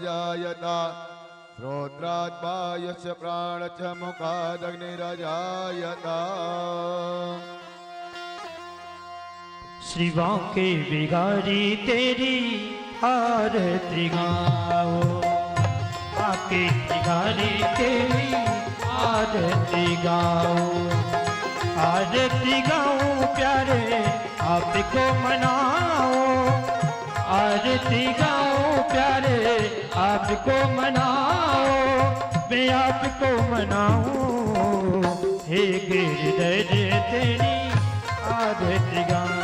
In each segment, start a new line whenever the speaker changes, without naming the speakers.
जायत श्रोत्राद्वा यस्य प्राणश्च मुखादग्निरजायत।
श्री बांके बिहारी तेरी आरती गाओ, बांके बिहारी तेरी आरती गाओ, आरती गाओ प्यारे आपको मनाओ, आरती गाओ प्यारे आपको मनाओ, मैं आपको मनाऊं हे गिरधर तेरी आरती गाओ,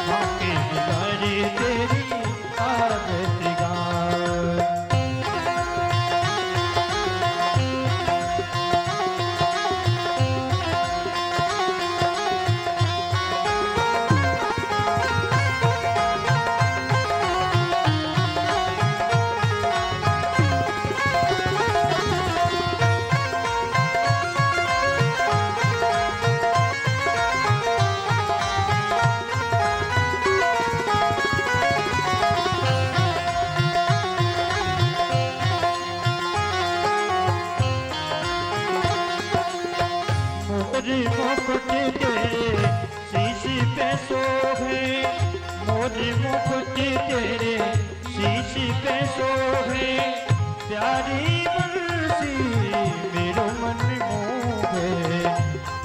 बांके बिहारी तेरी आरती गाओ। मुकुट तेरे शीश पे शोभे, मोरे मुकुट तेरे शीश पे शोभे, प्यारी बंसी मेरो मन मोहे,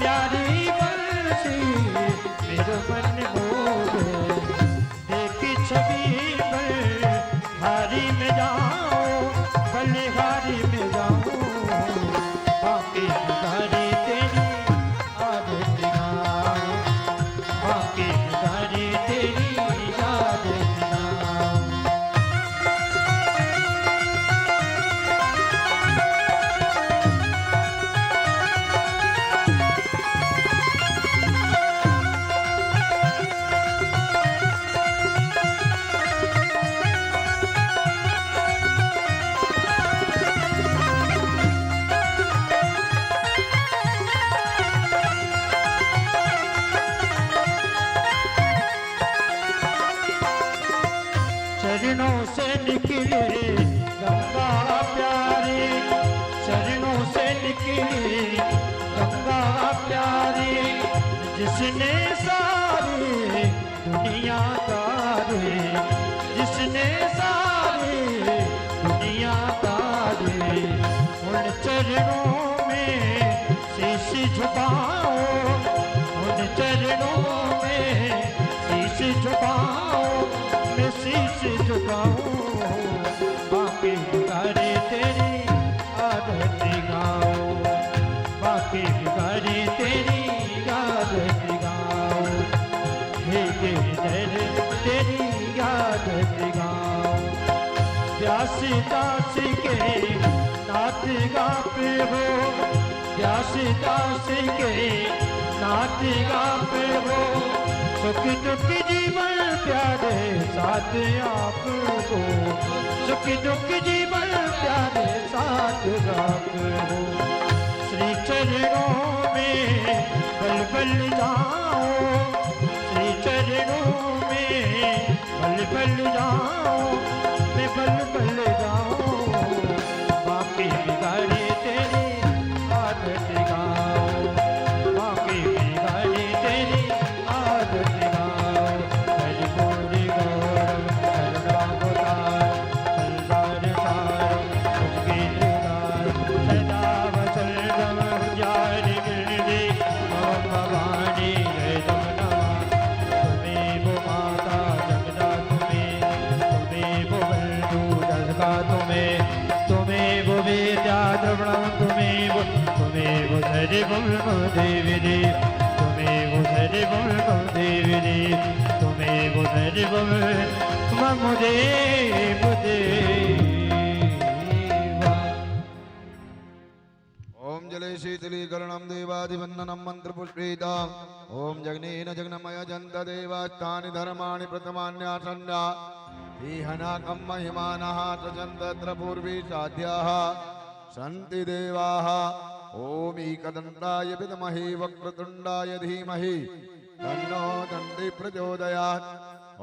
प्यारी बंसी मेरो मन मोहे, देख छवि पर हारी में जाओ, बलिहारी में जाओ, बांके बिहारी तेरी आरती गाओ, बांके बिहारी तेरी आरती गाओ। चरणों से निकले गंगा प्यारी, चरणों से निकले गंगा प्यारी, जिसने सारी दुनिया तारे, जिसने सारी दुनिया तारे, उन चरणों में शीश झुकाओ, उन चरणों में शीश झुकाओ, मैं शीश झुकाऊं, बांके बिहारी तेरी आरती गाओ, बांके बिहारी तेरी आरती गाओ, हे गिरधर तेरी आरती गाओ। व्यास दास के नाथ गाते हो, व्यास दास के नाथ गाते हो, सुख दुख जीवन प्यारे साथ आपको, सुख दुख जीवन प्यारे साथ आपको, श्री चरणों में बल बल जाओ, श्री चरणों में बल बल जाओ, मैं बल बल जाऊं, बांके बिहारी तेरी आरती गाओ, बांके बिहारी तेरी आरती गाओ। हरि गौरी गौरव करुणावतार, संसार सारम मुक्ति निदान, सदा वसंतम जारि गिरिधि मम भवानी जय जगन्नाथ। तुम्हें वो माता जगदा तुम्हें वो बंधु दशका तुम्हें वो विद्या द्रवणम तुम्हें वो सर्वम देवी देव, तुम्हें वो सर्वम देवी देव, तुम्हें वो सर्वम मम देव देवा।
ओम जले शीतलीकरणं देवादिवन्दनं मन्त्रपुष्पिताम्। ओम जगनेन जगन्मय जन्त देवास्तानि धर्माणि प्रथमान्यासन्ना विहनाकं महिमानः सजन्तत्र पूर्वी साध्याः सन्ति देवाः। ओम एकदन्ताय विद्महे वक्रतुण्डाय धीमहि तन्नो दन्ति प्रचोदयात्।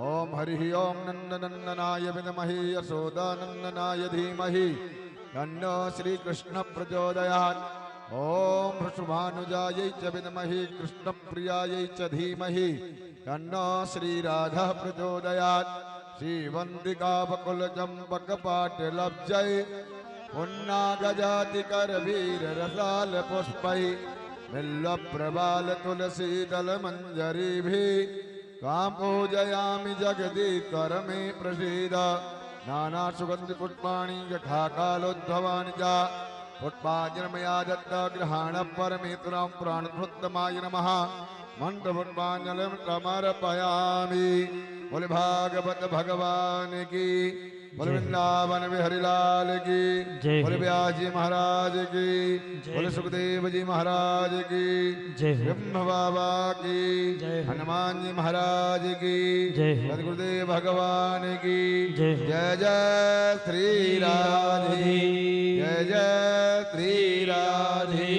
ओम हरि ओम नंदनंदनाय विद्महे यशोदानंदनाय धीमहि तन्नो श्री कृष्ण प्रचोदयात्। ओम वृषभानुजायै च विद्महे कृष्णप्रियायै च धीमहि तन्नो श्री राधा प्रचोदयात्। श्रीवन्दिकावकुलचम्पकपाटलब्जै पुन्नागजातिकरवीररसालपुष्पै बिल्वप्रबालतुलसीदलमञ्जरीभिः त्वां पूजयामि जगदीश्वर मे प्रसीद। नानासुगन्धिपुष्पाणि यथा कालोद्भवानि च पुष्पाञ्जलिमया दत्तगृहाणपरमेतरां पुराणकृत्तमाय नमः। मन्त्रपुष्पाञ्जलिं समर्पयामि। बोले भागवत भगवान की, बोले वृंदावन बिहारी लाल की, बोले व्यास जी महाराज की, बोले सुखदेव जी महाराज की, ब्रह्म बाबा की, हनुमान जी महाराज की, सदगुरुदेव भगवान की। जय जय श्री राधे, जय जय Shri Radhe.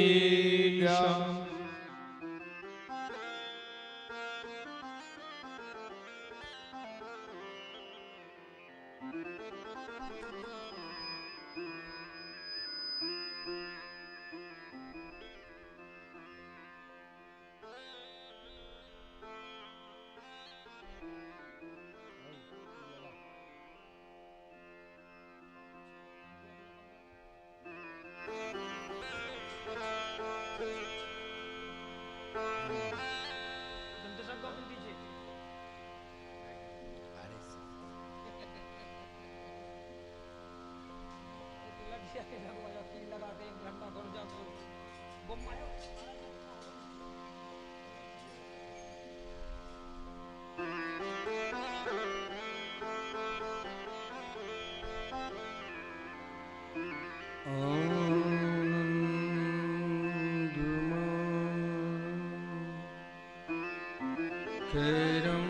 Keram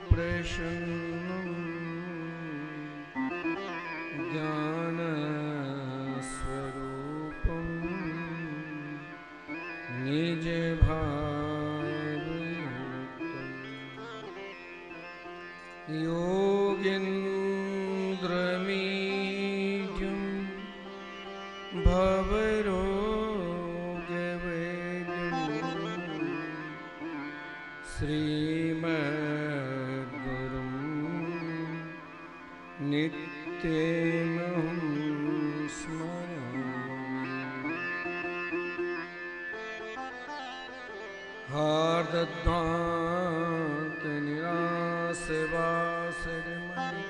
Prashanam Jnana Swarupam Nije Bhavatam Yogendramijam Bhavarogavedam श्रीमद्गुरुं नित्यमहं स्मरामि। हार्दध्वान्तनिरासवासरमणि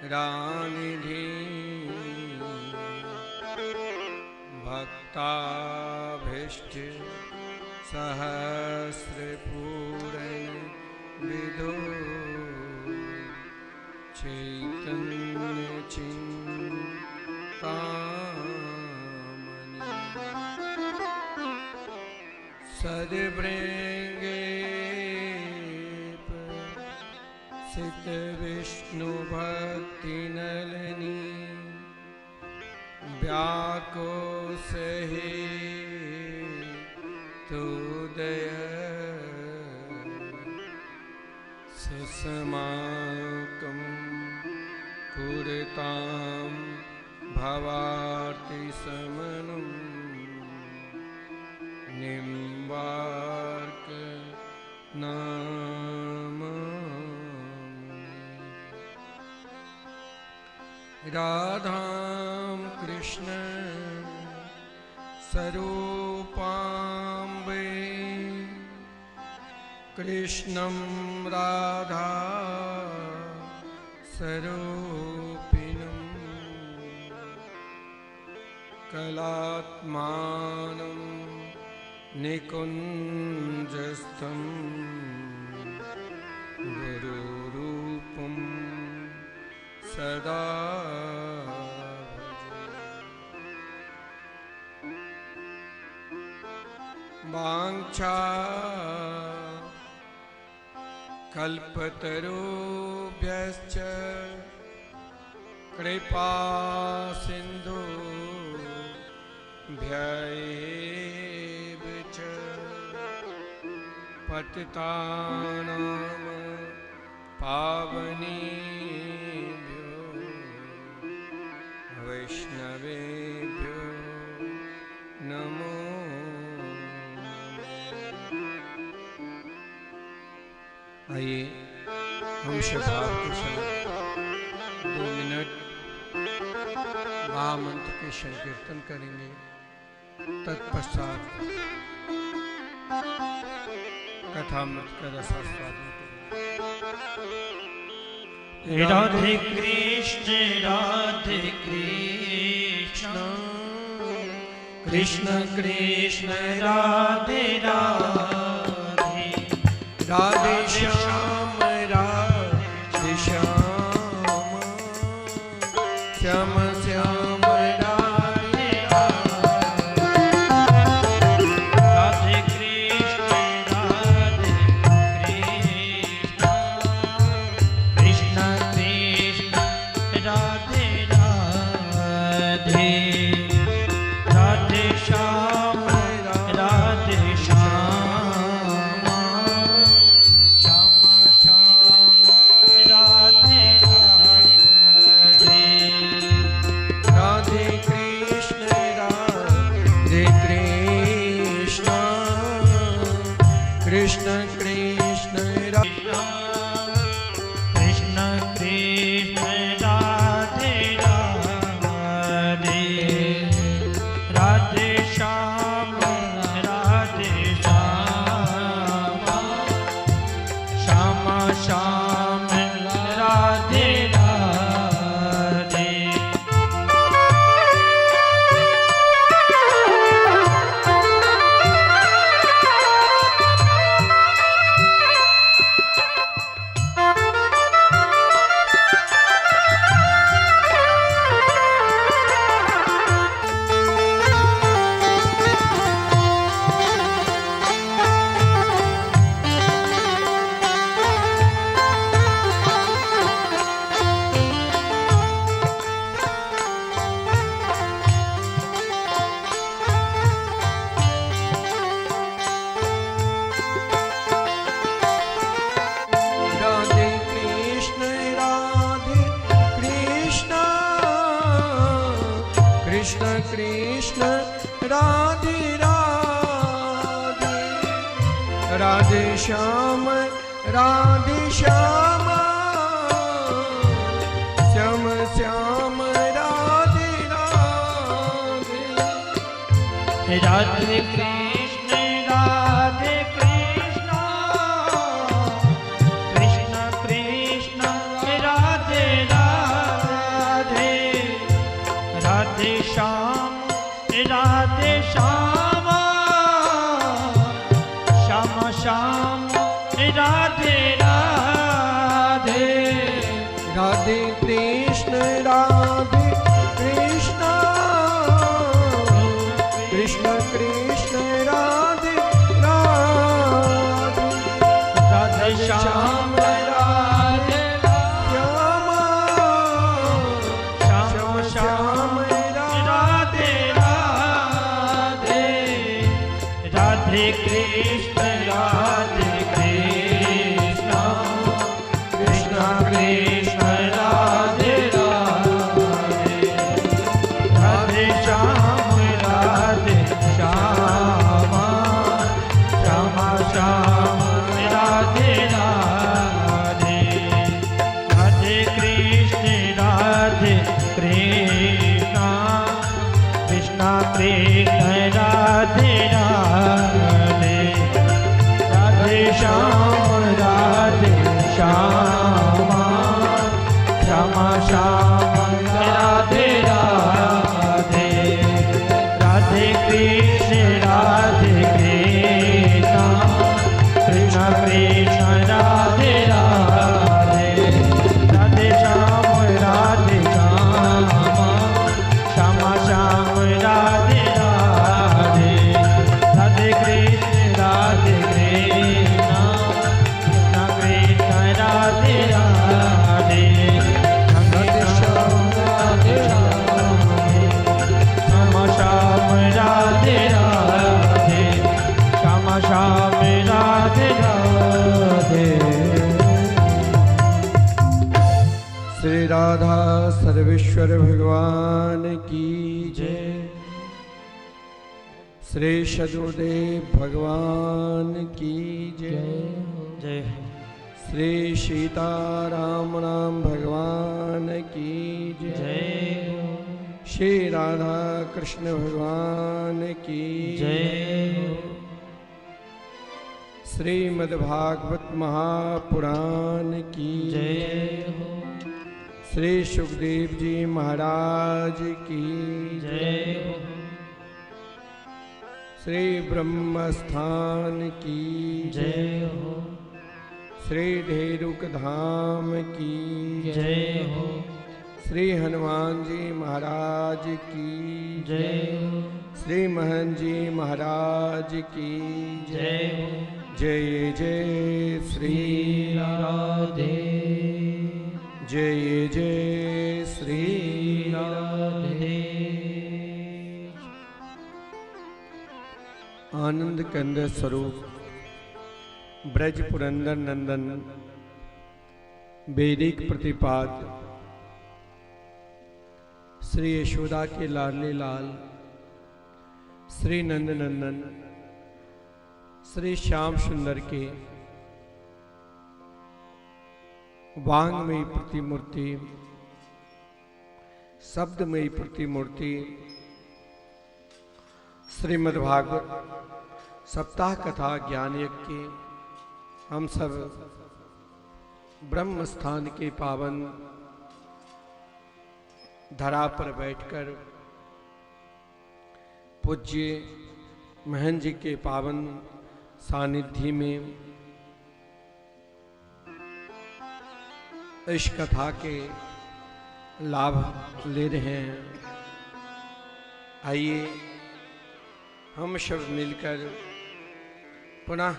विज्ञानवारानिधि भक्ताभीष्ट सहस्रपूरण विदो चैतन्य चिन्तामणि सद्बृङ्गे सित विष्णु भक्ति नलिनी व्याको सही तुदय ससमाकं कुरुतां भवार्ति समनं निम्बार्क नामामि। राधां कृष्ण स्वरूपाम्बे कृष्णं राधा स्वरूपिणं कलात्मानं निकुञ्जस्थं गुरुरूपं सदा वाञ्छा कल्पतरुभ्यश्च कृपा सिन्धुभ्यैव च पतितानां पावनेभ्यो वैष्णवेभ्यो नमो। आइए हम भाव के साथ 2 मिनट महामंत्र के संकीर्तन करेंगे। तत्पश्चात कथामृत का रसास्वादन करेंगे।
राधे कृष्ण राधे कृष्ण कृष्ण कृष्ण राधे राधे
राधे श्याम राधे श्याम श्याम श्याम राधे
राधे कृष्ण राधे कृष्ण कृष्ण कृष्ण राधे राधे राधे श्याम राधे श्याम श्याम श्याम राधे राधे
राधे कृष्ण राधे कृष्ण कृष्ण कृष्ण राधे
कृष्ण कृष्ण राधे राधे राधे श्याम राधे श्याम श्याम श्याम राधे राधे
राधे कृष्ण कृष्ण कृष्ण राधे राधे राधे श्याम श्याम श्याम श्याम राधे राधे
राधे कृष्ण राधे कृष्ण कृष्ण कृष्ण राधे राधे राधे श्याम राधे श्याम श्याम श्याम राधे राधे
राधे कृष्ण कृष्ण कृष्ण राधे राधे
राधे श्याम राधे
श्याम
श्याम श्याम राधे राधे राधे कृष्ण राधे कृष्ण कृष्ण कृष्ण राधे राधे राधे श्याम राधे श्याम श्याम श्याम राधे राधे
राधा सर्वेश्वर भगवान की जय। श्री सदगुरुदेव भगवान की जय।
जय
श्री सीताराम नाम भगवान की
जय।
श्री राधा कृष्ण भगवान की
जय।
श्रीमद्भागवत महापुराण की
जय।
श्री सुखदेव जी महाराज की
जय।
श्री ब्रह्मस्थान की
जय हो।
श्री ढेरुक धाम की
जय हो।
श्री हनुमान जी महाराज की
जय हो।
श्री महन जी महाराज की
जय हो।
जय जय श्री
राधे।
जय जय श्री
राधे।
आनंद केंद्र स्वरूप ब्रज पुरंदर नंदन वैदिक प्रतिपाद श्री यशोदा के लाडले लाल श्री नंद नंदन श्री श्याम सुंदर के वांगमयी प्रतिमूर्ति शब्दमयी प्रतिमूर्ति श्रीमद्भागवत सप्ताह कथा ज्ञान यज्ञ के हम सब ब्रह्म स्थान के पावन धरा पर बैठकर पूज्य महन जी के पावन सानिध्य में इस कथा के लाभ ले रहे हैं। आइए हम सब मिलकर पुनः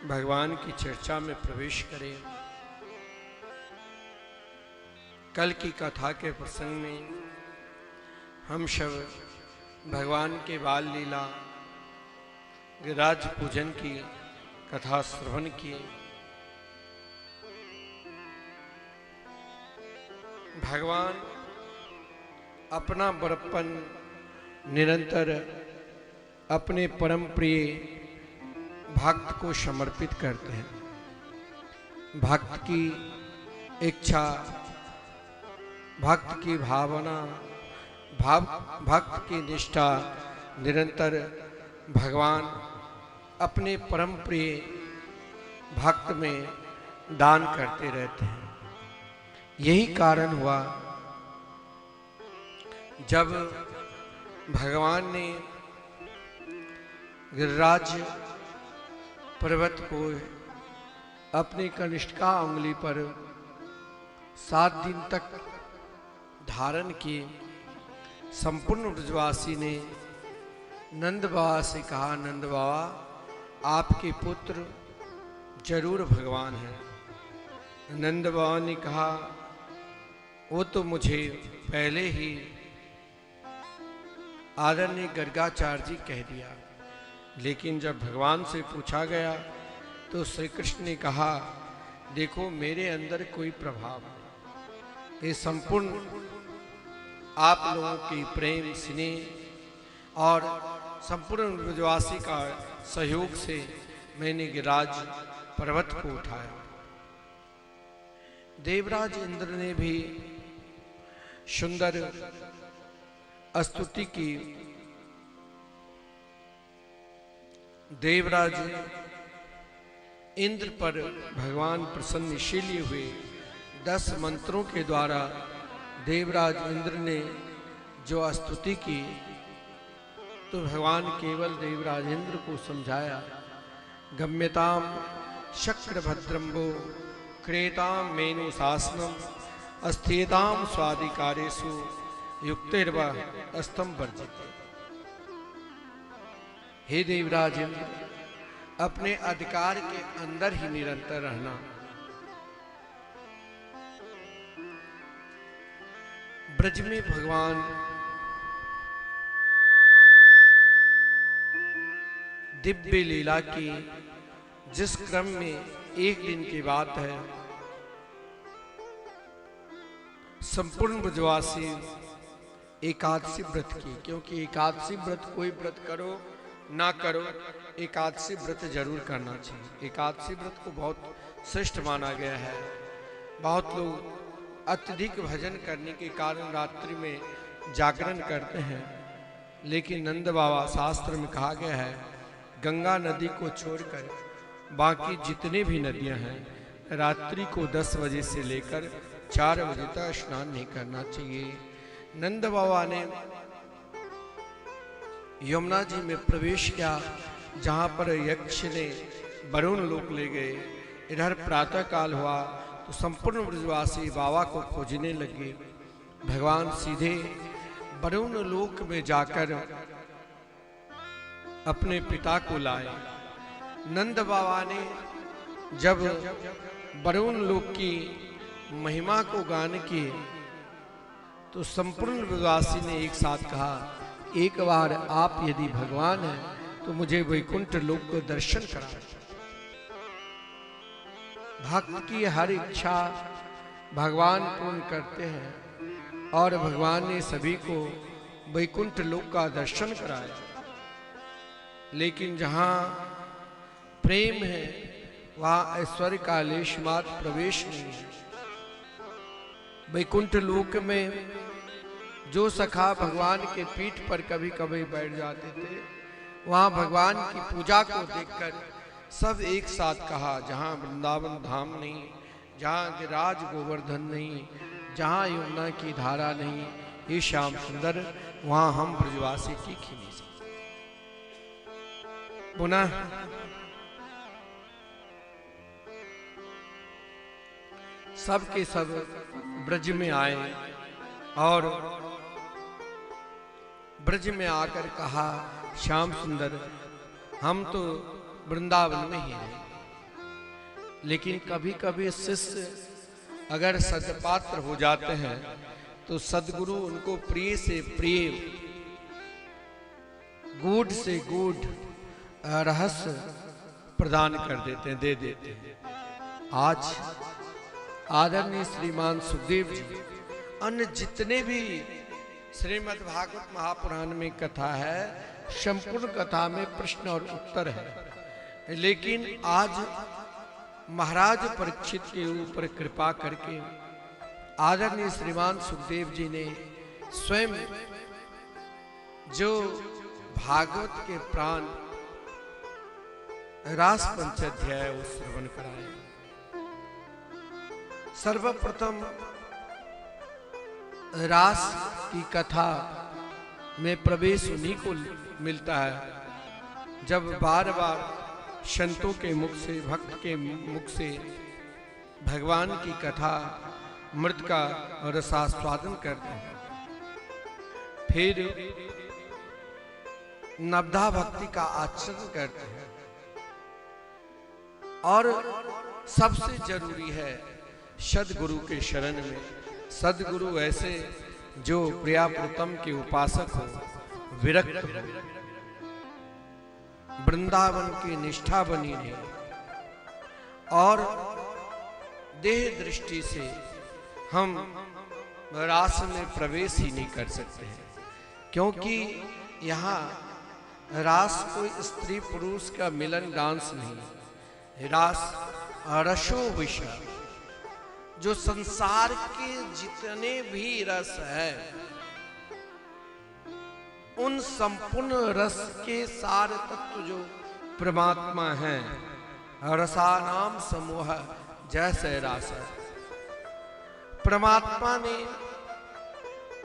भगवान की चर्चा में प्रवेश करें। कल की कथा के प्रसंग में हम सब भगवान के बाल लीला गिरिराज पूजन की कथा श्रवण किए। भगवान अपना बड़प्पन निरंतर अपने परम प्रिय भक्त को समर्पित करते हैं। भक्त की इच्छा, भक्त की भावना, भक्त की निष्ठा निरंतर भगवान अपने परम प्रिय भक्त में दान करते रहते हैं। यही कारण हुआ जब भगवान ने गिरिराज पर्वत को अपनी कनिष्ठा उंगली पर 7 दिन तक धारण किए। संपूर्ण ब्रजवासी ने नंद बाबा से कहा, नंद बाबा आपके पुत्र जरूर भगवान हैं। नंद बाबा ने कहा, वो तो मुझे पहले ही आदरणीय गर्गाचार्य जी कह दिया। लेकिन जब भगवान से पूछा गया तो श्री कृष्ण ने कहा, देखो मेरे अंदर कोई प्रभाव नहीं, ये संपूर्ण आप लोगों की प्रेम स्नेह और संपूर्ण ब्रजवासी का सहयोग से मैंने गिरिराज पर्वत को उठाया। देवराज इंद्र ने भी सुंदर स्तुति की। देवराज इंद्र पर भगवान प्रसन्न इसीलिए हुए 10 मंत्रों के द्वारा देवराज इंद्र ने जो स्तुति की तो भगवान केवल देवराज इंद्र को समझाया। गम्यताम शक्रभद्रम्बो क्रेताम मेनु शासनम अस्थियताम स्वाधिकारेषु युक्तिर्व अस्तम वर्जिते। हे देवराज इंद्र, अपने अधिकार के अंदर ही निरंतर रहना। ब्रज में भगवान दिव्य लीला की जिस क्रम में एक दिन की बात है, संपूर्ण ब्रजवासी एकादशी व्रत की, क्योंकि एकादशी व्रत कोई व्रत करो ना करो, एकादशी व्रत जरूर करना चाहिए। एकादशी व्रत को बहुत श्रेष्ठ माना गया है। बहुत लोग अत्यधिक भजन करने के कारण रात्रि में जागरण करते हैं, लेकिन नंद बाबा शास्त्र में कहा गया है गंगा नदी को छोड़कर बाकी जितने भी नदियां हैं रात्रि को 10 बजे से लेकर 4 बजे तक स्नान नहीं करना चाहिए। नंद बाबा ने यमुना जी में प्रवेश किया, जहां पर यक्ष ने वरुण लोक ले गए। इधर प्रातः काल हुआ तो संपूर्ण ब्रजवासी बाबा को खोजने लगे। भगवान सीधे वरुण लोक में जाकर अपने पिता को लाए। नंद बाबा ने जब वरुण लोक की महिमा को गान किए तो संपूर्ण ब्रजवासी ने एक साथ कहा, एक बार आप यदि भगवान हैं तो मुझे वैकुंठ लोक को दर्शन कराएं। भक्त की हर इच्छा भगवान पूर्ण करते हैं और भगवान ने सभी को वैकुंठ लोक का दर्शन कराया। लेकिन जहां प्रेम है वहां ऐश्वर्य का लेश मात्र प्रवेश नहीं है। वैकुंठ लोक में जो सखा भगवान के पीठ पर कभी कभी बैठ जाते थे, वहां भगवान की पूजा को देखकर सब एक साथ कहा, जहां वृंदावन धाम नहीं, जहां गिरिराज गोवर्धन नहीं, जहां यमुना की धारा नहीं, ये श्याम सुंदर वहां हम ब्रजवासी की खीनी से। पुनः सब के सब ब्रज में आए और ब्रज में आकर कहा, श्याम सुंदर हम तो वृंदावन में ही हैं, लेकिन कभी कभी शिष्य अगर सदपात्र हो जाते हैं तो सदगुरु उनको प्रिय से प्रिय, गूढ़ से गूढ़ रहस्य प्रदान कर देते हैं, दे देते हैं। आज आदरणीय श्रीमान सुखदेव जी अन्य जितने भी श्रीमद् भागवत महापुराण में कथा है, संपूर्ण कथा में प्रश्न और उत्तर है, लेकिन आज महाराज परीक्षित के ऊपर कृपा करके आदरणीय श्रीमान सुखदेव जी ने स्वयं जो भागवत के प्राण रास पंचाध्याय वो श्रवण कराए। सर्वप्रथम रास की कथा में प्रवेश उन्हीं को मिलता है जब बार बार संतों के मुख से, भक्त के मुख से भगवान की कथा मृत का रसास्वादन करते हैं। फिर नवधा भक्ति का आचरण करते हैं और सबसे जरूरी है सदगुरु के शरण में। सदगुरु ऐसे जो प्रिया प्रीतम के उपासक हो, विरक्त हो, वृंदावन की निष्ठा बनी रहे और देह दृष्टि से हम रास में प्रवेश ही नहीं कर सकते हैं, क्योंकि यहाँ रास कोई स्त्री पुरुष का मिलन डांस नहीं। रास रसो विषय, जो संसार के जितने भी रस है उन संपूर्ण रस के सार तत्व जो परमात्मा है, रसानाम समूह जैसे रास है। परमात्मा ने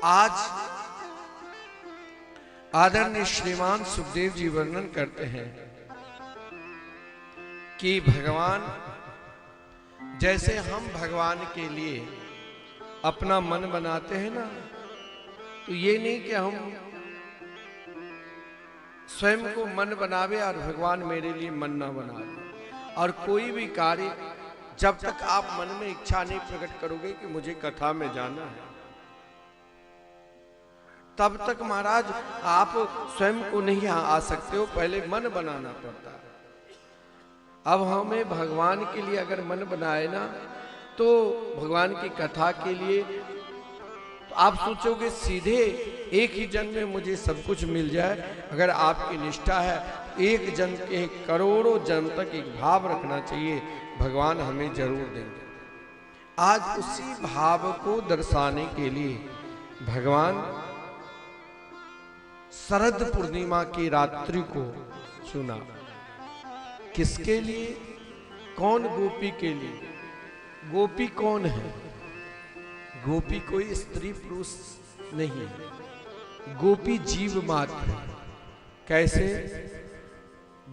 आज आदरणीय श्रीमान सुखदेव जी वर्णन करते हैं कि भगवान जैसे हम भगवान के लिए अपना मन बनाते हैं ना, तो ये नहीं कि हम स्वयं को मन बनावे और भगवान मेरे लिए मन ना बना दे। और कोई भी कार्य जब तक आप मन में इच्छा नहीं प्रकट करोगे कि मुझे कथा में जाना है, तब तक महाराज आप स्वयं को नहीं आ सकते हो, पहले मन बनाना पड़ता है। अब हमें भगवान के लिए अगर मन बनाए ना, तो भगवान की कथा के लिए आप सोचोगे सीधे एक ही जन्म में मुझे सब कुछ मिल जाए। अगर आपकी निष्ठा है एक जन्म के करोड़ों जन्म तक एक भाव रखना चाहिए, भगवान हमें जरूर देंगे। आज उसी भाव को दर्शाने के लिए भगवान शरद पूर्णिमा की रात्रि को चुना। किसके लिए? कौन गोपी के लिए? गोपी कौन है? गोपी कोई स्त्री पुरुष नहीं है, गोपी जीव मात्र है। कैसे?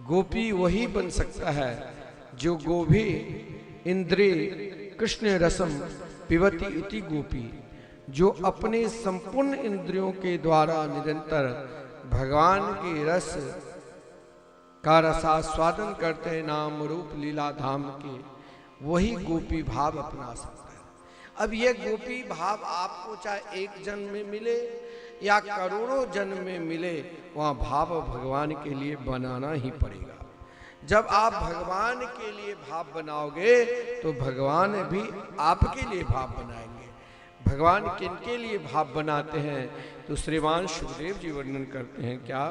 गोपी वही बन सकता है जो गोभी इंद्रिय कृष्ण रसम पिबती इति गोपी, जो अपने संपूर्ण इंद्रियों के द्वारा निरंतर भगवान के रस का रसास्वादन करते हैं, नाम रूप लीला धाम के, वही गोपी भाव अपना सकता है। अब यह गोपी भाव आपको चाहे एक जन्म में मिले या करोड़ों जन्म में मिले, वहां भाव भगवान के लिए बनाना ही पड़ेगा। जब आप भगवान के लिए भाव बनाओगे तो भगवान भी आपके लिए भाव बनाएंगे। भगवान किनके लिए भाव बनाते हैं? तो श्रीमान सुखदेव जी वर्णन करते हैं क्या?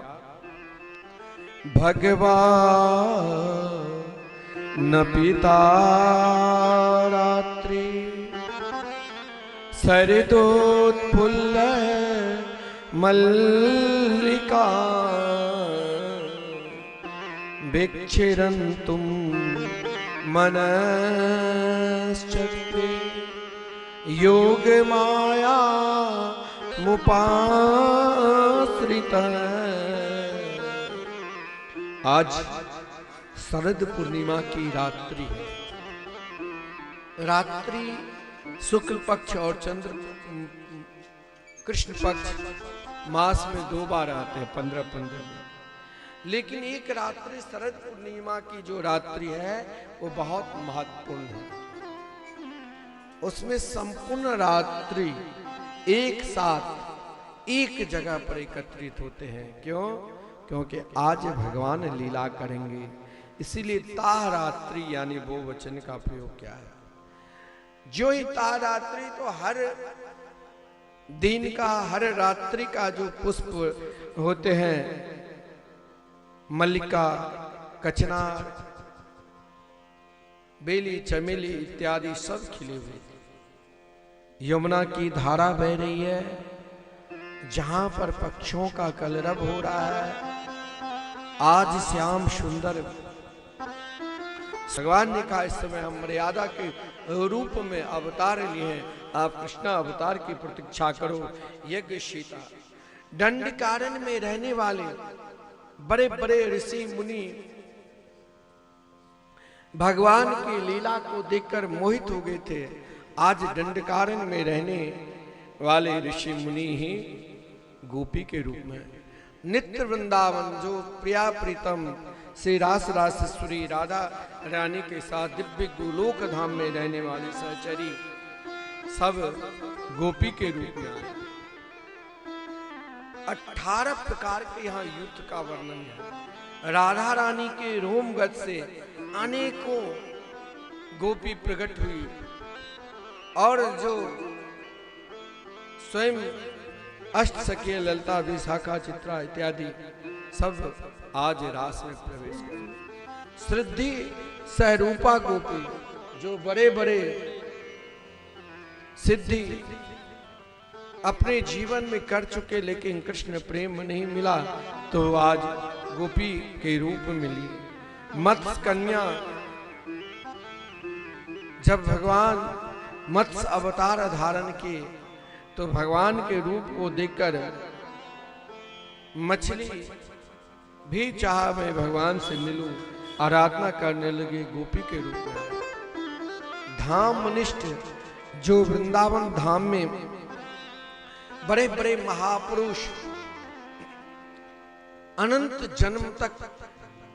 भगवान न पिता रात्रि सरितोत्फुल्ल मल्लिका विक्षिरन्तुं मनश्चक्रे योगमाया मुपाश्रितः। आज शरद पूर्णिमा की रात्रि है। रात्रि शुक्ल पक्ष और चंद्र कृष्ण पक्ष मास में 2 बार आते हैं, 15-15 दिन। लेकिन एक रात्रि शरद पूर्णिमा की जो रात्रि है वो बहुत महत्वपूर्ण है। उसमें संपूर्ण रात्रि एक साथ एक जगह पर एकत्रित होते हैं। क्यों? क्योंकि आज भगवान लीला करेंगे, इसीलिए ताह रात्रि यानी वो वचन का प्रयोग किया है। जो ही ताह रात्रि, तो हर दिन का हर रात्रि का जो पुष्प होते हैं, मल्लिका, कचनार, बेली, चमेली इत्यादि सब खिले हुए थे। यमुना की धारा बह रही है, जहां पर पक्षियों का कलरव हो रहा है। आज श्याम सुंदर भगवान ने कहा इस समय हम मर्यादा के रूप में अवतार लिए हैं, आप कृष्ण अवतार की प्रतीक्षा करो। यज्ञ सीता दंडकारण्य में रहने वाले बड़े बड़े ऋषि मुनि भगवान की लीला को देखकर मोहित हो गए थे। आज दंडकारण्य में रहने वाले ऋषि मुनि ही गोपी के रूप में नित्य वृंदावन, जो प्रिया प्रीतम श्री रास रासेश्वरी राधा रानी के साथ दिव्य गोलोक धाम में रहने वाले सहचरी सब गोपी के रूप में आए। 18 प्रकार के यहाँ युद्ध का वर्णन है। राधा रानी के रोमगत से अनेकों गोपी प्रकट हुई और जो स्वयं अष्ट सखी ललिता विशाखा चित्रा इत्यादि सब आज रास में प्रवेश कर। सिद्धि सहरूपा गोपी जो बड़े बड़े सिद्धि अपने जीवन में कर चुके, लेकिन कृष्ण प्रेम नहीं मिला, तो आज गोपी के रूप में मिली। मत्स्य कन्या, जब भगवान मत्स्य अवतार धारण किए तो भगवान के रूप को देखकर मछली भी चाह मैं भगवान से मिलूं, आराधना करने लगे, गोपी के रूप में। धामनिष्ठ जो वृंदावन धाम में बड़े बड़े महापुरुष अनंत जन्म तक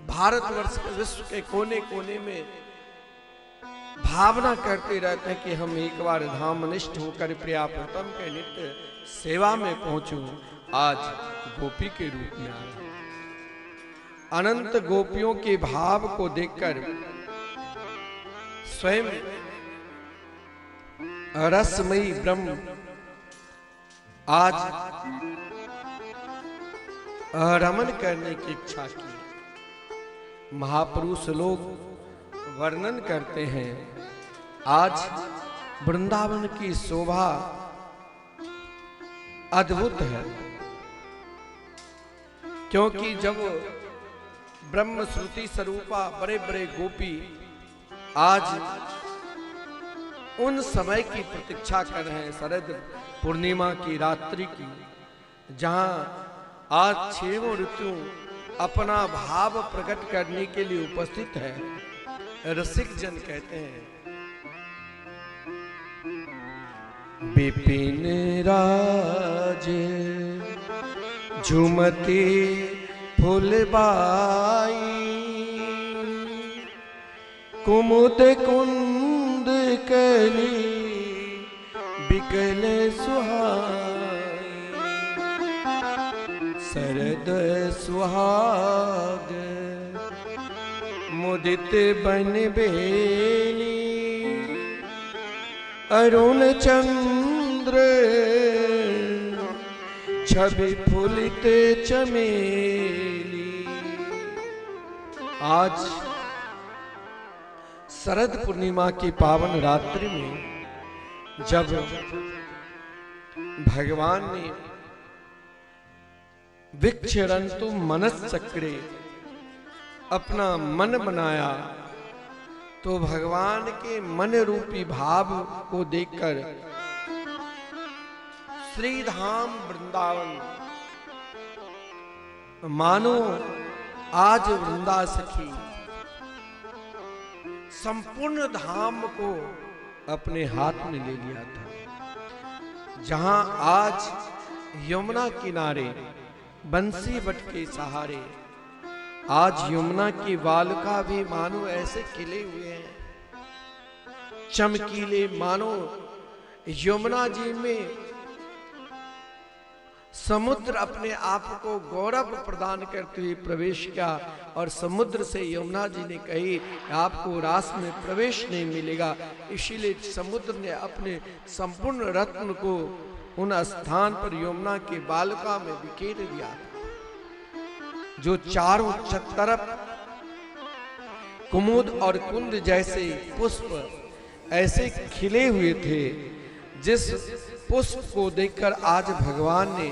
भारतवर्ष के विश्व के कोने कोने में भावना करते रहते हैं कि हम एक बार धामनिष्ठ होकर प्रिया प्रीतम के नित्य सेवा में पहुंचूं। आज गोपी के रूप में आए। अनंत गोपियों के भाव को देखकर स्वयं रसमयी ब्रह्म आज रमन करने की इच्छा की। महापुरुष लोग वर्णन करते हैं, आज वृंदावन की शोभा अद्भुत है, क्योंकि जब ब्रह्म श्रुति स्वरूपा बड़े बड़े गोपी आज उन समय की प्रतीक्षा कर रहे हैं, शरद पूर्णिमा की रात्रि की, जहां आज छहों ऋतु अपना भाव प्रकट करने के लिए उपस्थित है। रसिक जन कहते हैं, विपिन राज झुमती फुलबाई, कुमुद कुंद कली बिकल सुहाई, शरद सुहाग मुदित बन बेली, अरुण चंद्र छवि फुलित चमेली। आज शरद पूर्णिमा की पावन रात्रि में जब भगवान ने विक्षरन्तु मनश्चक्रे अपना मन बनाया, तो भगवान के मन रूपी भाव को देखकर श्रीधाम वृंदावन मानो आज वृंदा सखी संपूर्ण धाम को अपने हाथ में ले लिया था। जहां आज यमुना किनारे बंसी बट के सहारे आज यमुना की बालिका भी मानो ऐसे खिले हुए हैं, चमकीले, मानो यमुना जी में समुद्र अपने आप को गौरव प्रदान करते हुए प्रवेश किया, और समुद्र से यमुना जी ने कही आपको रास में प्रवेश नहीं मिलेगा। इसीलिए समुद्र ने अपने संपूर्ण रत्न को उन स्थान पर यमुना के बालिका में बिखेर दिया, जो चारों तरफ कुमुद और कुंद जैसे पुष्प ऐसे खिले हुए थे, जिस पुष्प को देखकर आज भगवान ने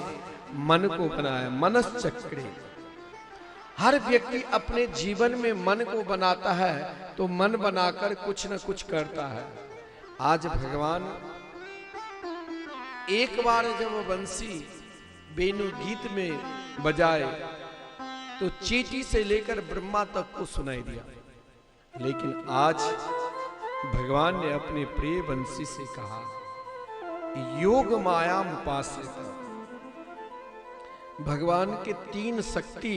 मन को बनाया। मनश्चक्रे, हर व्यक्ति अपने जीवन में मन को बनाता है, तो मन बनाकर कुछ न कुछ करता है। आज भगवान एक बार जब बंसी वेणु गीत में बजाए तो चींटी से लेकर ब्रह्मा तक को सुनाई दिया, लेकिन आज भगवान ने अपने प्रिय बंसी से कहा, योग माया उपास्य। भगवान के तीन शक्ति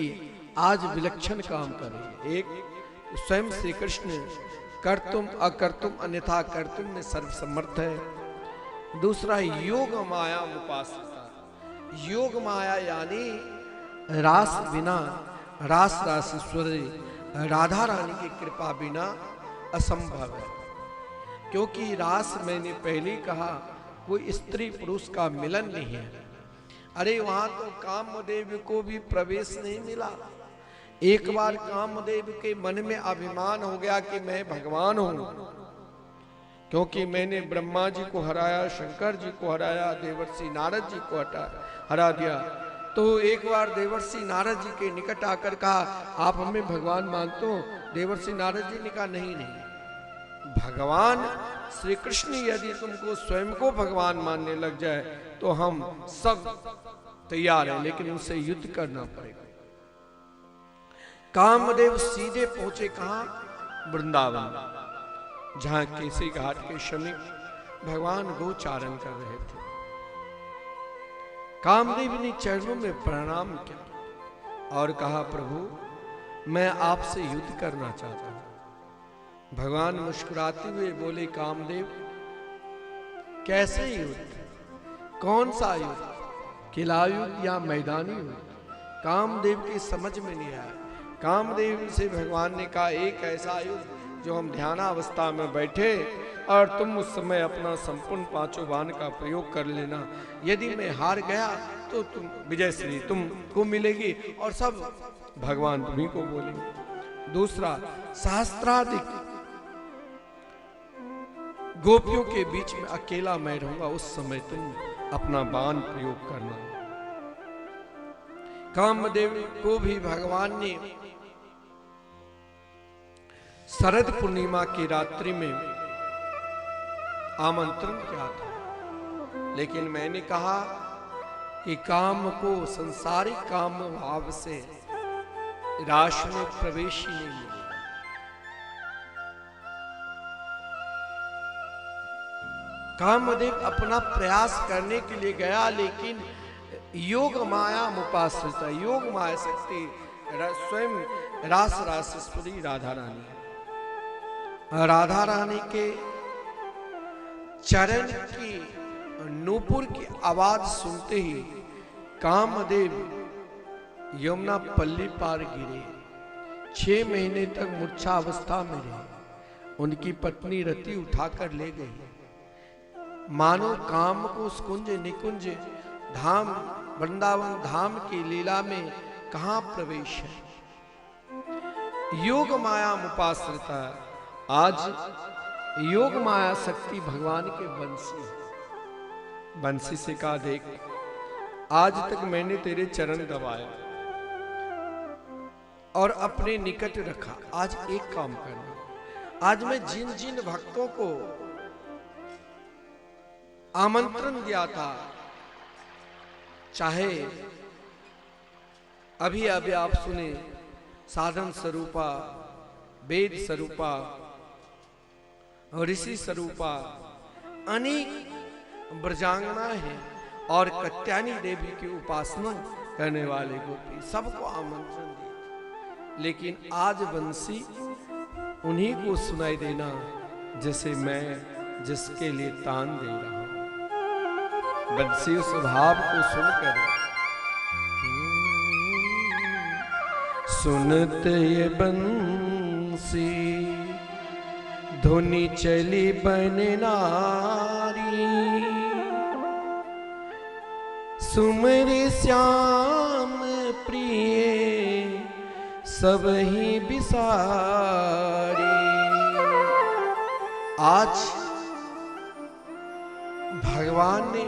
आज विलक्षण काम कर रही है। एक स्वयं श्री कृष्ण कर्तुम अकर्तुम अन्यथा कर्तुम में सर्वसमर्थ है। दूसरा योग माया उपास्य। योग माया यानी रास बिना, रास रासेश्वरी राधा रानी की कृपा बिना असंभव है, क्योंकि रास मैंने पहले कहा कोई स्त्री पुरुष का मिलन नहीं है। अरे वहां तो कामदेव को भी प्रवेश नहीं मिला। एक बार कामदेव के मन में अभिमान हो गया कि मैं भगवान हूं, क्योंकि मैंने ब्रह्मा जी को हराया, शंकर जी को हराया, देवर्षि नारद जी को हरा दिया। तो एक बार देवर्षि नारद जी के निकट आकर कहा, आप हमें भगवान मानते हो? देवर्षि नारद जी ने कहा, नहीं नहीं, भगवान श्री कृष्ण यदि तुमको स्वयं को भगवान मानने लग जाए तो हम सब तैयार हैं, लेकिन उनसे युद्ध करना पड़ेगा। कामदेव सीधे पहुंचे कहां? वृंदावन, जहां केसी घाट के समीप भगवान गोचारण कर रहे थे। कामदेव ने चरणों में प्रणाम किया और कहा, प्रभु मैं आपसे युद्ध करना चाहता हूं। भगवान मुस्कुराते हुए बोले, कामदेव कैसे युद्ध? कौन सा युद्ध? किला युद्ध या मैदानी युद्ध? कामदेव की समझ में नहीं आया। कामदेव से भगवान ने कहा, एक ऐसा युद्ध जो हम ध्यानावस्था में बैठे और तुम उस समय अपना संपूर्ण पांचों बाण का प्रयोग कर लेना। यदि मैं हार गया तो तुम विजय श्री तुमको मिलेगी और सब भगवान तुम्ही को बोलेंगे। दूसरा, सहस्त्राधिक गोपियों के बीच में अकेला मैं रहूंगा, उस समय तुम अपना बाण प्रयोग करना। कामदेव को भी भगवान ने शरद पूर्णिमा की रात्रि में आमंत्रण किया था, लेकिन मैंने कहा कि काम को संसारिक काम भाव से राश में प्रवेश ही नहीं मिलेगा। कामदेव अपना प्रयास करने के लिए गया, लेकिन योग माया मुपाश्रिता, योग माया शक्ति स्वयं रास रासेश्वरी राधा रानी, राधा रानी के चरण की नूपुर की आवाज सुनते ही कामदेव यमुना पल्ली पार गिरे। 6 महीने तक मूर्छा अवस्था में रहे। उनकी पत्नी रति उठाकर ले गई। मानो काम को उस कुंज निकुंज धाम वृंदावन धाम की लीला में कहां प्रवेश है। योग माया मुपाश्रिता, आज योग माया शक्ति भगवान के बंसी है। बंसी से कहा, देख आज तक मैंने तेरे चरण दबाया और अपने निकट रखा, आज एक काम करना। आज मैं जिन जिन भक्तों को आमंत्रण दिया था, चाहे अभी अभी आप सुने साधन स्वरूपा, वेद स्वरूपा, ऋषि स्वरूपा, अनेक ब्रजांगना है और कत्यानी देवी की उपासना करने वाले गोपी, सबको आमंत्रण दिया। लेकिन आज बंसी उन्हीं को सुनाई देना जैसे मैं जिसके लिए तान दे रहा हूं। बंसी उस भाव को सुनकर, सुनत ये बंसी धुनी चली बन नारी, सुमरे श्याम प्रिय सब ही बिसारी। आज भगवान ने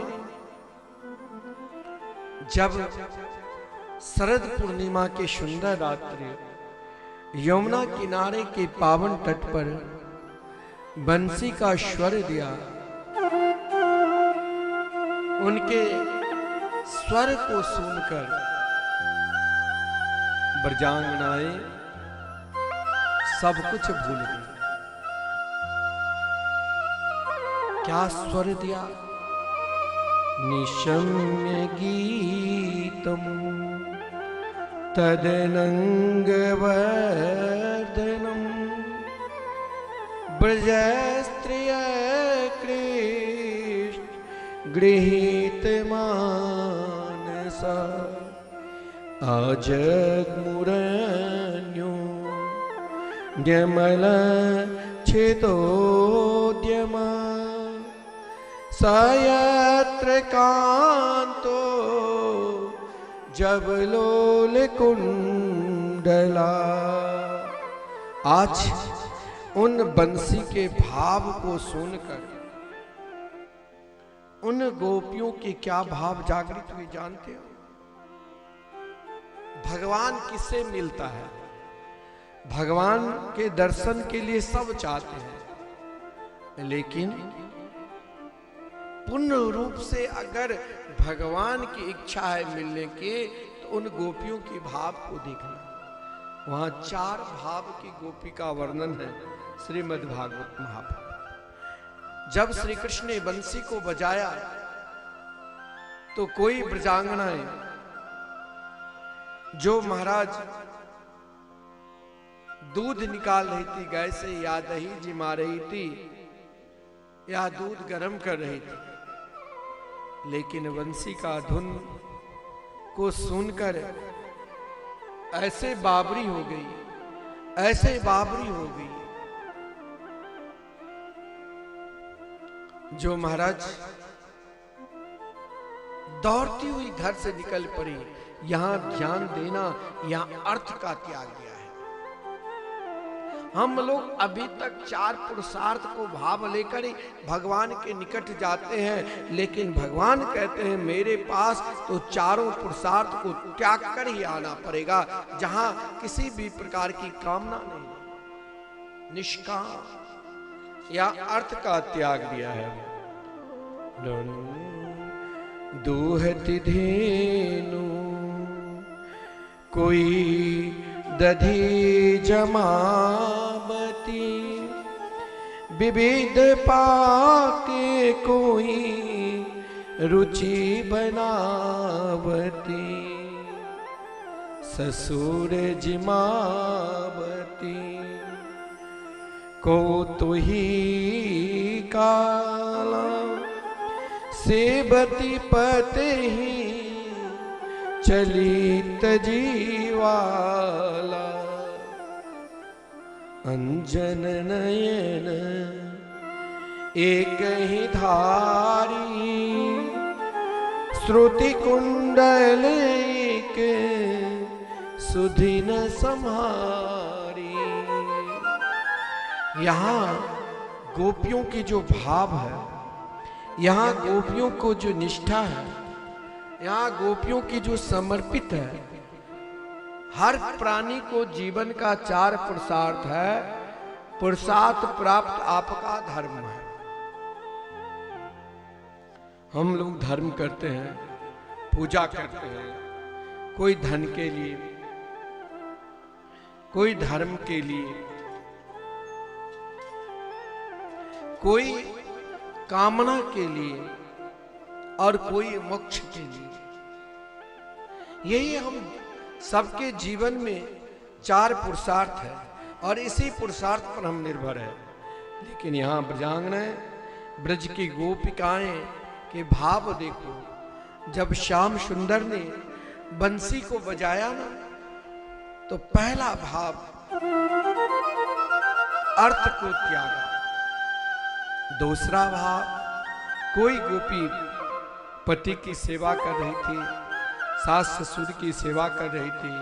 जब शरद पूर्णिमा की सुंदर रात्रि यमुना किनारे के पावन तट पर बंसी का स्वर दिया, उनके स्वर को सुनकर ब्रजांगनाएं सब कुछ भूल गई। क्या स्वर दिया? निशम्य गीतम तदनंग वर्धनम ब्रजस्त्रिय कृष्ण गृहीत मानसा अजगमुरन्यो न्यमल छितोद्यमा सयत्र कांतो जब लोल कुंडला। आज उन बंसी के भाव को सुनकर उन गोपियों के क्या भाव जागृत हुए जानते हो? भगवान किससे मिलता है? भगवान के दर्शन के लिए सब चाहते हैं, लेकिन पूर्ण रूप से अगर भगवान की इच्छा है मिलने की, तो उन गोपियों के भाव को देखना। वहां 4 भाव की गोपी का वर्णन है श्रीमद् भागवत महापुराण। जब श्री कृष्ण ने बंसी को बजाया तो कोई ब्रजांगनाएं जो महाराज दूध निकाल रही थी, गाय से या दही जिमा रही थी या दूध गर्म कर रही थी, लेकिन बंसी का धुन को सुनकर ऐसे बाबरी हो गई, ऐसे बाबरी हो गई जो महाराज दौड़ती हुई घर से निकल पड़ी, यहां ध्यान देना, यहां अर्थ का त्याग दिया है। हम लोग अभी तक 4 पुरुषार्थ को भाव लेकर ही भगवान के निकट जाते हैं, लेकिन भगवान कहते हैं मेरे पास तो चारों पुरुषार्थ को त्याग कर ही आना पड़ेगा, जहां किसी भी प्रकार की कामना नहीं, निष्काम या अर्थ का त्याग दिया है। दूहति धेनु कोई दधी जमावती, विविध पाके कोई रुचि बनावती, ससुर जिमावती को तो ही काला, सेवती पते ही चली तजीवाला, अंजन नयन एक ही धारी, श्रुति कुंडल एक सुधि न संहारी। यहाँ गोपियों की जो भाव है, यहाँ गोपियों को जो निष्ठा है, यहाँ गोपियों की जो समर्पित है, हर प्राणी को जीवन का 4 पुरुषार्थ है। पुरुषार्थ प्राप्त आपका धर्म है। हम लोग धर्म करते हैं, पूजा करते हैं, कोई धन के लिए, कोई धर्म के लिए, कोई कामना के लिए और कोई मोक्ष के लिए। यही हम सबके जीवन में 4 पुरुषार्थ है और इसी पुरुषार्थ पर हम निर्भर है। लेकिन यहाँ ब्रजांगनाएं, ब्रज की गोपिकाएं के भाव देखो। जब श्याम सुंदर ने बंसी को बजाया ना, तो पहला भाव अर्थ को त्यागा। दूसरा भाव, कोई गोपी पति की सेवा कर रही थी, सास ससुर की सेवा कर रही थी,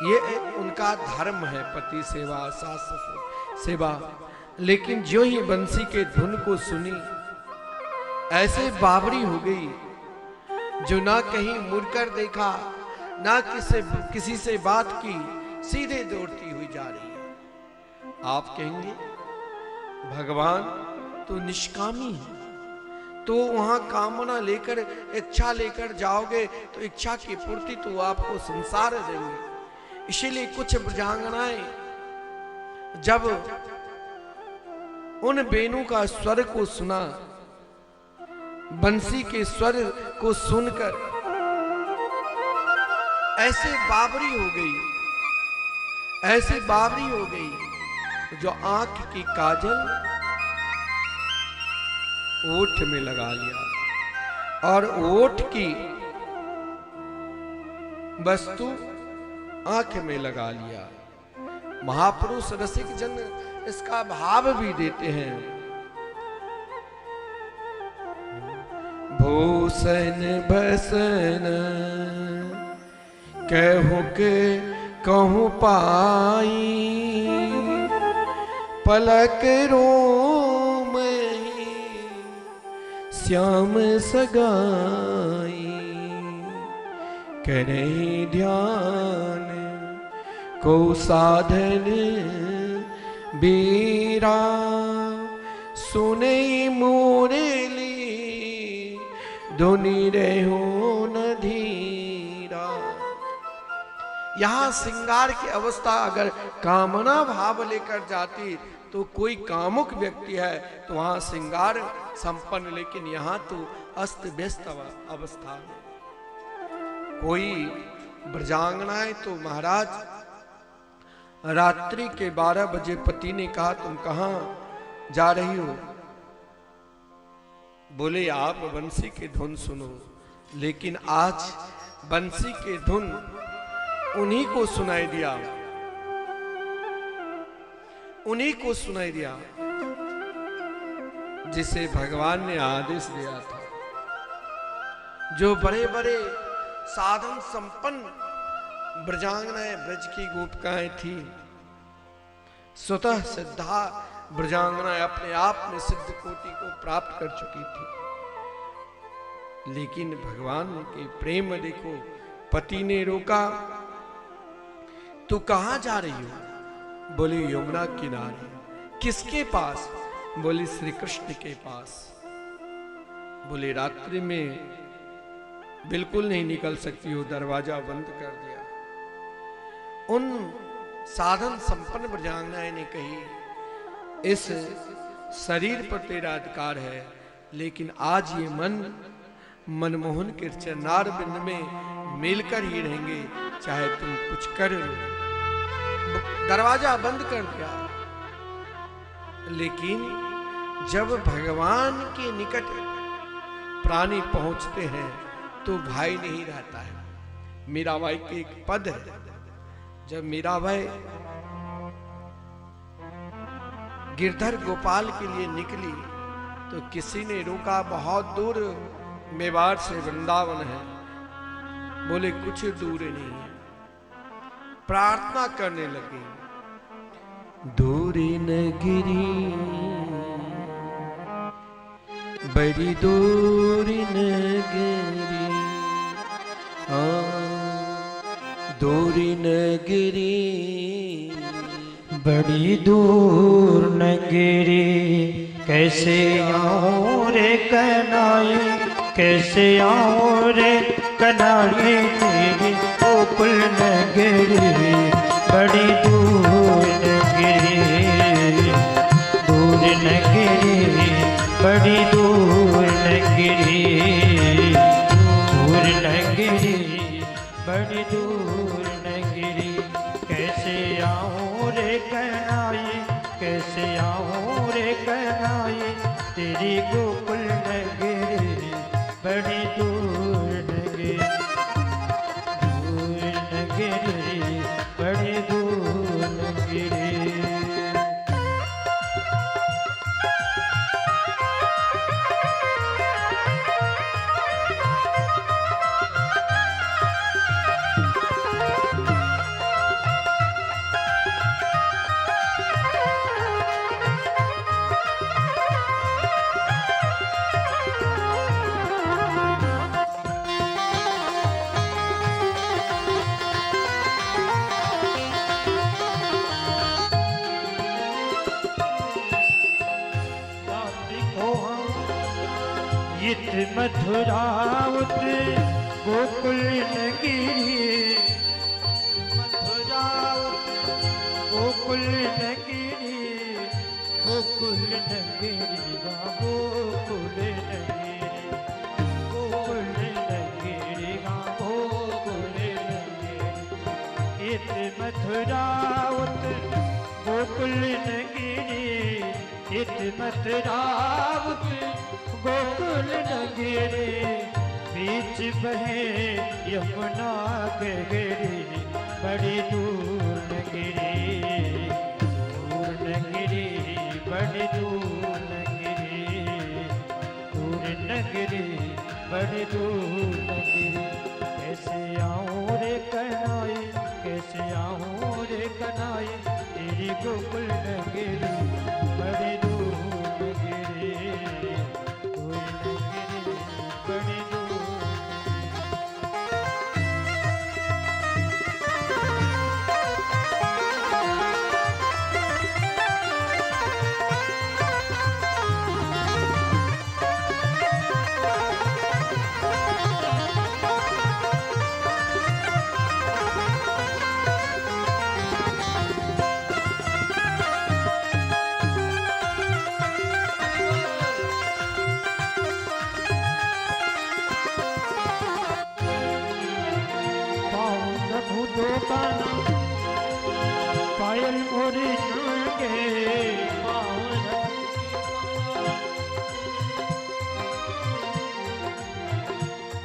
ये उनका धर्म है, पति सेवा, सास ससुर सेवा। लेकिन जो ही बंसी के धुन को सुनी, ऐसे बावरी हो गई, जो ना कहीं मुड़कर देखा, ना किसी से बात की, सीधे दौड़ती हुई जा रही है। आप कहेंगे भगवान तो निष्कामी है, तो वहां कामना लेकर, इच्छा लेकर जाओगे तो इच्छा की पूर्ति तो आपको संसार देंगे। इसीलिए कुछ ब्रजांगनाएं जब उन बेनू का स्वर को सुना, बंसी के स्वर को सुनकर ऐसे बावरी हो गई, ऐसे बावरी हो गई, जो आंख की काजल ओठ में लगा लिया और ओठ की वस्तु आंख में लगा लिया। महापुरुष रसिक जन इसका भाव भी देते हैं। भूषण भसन कहूँ के कहूँ पाई, पलक रोम श्याम सगाई, करे ध्यान को साधन बीरा, सुने मुरली धुनि रहो न धीरा। यहाँ श्रृंगार की अवस्था अगर कामना भाव लेकर जाती तो कोई कामुक व्यक्ति है तो वहां श्रृंगार संपन्न, लेकिन यहाँ तो अस्त व्यस्त अवस्था में। कोई ब्रजांगनाएं तो महाराज रात्रि के 12 बजे पति ने कहा तुम कहां जा रही हो? बोले आप बंसी की धुन सुनो। लेकिन आज बंसी की धुन उन्हीं को सुनाई दिया, उन्हीं को सुनाई दिया जिसे भगवान ने आदेश दिया था। जो बड़े बड़े साधन संपन्न ब्रजांगनाएं, ब्रज की गोपिकाएं थी, स्वतः सिद्धा ब्रजांगनाएं अपने आप में सिद्ध कोटि को प्राप्त कर चुकी थी। लेकिन भगवान के प्रेम देखो, पति ने रोका, तू कहां जा रही हो? बोली यमुना किनारे। किसके पास? बोली श्री कृष्ण के पास। बोले रात्रि में बिल्कुल नहीं निकल सकती हो, दरवाजा बंद कर दिया। उन साधन संपन्न ब्रजांगनाएं ने कही, इस शरीर पर तेरा अधिकार है, लेकिन आज ये मनमोहन के चरणार बिंद में मिलकर ही रहेंगे, चाहे तुम कुछ कर लो। दरवाजा बंद कर दिया। लेकिन जब भगवान के निकट प्राणी पहुंचते हैं तो भाई नहीं रहता है। मीराबाई के एक पद है, जब मीराबाई गिरधर गोपाल के लिए निकली तो किसी ने रोका, बहुत दूर मेवाड़ से वृंदावन है। बोले कुछ दूर नहीं है। प्रार्थना करने लगी, दूरी नगरी, बड़ी दूरी नगरी, दूरी नगरी,
बड़ी दूर नगरी, कैसे आऊं रे कनाई, कैसे आऊं रे कनाई, तेरी गोकुल नगरी, बड़ी दूर नगरी, दूर नगरी, बड़ी दूर नगरी, दूर नगरी, बड़ी दूर नगरी, कैसे आऊं रे कनाई, कैसे आऊं रे कनाई, तेरी गोकुल नगरी, बड़ी दूर नगरी, दूर नगरी, बड़ी दूर नगरी। इत मथुरावत गोकुल नगरी, मथुरावत गोकुल नगरी, गोकुल नगरी, गोकुल नगरी, गोकुल नगरी, गोकुल नगरी। इत मथुरावत गोकुल नगरी, इत मथुरावत गोकुल नगरी, बीच बहे यमुना गगरी, बड़ी दूर नगरी, दूर नगरी, बड़ी दूर नगरी, दूर नगरी, बड़ी दूर नगरी, कैसे आऊं रे कनाई, कैसे आऊं रे कनाई, तेरी गोकुल नगरी, बड़ी दूर नगरी, बड़ी दूर। पायल मोरे नागे,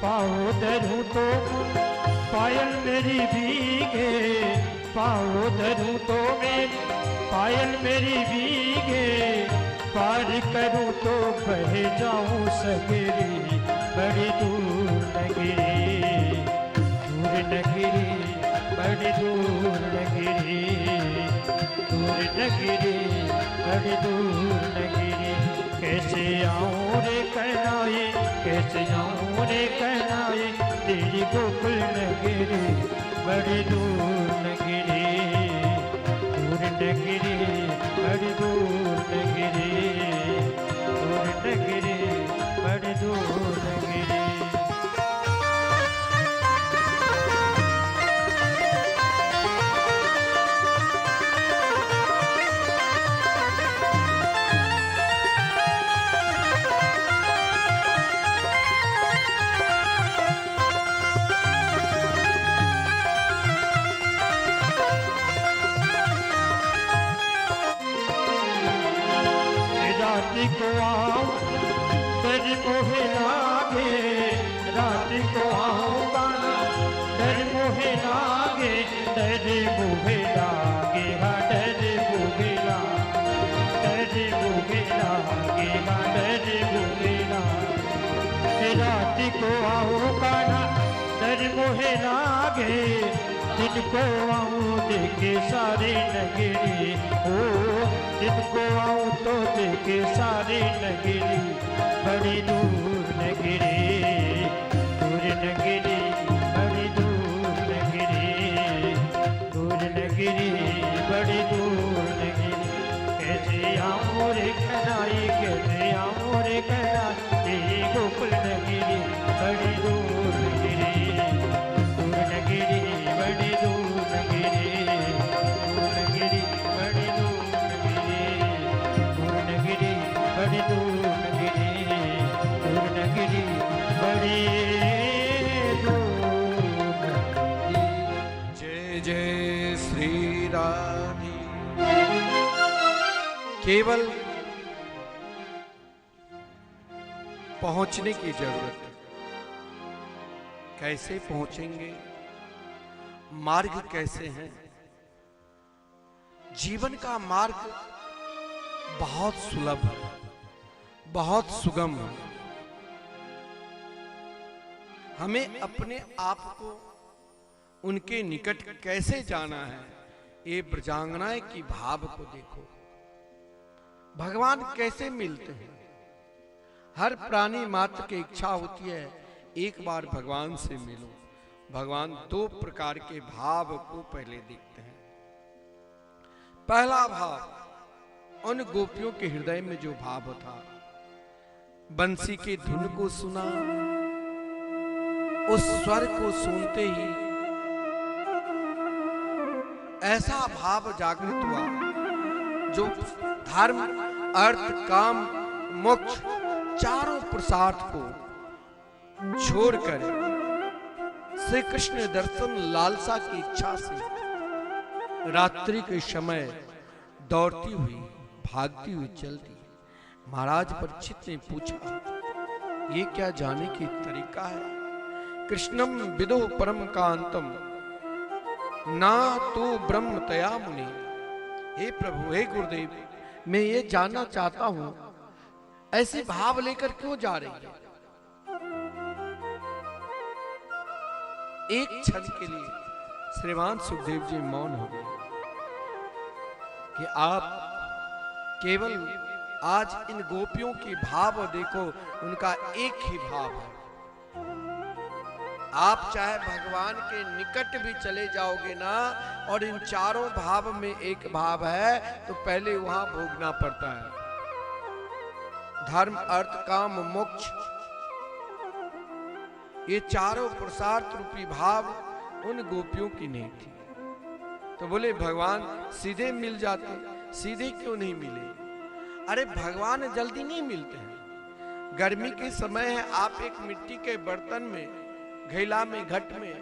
पाओ धरूं तो पायल मेरी भीगे, पाओ धरूं तो मेरी पायल मेरी भीगे, पार करूं तो बह जाऊं सगरी, बड़ी दूर नगरी, दूर नगरी, बड़ी दूर नगरी, दूर नगरी, बड़ी दूर नगरी। कैसे आऊं रे कनाए, कैसे आऊं रे कनाए, तेरी गोकुल नगरी, बड़ी दूर नगरी, दूर नगरी, बड़ी दूर नगरी, दूर नगरी, बड़ी दूर नगरी। रात को आऊं डर मोहे लागे, रात को आऊंगा डर मोहे लागे, डर मोहे लागे, हाँ डर मोहे लागे, डर मोहे लागे, हाँ डर मोहे लागे। रात को आऊंगा ना डर मोहे लागे, दिन को आऊं देखे सारे नगरी, ओ दिन को आऊं तो देखे सारे नगरी, बड़ी दूर नगरी, दूर नगरी, बड़ी दूर नगरी, दूर नगरी, बड़ी दूर नगरी। कैसे आऊं रे कनाई, कैसे आऊं रे कनाई, तेरी गोकुल नगरी, बड़ी दूर नगरी, दूर नगरी, बड़ी दूर नगरी, दूर नगरी, बड़ी दूर नगरी, दूर नगरी, बड़ी दूर नगरी, दूर नगरी, बड़ी दूर नगरी।
जय जय श्री राधे। केवल पहुंचने की जरूरत है। कैसे पहुंचेंगे, मार्ग कैसे हैं? जीवन का मार्ग बहुत सुलभ है, बहुत सुगम है। हमें अपने आप को उनके निकट कैसे जाना है, ये ब्रजांगनाएं की भाव को देखो। भगवान कैसे मिलते हैं? हर प्राणी मात्र की इच्छा होती है एक बार भगवान से मिलो। भगवान दो प्रकार के भाव को पहले देखते हैं। पहला भाव उन गोपियों के हृदय में जो भाव था, बंसी की धुन को सुना, उस स्वर को सुनते ही ऐसा भाव जागृत हुआ जो धर्म, अर्थ, काम, मोक्ष चारों पुरुषार्थ को छोड़कर श्री कृष्ण दर्शन लालसा की इच्छा से रात्रि के समय दौड़ती हुई, भागती हुई चलती। महाराज परीक्षित ने पूछा, ये क्या जाने की तरीका है? कृष्णम विदो परम कांतम ना तो ब्रह्म तया मुनि। हे प्रभु, हे गुरुदेव, मैं ये जानना चाहता हूं, ऐसे भाव लेकर क्यों जा रही है? एक क्षण के लिए श्रीमान सुखदेव जी मौन हो गए कि आप केवल आज इन गोपियों की भाव देखो, उनका एक ही भाव है। आप चाहे भगवान के निकट भी चले जाओगे ना, और इन चारों भाव में एक भाव है, तो पहले वहां भोगना पड़ता है। धर्म, अर्थ, काम, मोक्ष, ये चारों पुरुषार्थ रूपी भाव उन गोपियों की नहीं थी। तो बोले भगवान सीधे मिल जाते, सीधे क्यों नहीं मिले? अरे भगवान जल्दी नहीं मिलते हैं। गर्मी के समय है, आप एक मिट्टी के बर्तन में, घैला में, घट में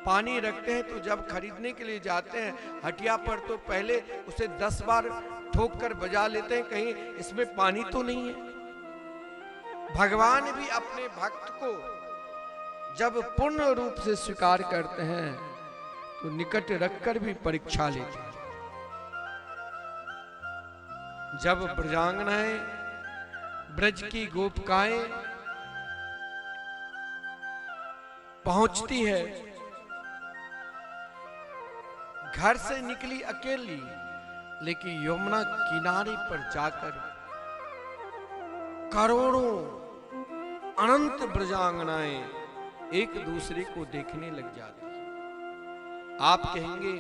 पानी रखते हैं, तो जब खरीदने के लिए जाते हैं हटिया पर, तो पहले उसे 10 बार ठोक कर बजा लेते हैं, कहीं इसमें पानी तो नहीं है। भगवान भी अपने भक्त को जब पूर्ण रूप से स्वीकार करते हैं तो निकट रखकर भी परीक्षा लेते हैं। जब ब्रजांगनाएं, ब्रज की गोपिकाएं पहुंचती है, घर से निकली अकेली, लेकिन यमुना किनारे पर जाकर करोड़ों अनंत ब्रजांगनाएं एक दूसरे को देखने लग जाती। आप कहेंगे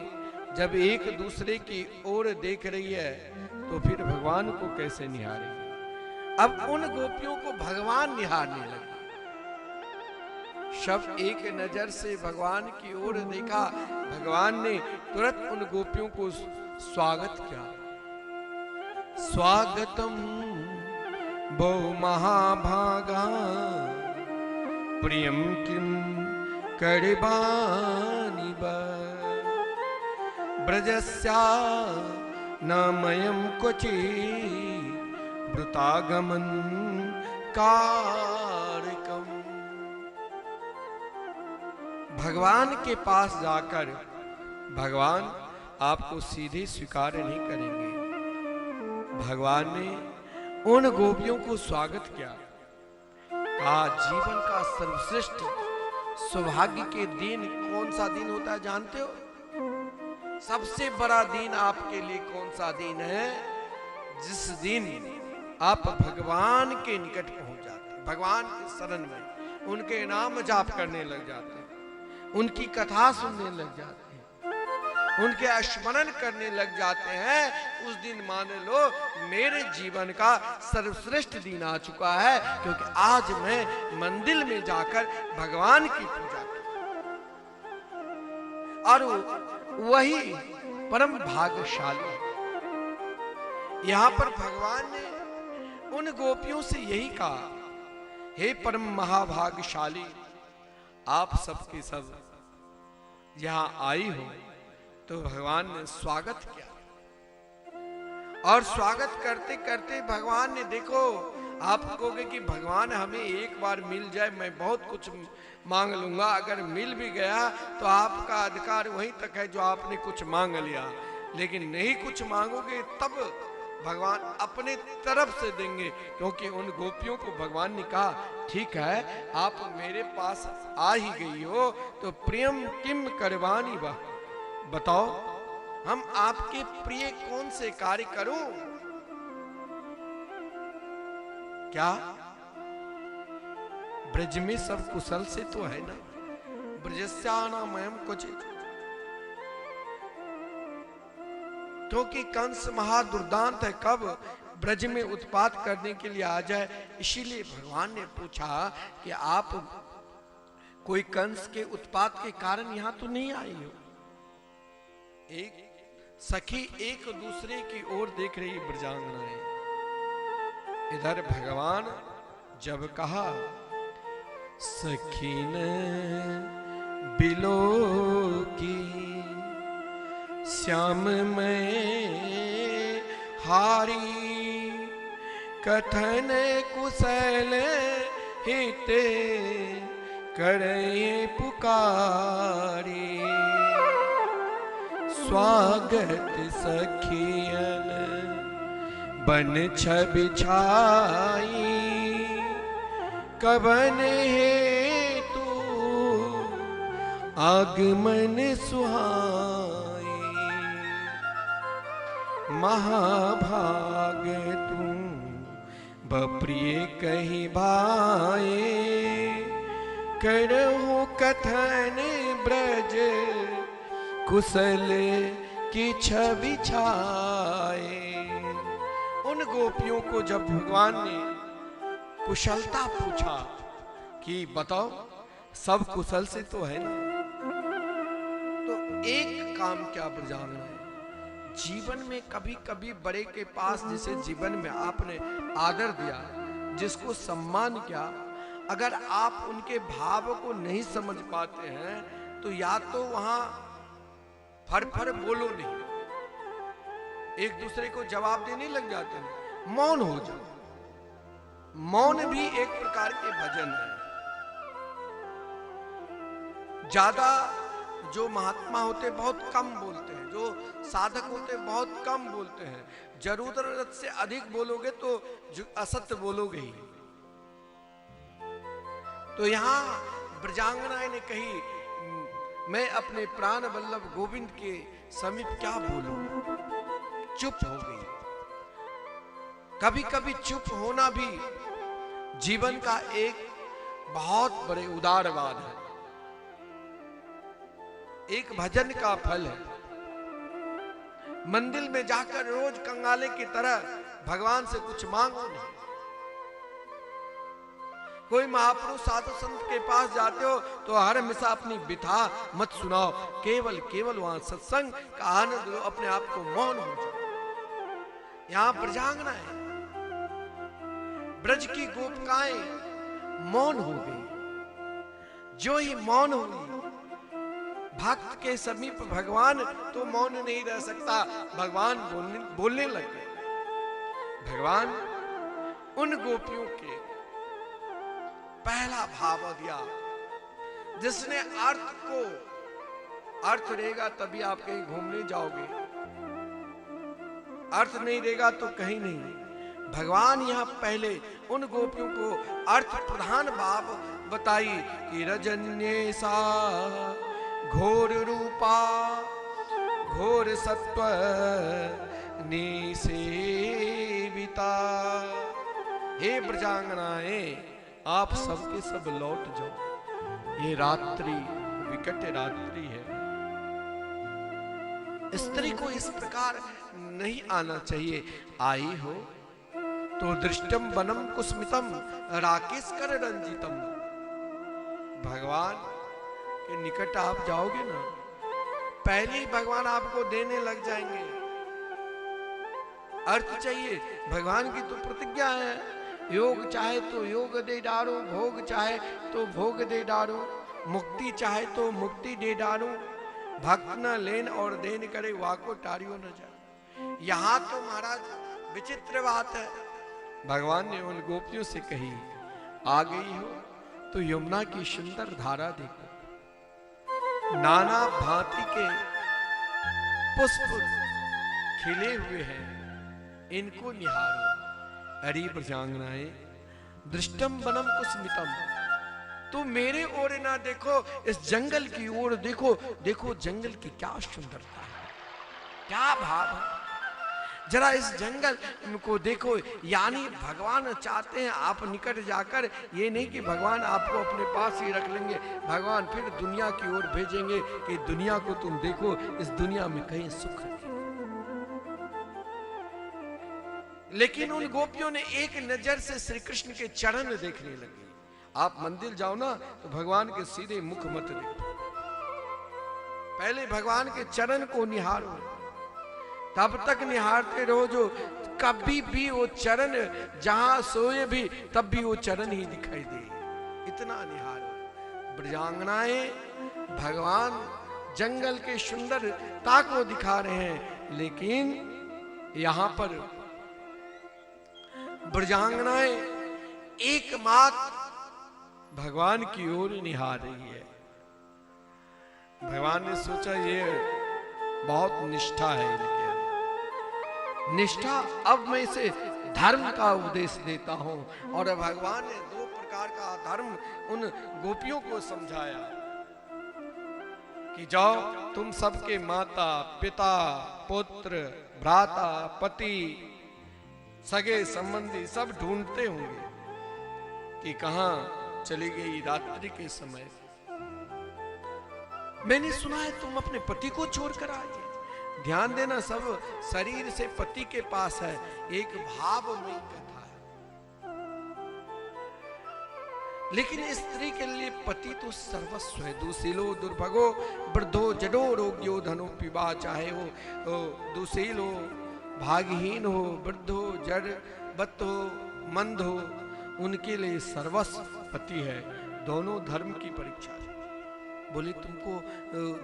जब एक दूसरे की ओर देख रही है तो फिर भगवान को कैसे निहारेगी? अब उन गोपियों को भगवान निहारने लगे। सब एक नजर से भगवान की ओर देखा, भगवान ने तुरंत उन गोपियों को स्वागत किया। स्वागतम बहु महाभागा प्रियम किम करबानि ब्रजस्या नमयम क्वचि वृतागमन कारकम। भगवान के पास जाकर भगवान आपको सीधे स्वीकार नहीं करेंगे। भगवान ने उन गोपियों को स्वागत किया, कहा जीवन का सर्वश्रेष्ठ सौभाग्य के दिन कौन सा दिन होता है जानते हो? सबसे बड़ा दिन आपके लिए कौन सा दिन है? जिस दिन आप भगवान के निकट पहुंच जाते हैं, भगवान के शरण में उनके नाम जाप करने लग जाते हैं, उनकी कथा सुनने लग जाते हैं, उनके स्मरण करने लग जाते हैं। उस दिन मान लो मेरे जीवन का सर्वश्रेष्ठ दिन आ चुका है, क्योंकि आज मैं मंदिर में जाकर भगवान की पूजा की। और वही परम भाग्यशाली। यहां पर भगवान ने उन गोपियों से यही कहा, हे परम महाभाग्यशाली, आप सबके सब यहां आई हो। तो भगवान ने स्वागत किया, और स्वागत करते करते भगवान ने, देखो आप कहोगे कि भगवान हमें एक बार मिल जाए मैं बहुत कुछ मांग लूंगा, अगर मिल भी गया तो आपका अधिकार वहीं तक है जो आपने कुछ मांग लिया, लेकिन नहीं कुछ मांगोगे तब भगवान अपने तरफ से देंगे। क्योंकि उन गोपियों को भगवान ने कहा, ठीक है आप मेरे पास आ ही गई हो तो प्रियम किम करवानी बा, बताओ हम आपके प्रिय कौन से कार्य करूं? क्या ब्रज में सब कुशल से तो है ना? ब्रजस्यानामयम क्वचित्। क्योंकि कंस महादुर्दांत है, कब ब्रज में उत्पात करने के लिए आ जाए। इसीलिए भगवान ने पूछा कि आप कोई कंस के उत्पात के कारण यहां तो नहीं आई हो? एक सखी एक दूसरे की ओर देख रही ब्रजांगनाएं। इधर भगवान जब कहा, सखी ने बिलो की श्याम में हारी, कथन कुशल हिते करे पुकारी, स्वागत सखियन बन छवि छाई, कवन हेतु आगमन सुहाई, महाभाग तुम बप्रिय कही भाए, करहु कथन ब्रज कुशल की छवि छाए। उन गोपियों को जब भगवान ने कुशलता पूछा कि बताओ सब कुशल से तो है ना, तो एक काम क्या ब्रजांगना है, जीवन में कभी कभी बड़े के पास जिसे जीवन में आपने आदर दिया, जिसको सम्मान किया, अगर आप उनके भाव को नहीं समझ पाते हैं तो या तो वहां फर बोलो नहीं, एक दूसरे को जवाब देने लग जाते हैं, मौन हो जाओ। मौन भी एक प्रकार के भजन है। ज्यादा जो महात्मा होते बहुत कम बोलते हैं, जो साधक होते बहुत कम बोलते हैं। जरूरत से अधिक बोलोगे तो असत्य बोलोगे ही। तो यहां ब्रजांगनाएं ने कही, मैं अपने प्राण वल्लभ गोविंद के समीप क्या बोलूं, चुप हो गई। कभी कभी चुप होना भी जीवन का एक बहुत बड़े उदारवाद है, एक भजन का फल है। मंदिर में जाकर रोज कंगाले की तरह भगवान से कुछ मांगो नहीं। कोई महापुरुष साधु संत के पास जाते हो तो हर हमेशा अपनी बिथा मत सुनाओ, केवल केवल वहां सत्संग का आनंद लो, अपने आप को मौन हो जाओ। यहां ब्रजांगना है, ब्रज की गोपिकाएं मौन हो गई। जो ही मौन हुई, भक्त के समीप भगवान तो मौन नहीं रह सकता, भगवान बोलने लग गए। भगवान उन गोपियों के पहला भाव दिया जिसने अर्थ रहेगा तभी आप कहीं घूमने जाओगे, अर्थ नहीं रहेगा तो कहीं नहीं। भगवान यहां पहले उन गोपियों को अर्थ प्रधान भाव बताई कि रजन्ये सा घोर रूपा घोर सत्व निसेविता। हे ब्रजांगनाएं, आप सबके सब लौट जाओ, ये रात्रि विकट रात्रि है। स्त्री को इस प्रकार नहीं आना चाहिए। आई हो तो दृष्टम वनम कुस्मितम राकेश कर रंजितम। भगवान के निकट आप जाओगे ना, पहले ही भगवान आपको देने लग जाएंगे। अर्थ चाहिए, भगवान की तो प्रतिज्ञा है, योग चाहे तो योग दे डारो, भोग चाहे तो भोग दे डारो, मुक्ति चाहे तो मुक्ति दे डारो। भक्त न लेन और देन करे, वाको टारियो न जाए। यहां तो महाराज विचित्र बात है। भगवान ने उन गोपियों से कही, आ गई हो तो यमुना की सुंदर धारा देखो, नाना भांति के पुष्प खिले हुए हैं, इनको निहारो। अरे ब्रजांगनाएं, दृष्टम वनम कुस्मितम, तो मेरे ओर ना देखो, इस जंगल की ओर देखो। देखो जंगल की क्या सुंदरता है, क्या भाव है। जरा इस जंगल को देखो। यानी भगवान चाहते हैं आप निकट जाकर, ये नहीं कि भगवान आपको अपने पास ही रख लेंगे, भगवान फिर दुनिया की ओर भेजेंगे कि दुनिया को तुम देखो, इस दुनिया में कहीं सुख नहीं। लेकिन उन गोपियों ने एक नजर से श्री कृष्ण के चरण देखने लगी। आप मंदिर जाओ ना तो भगवान के सीधे मुख मत देखो, पहले भगवान के चरण को निहारो, तब तक निहारते रहो जो कभी भी वो चरण, जहां सोए भी तब भी वो चरण ही दिखाई दे, इतना निहारो। ब्रजांगनाएं, भगवान जंगल के सुंदरता को दिखा रहे हैं, लेकिन यहां पर ब्रजांगनाएं एकमात्र भगवान की ओर निहार रही है। भगवान ने सोचा ये बहुत निष्ठा है इनके अंदर, निष्ठा। अब मैं इसे धर्म का उपदेश देता हूं। और भगवान ने दो प्रकार का धर्म उन गोपियों को समझाया कि जाओ तुम सबके माता पिता पुत्र भ्राता पति सगे संबंधी सब ढूंढते होंगे कि कहां चली गई रात्रि के समय। मैंने सुना है तुम अपने पति को छोड़कर आए। ध्यान देना, सब शरीर से पति के पास है, एक भावमयी कथा है। लेकिन स्त्री के लिए पति तो सर्वस्व है। दुशीलो दुर्भगो वृद्धो जडो रोग्यो धनो पिबा, चाहे वो दुशील हो, भागहीन हो, वृद्ध हो, जड़ बत हो, मंद हो, उनके लिए सर्वस्व पति है। दोनों धर्म की परीक्षा है। बोले तुमको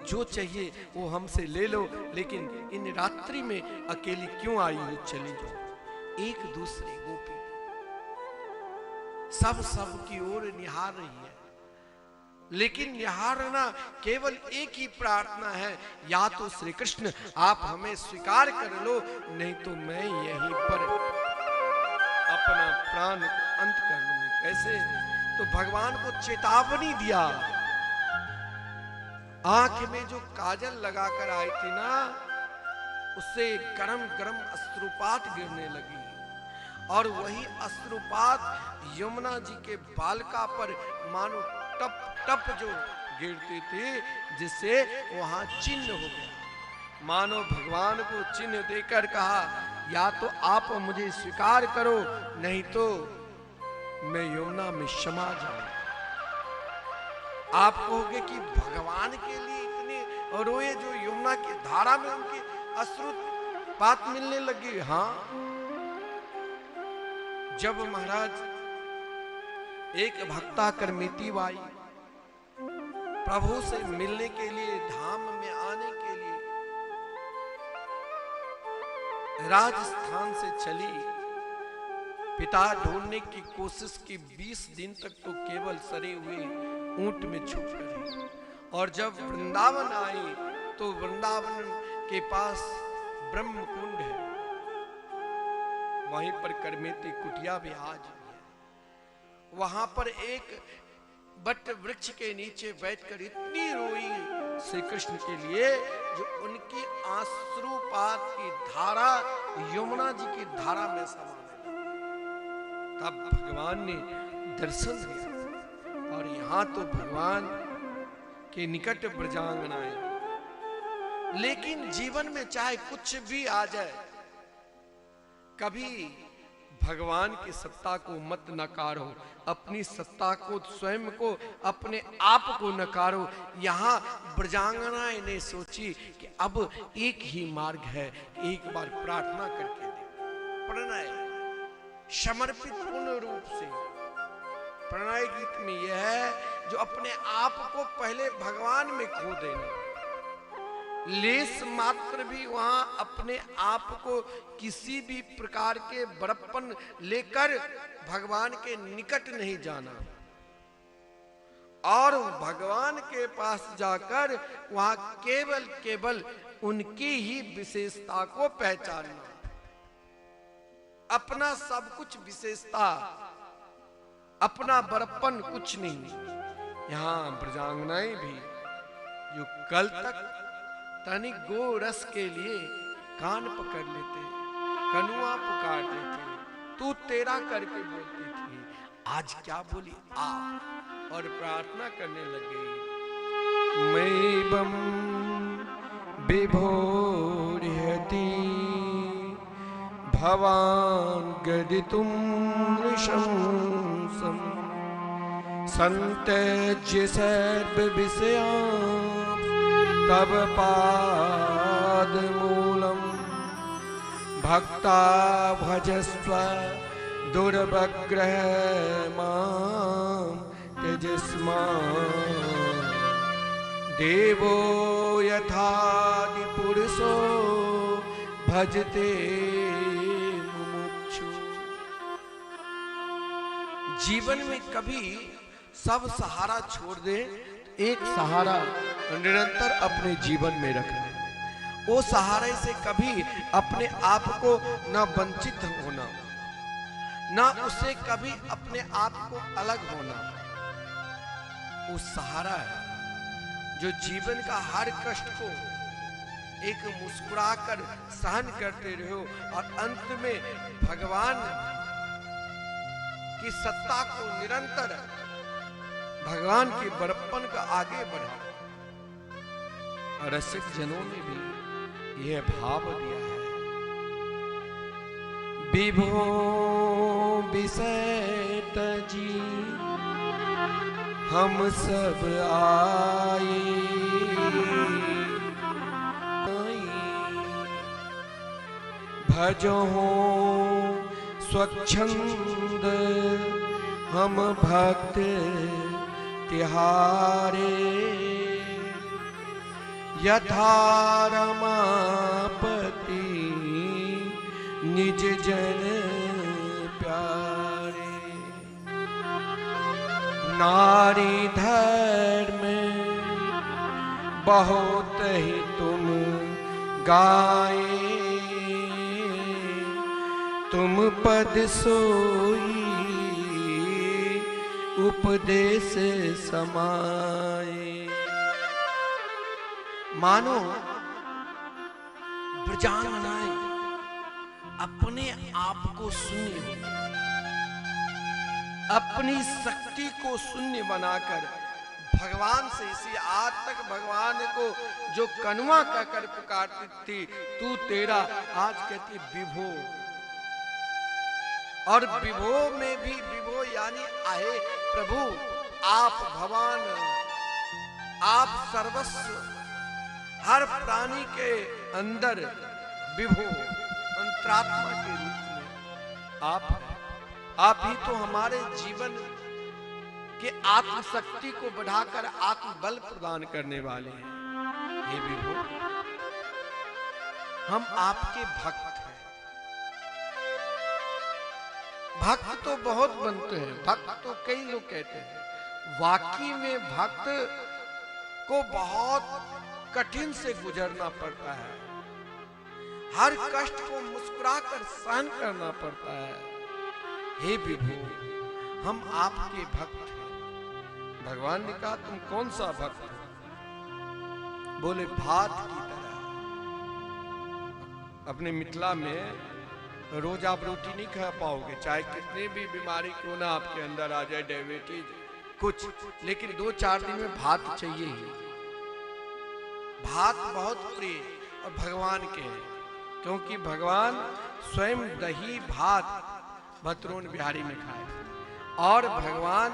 जो चाहिए वो हमसे ले लो, लेकिन इन रात्रि में अकेली क्यों आई हो, चली जाओ। एक दूसरे गोपी सब की ओर निहार रही है। लेकिन निहारना केवल एक ही प्रार्थना है, या तो श्री कृष्ण आप हमें स्वीकार कर लो, नहीं तो मैं यहीं पर अपना प्राण अंत कर लूंगी। कैसे? तो भगवान को चेतावनी दिया। आंख में जो काजल लगाकर आई थी ना, उससे गरम गरम अश्रुपात गिरने लगी, और वही अश्रुपात यमुना जी के बालका पर मानो टप टप जो गिरती थी, जिससे वहां चिन्ह हो गया। मानो भगवान को चिन्ह देकर कहा, या तो आप मुझे स्वीकार करो, नहीं तो मैं यमुना में समा जाऊं। आप कहोगे कि भगवान के लिए इतने रोए जो यमुना की धारा में उनके अश्रुपात मिलने लगी। हाँ, जब महाराज एक भक्ता करमिती बाई प्रभु से मिलने के लिए, धाम में आने के लिए राजस्थान से चली, पिता ढूंढने की कोशिश की, 20 दिन तक तो केवल सरे हुए ऊंट में छुप रही, और जब वृंदावन आई तो वृंदावन के पास ब्रह्म कुंड है, वहीं पर करमेती कुटिया भी आज भी है। वहां पर एक बट वृक्ष के नीचे बैठकर इतनी रोई श्री कृष्ण के लिए, जो उनकी आंसुपात की धारा यमुना जी की धारा में समाने लगी। तब भगवान ने दर्शन दिया, और यहां तो भगवान के निकट ब्रजांगनाएं। लेकिन जीवन में चाहे कुछ भी आ जाए, कभी भगवान की सत्ता को मत नकारो, अपनी सत्ता को, स्वयं को, अपने आप को नकारो। यहाँ ब्रजांगनाएं ने सोची कि अब एक ही मार्ग है, एक बार प्रार्थना करके दे। प्रणय समर्पित पूर्ण रूप से। प्रणय गीत में यह है जो अपने आप को पहले भगवान में खो देना, लेस मात्र भी वहां अपने आप को किसी भी प्रकार के बड़प्पन लेकर भगवान के निकट नहीं जाना, और भगवान के पास जाकर वहां केवल उनकी ही विशेषता को पहचानना। अपना सब कुछ विशेषता, अपना बड़प्पन कुछ नहीं। यहां ब्रजांगनाएं भी जो कल तक तनिक गो रस के लिए कान पकड़ लेते, कनुआ पुकार देते, तू तेरा करके बोलती थी, आज क्या बोली आ, और प्रार्थना करने लगे। मैं बम विभोर्यति भवान गदितुम नृशंसम संत्यज्य सर्व विषयान् तब पाद मूलम भक्ता भजस्व दुर्भग्रह मां त्यजस्मा देवो यथादि पुरुषो भजते मुमुक्षु। जीवन में कभी सब सहारा छोड़ दे, एक सहारा निरंतर अपने जीवन में रखना। वो सहारे से कभी अपने आप को न वंचित होना, न उससे कभी अपने आप को अलग होना। वो सहारा है जो जीवन का हर कष्ट को एक मुस्कुराकर सहन करते रहो, और अंत में भगवान की सत्ता को निरंतर, भगवान के बड़प्पन का आगे बढ़ा। रसिक जनों ने भी यह भाव दिया है। विभो विषय तजी हम सब आए, भजो स्वच्छंद हम भक्त तिहारे, यथा रमापति निज जन प्यारे। नारी धर्म बहुत ही तुम गाए, तुम पद सोई उपदेश समाए। मानो ब्रजांगनाएं अपने आप को शून्य हो, अपनी शक्ति को शून्य बनाकर भगवान से, इसी आज तक भगवान को जो कनुआ कहकर पुकारती थी, तू तेरा, आज कहती विभो। और विभो में भी विभो यानी आहे प्रभु, आप भगवान, आप सर्वस्व, हर प्राणी के अंदर विभो अंतरात्मा के रूप में आप ही तो हमारे जीवन के आत्मशक्ति को बढ़ाकर आत्मबल प्रदान करने वाले हैं। हे विभो, हम आपके भक्त हैं। भक्त तो बहुत बनते हैं, भक्त तो कई लोग कहते हैं, वाकई में भक्त को बहुत कठिन से गुजरना पड़ता है, हर कष्ट को मुस्कुराकर सहन करना पड़ता है। हे विभो, हम आपके भक्त हैं। भगवान ने कहा तुम कौन सा भक्त हो? बोले भात की तरह। अपने मिथिला में रोज आप रोटी नहीं खा पाओगे, चाहे कितने भी बीमारी क्यों ना आपके अंदर आ जाए, डायबिटीज कुछ, लेकिन 2-4 दिन में भात चाहिए ही। भात बहुत प्रिय और भगवान के हैं, क्योंकि भगवान स्वयं दही भात भतरोन बिहारी में खाए। और भगवान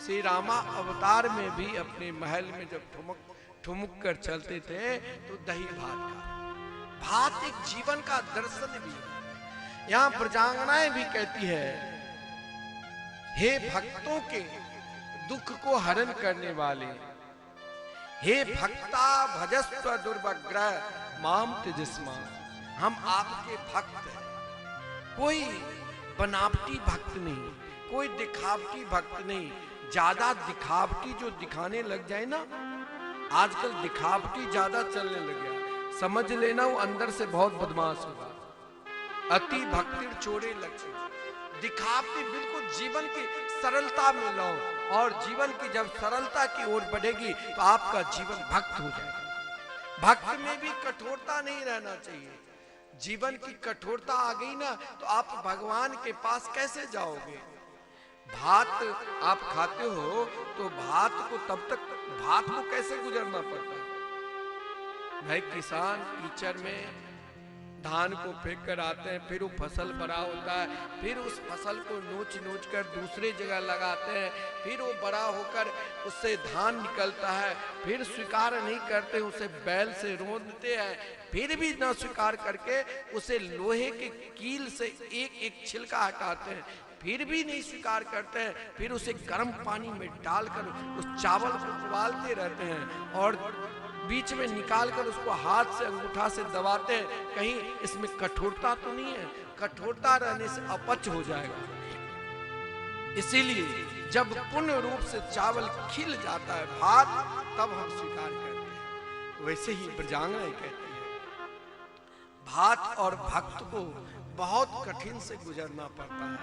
श्री रामा अवतार में भी अपने महल में जब ठुमुक कर चलते थे तो दही भात खाए। भात एक जीवन का दर्शन भी है। यहाँ ब्रजांगनाएं भी कहती है, हे भक्तों के दुख को हरण करने वाले, हे भक्ता भजस्व दुर्भग्रह माम तेजस्मा। हम आपके भक्त हैं। कोई बनावटी भक्त नहीं, कोई दिखावटी भक्त नहीं। ज्यादा दिखावटी जो दिखाने लग जाए ना, आजकल दिखावटी ज्यादा चलने लग गया, समझ लेना वो अंदर से बहुत बदमाश होगा। अति भक्ति चोरे लक्ष्य। दिखावटी बिल्कुल जीवन की सरलता में लाओ, और जीवन की जब सरलता की ओर बढ़ेगी तो आपका जीवन भक्त हो जाएगा। भक्त में भी कठोरता नहीं रहना चाहिए। जीवन की कठोरता आ गई ना तो आप भगवान के पास कैसे जाओगे? भात आप खाते हो तो भात को तब तक भात को कैसे गुजरना पड़ता है भाई? किसान कीचड़ में धान को फेंक कर आते हैं, फिर वो फसल बड़ा होता है, फिर उस फसल को नोच नोच कर दूसरे जगह लगाते हैं, फिर वो बड़ा होकर उससे धान निकलता है, फिर स्वीकार नहीं करते, उसे बैल से रोंदते हैं, फिर भी न स्वीकार करके उसे लोहे के कील से एक एक छिलका हटाते हैं, फिर भी नहीं स्वीकार करते हैं, फिर उसे गर्म पानी में डालकर उस चावल को उबालते रहते हैं और बीच में निकालकर उसको हाथ से अंगूठा से दबाते हैं, कहीं इसमें कठोरता तो नहीं है? कठोरता रहने से अपच हो जाएगा। इसीलिए जब पूर्ण रूप से चावल खिल जाता है भात, तब हम स्वीकार करते हैं। वैसे ही ब्रजांगनाएं कहती है, भात और भक्त को बहुत कठिन से गुजरना पड़ता है।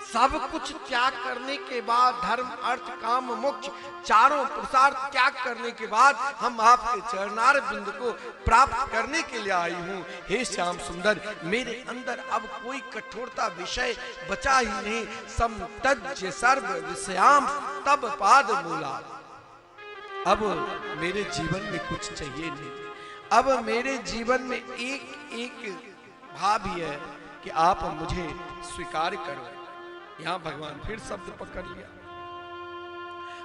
सब कुछ त्याग करने के बाद, धर्म अर्थ काम मोक्ष चारों पुरुषार्थ त्याग करने के बाद हम आपके चरणार बिंद को प्राप्त करने के लिए आई हूँ। हे श्याम सुंदर, मेरे अंदर अब कोई कठोरता विषय बचा ही नहीं। समतज्य सर्व विषयाम तब पाद मूला। अब मेरे जीवन में कुछ चाहिए नहीं। अब मेरे जीवन में एक एक भाव ही है कि आप मुझे स्वीकार करो। यहां भगवान फिर शब्द पकड़ लिया,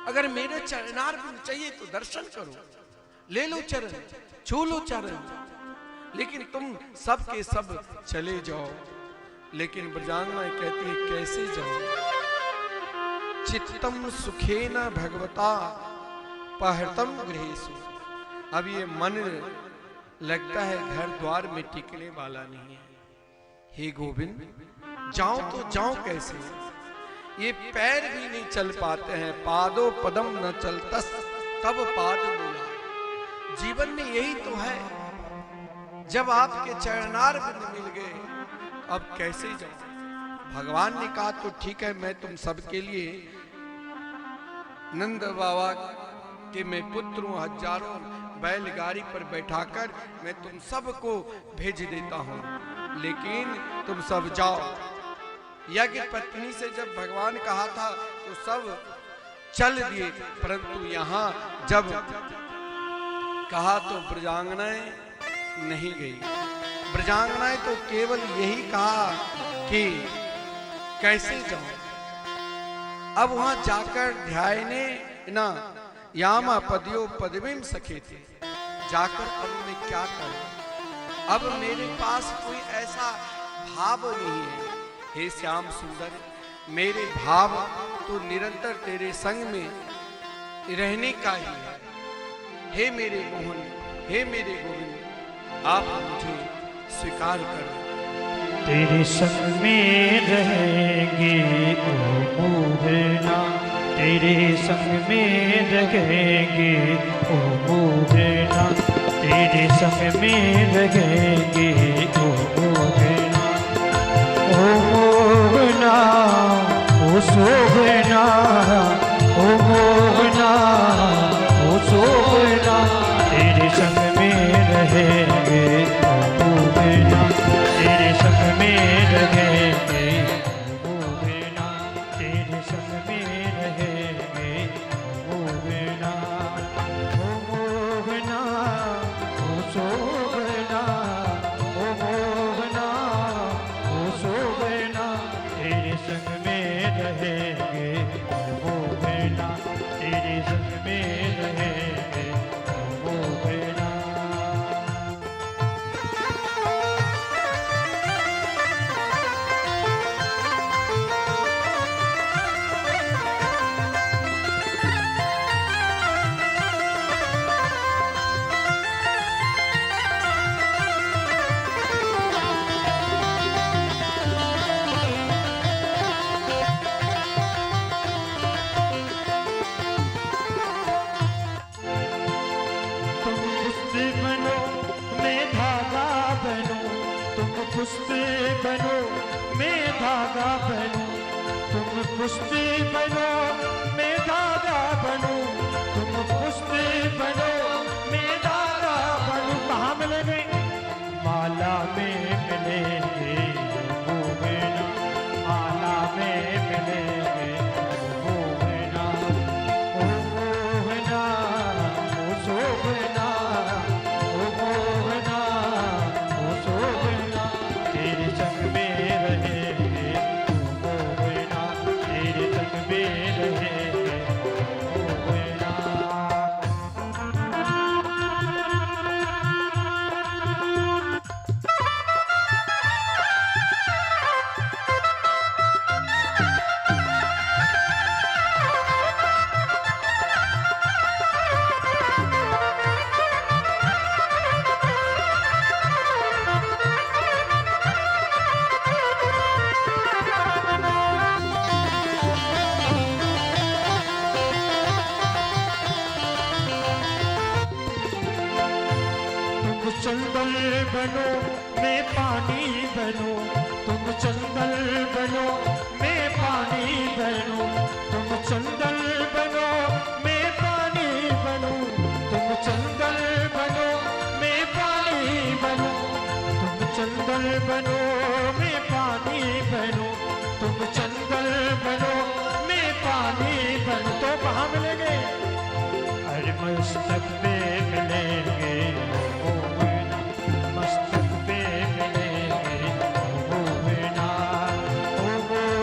अगर मेरे चरणार बिंद चाहिए तो दर्शन करो, ले लो चरण, छू लो चरण, लेकिन तुम सब के सब चले जाओ। लेकिन ब्रजांगनाएं कहती है, कैसे जाओ? चित्तम सुखेन भगवता पहृतम गृहेषु। अब ये मन लगता है घर द्वार में टिकने वाला नहीं है। हे गोविंद, जाओ तो जाओ कैसे? ये पैर भी नहीं चल पाते हैं। पादो पदम न चलतस तब पाद बोला। जीवन में यही तो है, जब आपके चरणार बिंद मिल गए अब कैसे जाऊं। भगवान ने कहा तो ठीक है, मैं तुम सबके लिए नंद बाबा के मैं पुत्र हूं, हजारों बैलगाड़ी पर बैठाकर मैं तुम सबको भेज देता हूं, लेकिन तुम सब जाओ। यज्ञ पत्नी से जब भगवान कहा था तो सब चल दिए, परंतु यहाँ जब कहा तो ब्रजांगनाएं नहीं गई। ब्रजांगनाएं तो केवल यही कहा कि कैसे जाऊं। अब वहां जाकर ध्याने ना यामा पदियो पदवीम सखे थे, जाकर अब मैं क्या करूं। अब मेरे पास कोई ऐसा भाव नहीं है। हे श्याम सुंदर, मेरे भाव तो निरंतर तेरे संग में रहने का ही है। हे मेरे मोहन, हे मेरे गोविंद, आप मुझे स्वीकार करो।
तेरे संग में रहेंगे ओ मोहना, तेरे संग में रहेंगे ओ मोहना, तेरे संग में रहेंगे ओ मोहना, ओ मोहना, ओ शोभना, ओ मोहना, ओ शोभना, तेरे संग में रहेंगे ओ मोहना, तेरे संग में रहेंगे ओ मोहना, तेरे संग में रहेंगे ओ मोहना, ओ मोहना, ओ शोभना, ओ मोहना, ओ शोभना, तेरे संग में रहेंगे ओ मोहना, तेरे संग में रहेंगे ओ मोहना। तुम पुष्टि बनो मैं धागा बनूं, तुम पुष्टि बनो मैं धागा बनूं, तुम पुष्टि बनो मैं धागा बनूं, तुम पुष्टि बनो मैं धागा बनूं। कहाँ मिलेंगे? माला में मिलेंगे वो बिना, माला में मिलेंगे वो बिना, ओ मोहना, ओ शोभना, ओ मोहना, ओ शोभना, तेरे संग में रहेंगे ओ मोहना, तेरे संग में रहेंगे ओ मोहना। तुम चंदन बनो मैं पानी बनो, तुम चंदन बनो मैं पानी बनो, तुम चंदन बनो मैं पानी बनो, तुम चंदन बनो मैं पानी बनो, तुम चंदन बनो मैं पानी बनो, तुम चंदन बनो मैं पानी बनो। तो कहाँ मिलेंगे? अरे मस्तक पे मिलेंगे ओ मोहना, मस्तक पे मिलेंगे ओ मोहना, ओ मोहना,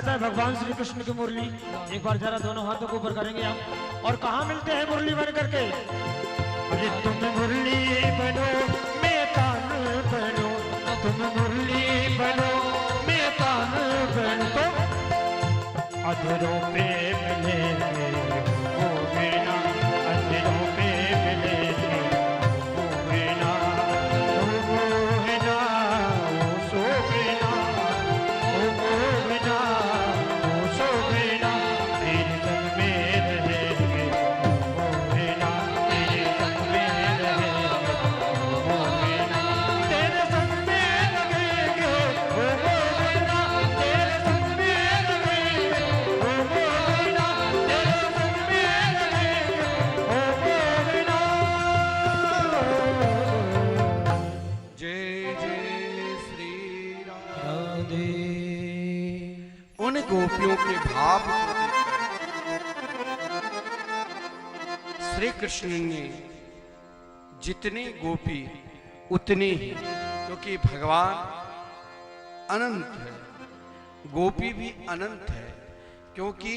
रहता है भगवान श्री कृष्ण की मुरली। एक बार जरा दोनों हाथों को ऊपर करेंगे आप। और कहाँ मिलते हैं मुरली बन करके? अरे तुम मुरली बनो मैं तान बनो, तुम मुरली बनो मैं तान बनो। तो अधरों पे मिलेंगे वो बिना, अधरों पे मिलेंगे वो बिना, वो बिना वो सो बिना, वो बिना वो सो बिना, तेरे संग में रहेंगे वो बिना, तेरे संग में रहेंगे वो बिना, तेरे संग में रहेंगे वो बिना, तेरे संग में रहेंगे वो बिना, तेरे संग में रहेंगे वो बिना।
जय जय श्री राम।
राधे।
उन गोपियों के भाव को देखकर श्री कृष्ण ने जितने गोपी उतने ही, क्योंकि भगवान अनंत है, गोपी भी अनंत है, क्योंकि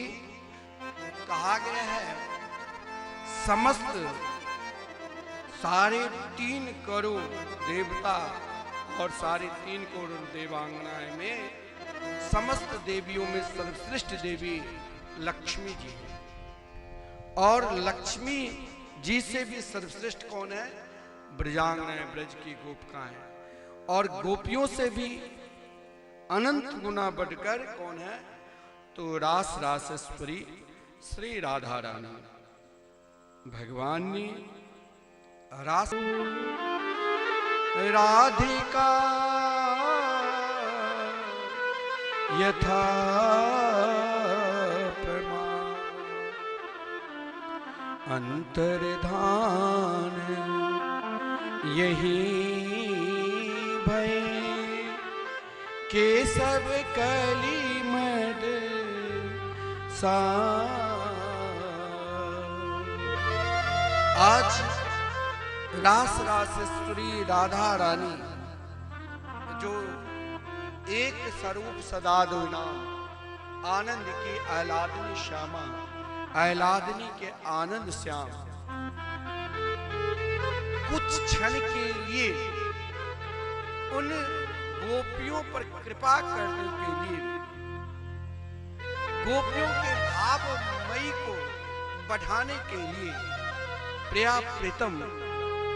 कहा गया है समस्त 3.5 करोड़ देवता और 3.5 करोड़ देवांगनाएं में समस्त देवियों में सर्वश्रेष्ठ देवी लक्ष्मी जी है। और लक्ष्मी जी से भी सर्वश्रेष्ठ कौन है? ब्रजांगनाएं, ब्रज की गोपिकाएं। और गोपियों से भी अनंत गुना बढ़कर कौन है? तो रास रासेश्वरी श्री राधा रानी। भगवान ने रास राधिका यथा प्रमाण अंतर्धान यही भय के सब कली मद सा। आज रास रासेश्वरी राधा रानी जो एक स्वरूप सदा दो नाम, आनंद की आह्लादनी श्यामा, आह्लादनी के आनंद श्याम, कुछ क्षण के लिए उन गोपियों पर कृपा करने के लिए, गोपियों के भावमयी को बढ़ाने के लिए प्रिया प्रीतम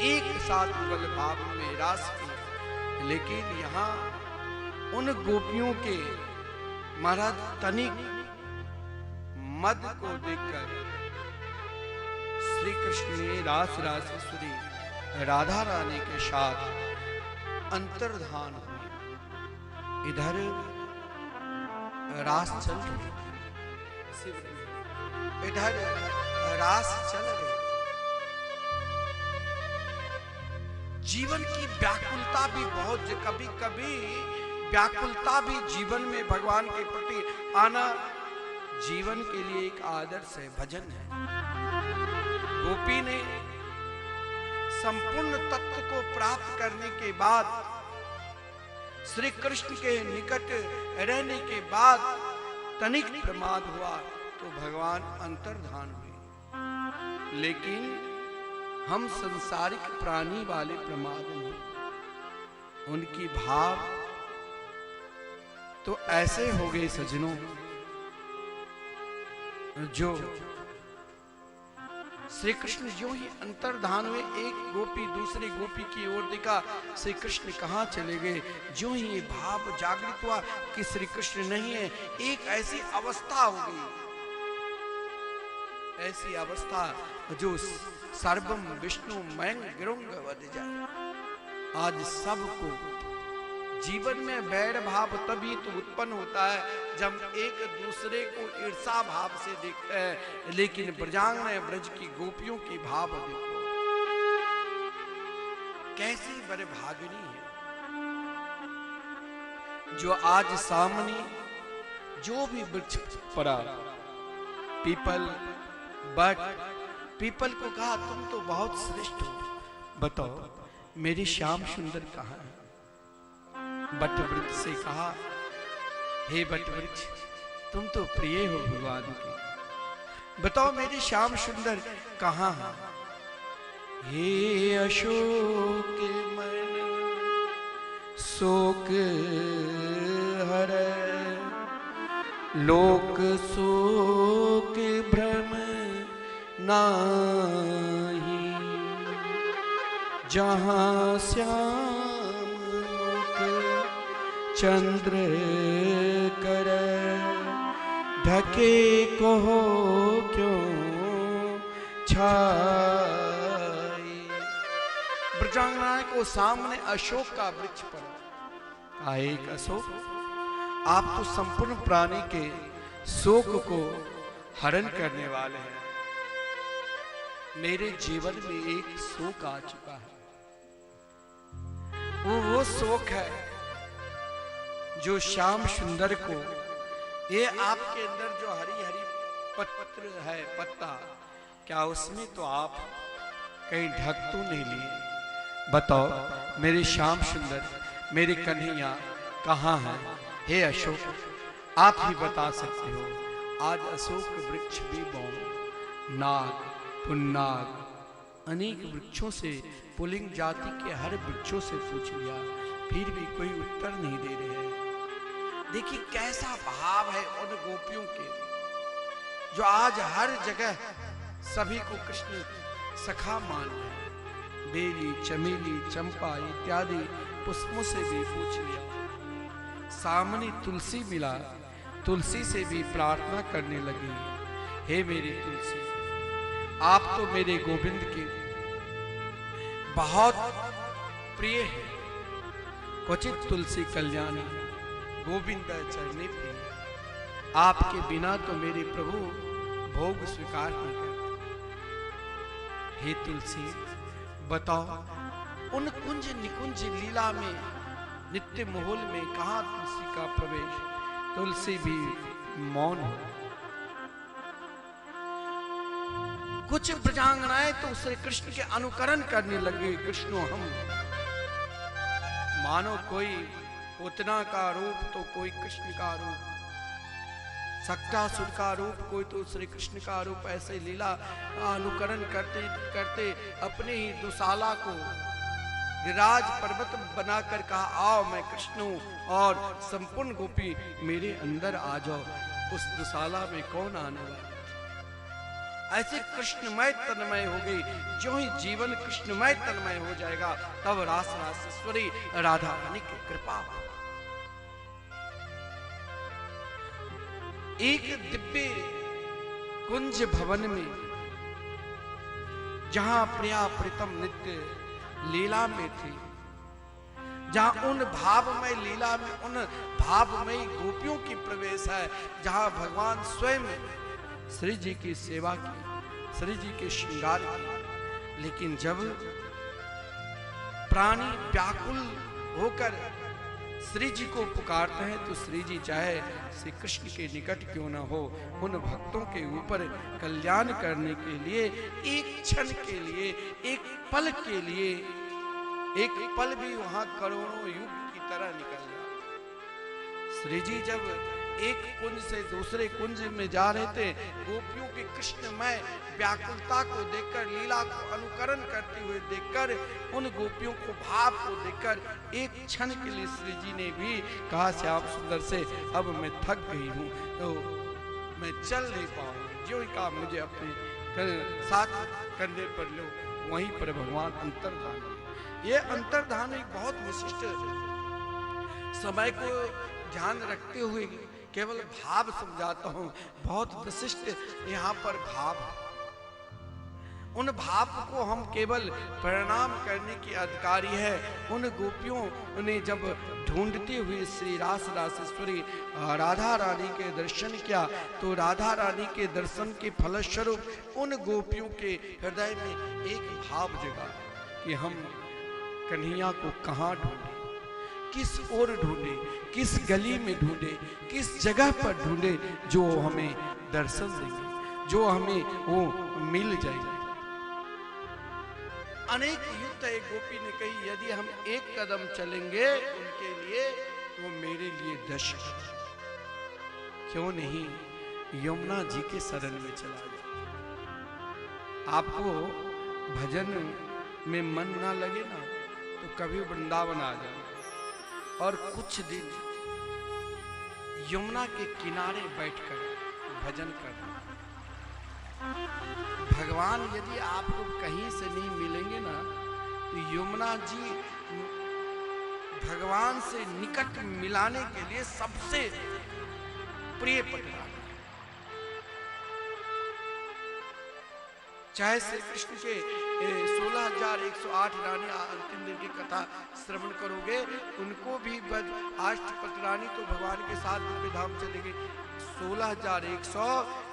एक साथ युगल भाव में रास की। लेकिन यहाँ उन गोपियों के महाराज तनिक मद को देखकर श्री कृष्ण ने रास रासेश्वरी राधा रानी के साथ अंतर्धान हुए। इधर रास चल रही, इधर रास चल रही। जीवन की व्याकुलता भी बहुत, कभी कभी व्याकुलता भी जीवन में भगवान के प्रति आना जीवन के लिए एक आदर्श है, भजन है। गोपी ने संपूर्ण तत्व को प्राप्त करने के बाद, श्री कृष्ण के निकट रहने के बाद तनिक प्रमाद हुआ तो भगवान अंतर्धान हुए। लेकिन हम संसारिक प्राणी वाले प्रमाद नहीं, उनकी भाव तो ऐसे हो गए सज्जनों, जो श्री कृष्ण जो ही अंतर्धान हुए, एक गोपी दूसरी गोपी की ओर देखा, श्री कृष्ण कहाँ चले गए। जो ही ये भाव जागृत हुआ कि श्री कृष्ण नहीं है, एक ऐसी अवस्था हो गई, ऐसी अवस्था जो सर्वम विष्णु मयंग गिरुंग वध जाए। आज सबको जीवन में वैर भाव तभी तो उत्पन्न होता है जब एक दूसरे को ईर्षा भाव से देखते हैं। लेकिन ब्रजांगना ब्रज की गोपियों की भाव देखो, कैसी बरभागिनी है, जो आज सामने जो भी वृक्ष पड़ा, पीपल बट, पीपल को कहा तुम तो बहुत श्रेष्ठ हो, बताओ मेरी श्याम सुंदर कहाँ है। बट वृक्ष से कहा, हे बट वृक्ष तुम तो प्रिय हो भगवान के, बताओ मेरे श्याम सुंदर कहाँ है? हे अशोक मन शोक हरै, लोक शोक भ्रम नाही, जहाँ श्याम मुख चंद्र कर, ढके कहो क्यों छाई। ब्रजांगनाएं को सामने अशोक का वृक्ष पड़ा। का एक अशोक, आप तो संपूर्ण प्राणी के शोक को हरण करने वाले हैं। मेरे जीवन में एक शोक आ चुका है, वो शोक है जो श्याम सुंदर को, ये आपके अंदर जो हरी हरी पत्र है, पत्ता, क्या उसमें तो आप कहीं ढक तो नहीं लिए? बताओ मेरे श्याम सुंदर, मेरे कन्हैया कहाँ हैं? हे अशोक, आप ही बता सकते हो। आज अशोक वृक्ष भी बौन, नाग, पुन्नाग, अनेक वृक्षों से, पुलिंग जाति के हर वृक्षों से पूछ लिया, फिर भी कोई उत्तर नहीं दे रहे हैं। देखिए कैसा भाव है उन गोपियों के, जो आज हर जगह सभी को कृष्ण सखा मान रहे हैं। बेली, चमेली, चंपा इत्यादि पुष्पों से भी पूछ लिया, सामने तुलसी मिला, तुलसी से भी प्रार्थना करने लगी, हे मेरी तुलसी, आप तो मेरे गोविंद के बहुत प्रिय है। क्वचित तुलसी कल्याणी गोविंद चरणे प्रिय, आपके बिना तो मेरे प्रभु भोग स्वीकार नहीं करते। हे तुलसी, बताओ उन कुंज निकुंज लीला में, नित्य मोहल में कहाँ तुलसी का प्रवेश? तुलसी भी मौन हो। कुछ ब्रजांगनाएं तो श्री कृष्ण के अनुकरण करने लगे, कृष्णो हम, मानो कोई पूतना का रूप तो कोई कृष्ण का रूप, सक्टासुर का रूप कोई तो श्री कृष्ण का रूप, ऐसे लीला अनुकरण करते करते अपने ही दुशाला को विराज पर्वत बनाकर कहा, आओ मैं कृष्ण हूं और संपूर्ण गोपी मेरे अंदर आ जाओ। उस दुशाला में कौन आने वाला? ऐसे कृष्णमय तन्मय हो गई। जो ही जीवन कृष्णमय तन्मय हो जाएगा, तब रास रासेश्वरी राधा रानी की कृपा। एक दिव्य कुंज भवन में, जहां प्रिया प्रीतम नित्य लीला में थी, जहां उन भावमय लीला में, उन भावमयी गोपियों की प्रवेश है, जहां भगवान स्वयं श्री जी की सेवा की, श्री जी के श्रृंगार की। लेकिन जब प्राणी व्याकुल होकर श्री जी को पुकारते हैं, तो श्री जी चाहे श्री कृष्ण के निकट क्यों न हो, उन भक्तों के ऊपर कल्याण करने के लिए, एक क्षण के लिए, एक पल के लिए, एक पल भी वहां करोड़ों युग की तरह निकल जाए। श्री जी जब एक कुंज से दूसरे कुंज में जा रहे थे, गोपियों की कृष्णमय व्याकुलता को देखकर, लीला को अनुकरण करते हुए देखकर, उन गोपियों को भाव को देखकर एक क्षण के लिए श्री जी ने भी कहा श्याम सुंदर से, अब मैं थक गई हूं, तो मैं चल नहीं पाऊंगी। जो ही कहा मुझे अपने साथ कंधे पर लो, वहीं पर भगवान अंतर्धान हुए। ये अंतर्धान एक बहुत विशिष्ट समय को ध्यान रखते हुए केवल भाव समझाता हूं, बहुत विशिष्ट यहाँ पर भाव है। उन भाव को हम केवल प्रणाम करने के अधिकारी है। उन गोपियों ने जब ढूंढते हुए श्री रास रासेश्वरी राधा रानी के दर्शन किया, तो राधा रानी के दर्शन के फलस्वरूप उन गोपियों के हृदय में एक भाव जगा कि हम कन्हैया को कहाँ ढूंढे, किस ओर ढूंढे, किस गली में ढूंढे, किस जगह पर ढूंढे जो हमें दर्शन देंगे, जो हमें वो मिल जाएंगे। अनेक युक्त एक गोपी ने कही, यदि हम एक कदम चलेंगे उनके लिए, तो मेरे लिए 10। क्यों नहीं यमुना जी के शरण में चला जाए। आपको भजन में मन ना लगे ना तो कभी वृंदावन आ जाओ और कुछ दिन यमुना के किनारे बैठकर भजन करना। भगवान यदि आपको कहीं से नहीं मिलेंगे ना तो यमुना जी भगवान से निकट मिलाने के लिए सबसे प्रिय पटरानी। चाहे श्री कृष्ण के 16,108 रानी अंतिम दिन की कथा श्रवण करोगे, उनको भी अष्टपटरानी तो भगवान के साथ दिव्य धाम चलेंगे। 16,100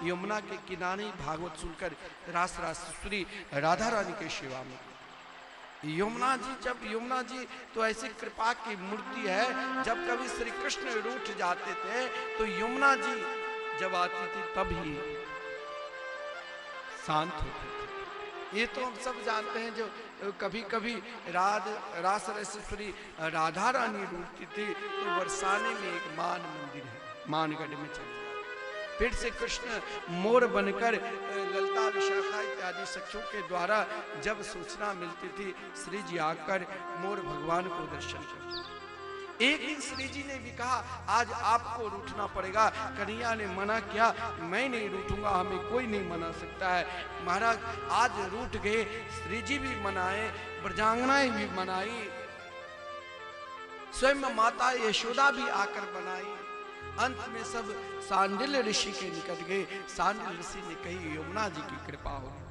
यमुना के किनारे भागवत सुनकर रास रासेश्वरी राधा रानी के सेवा में। यमुना जी तो ऐसी कृपा की मूर्ति है, जब कभी श्री कृष्ण रूठ जाते थे तो यमुना जी जब आती थी तभी शांत होती थी। ये तो हम सब जानते हैं। जो कभी कभी रास रासेश्वरी राधा रानी रूठती थी तो बरसाने में एक मान मंदिर है, मानगढ़ में चले जाते। फिर से कृष्ण मोर बनकर ललता विशाखा इत्यादि सखियों के द्वारा जब सूचना मिलती थी, श्री जी आकर मोर भगवान को दर्शन करते। एक दिन श्री जी ने भी कहा आज आपको रूठना पड़ेगा। कन्हैया ने मना किया, मैं नहीं रूठूंगा, हमें कोई नहीं मना सकता है। महाराज आज रूठ गए। श्री जी भी मनाए, ब्रजांगनाएं भी मनाई, स्वयं माता यशोदा भी आकर बनाई। अंत में सब सांडिल्य ऋषि के निकट गए। सांडिल्य ऋषि ने कही यमुना जी की कृपा होगी,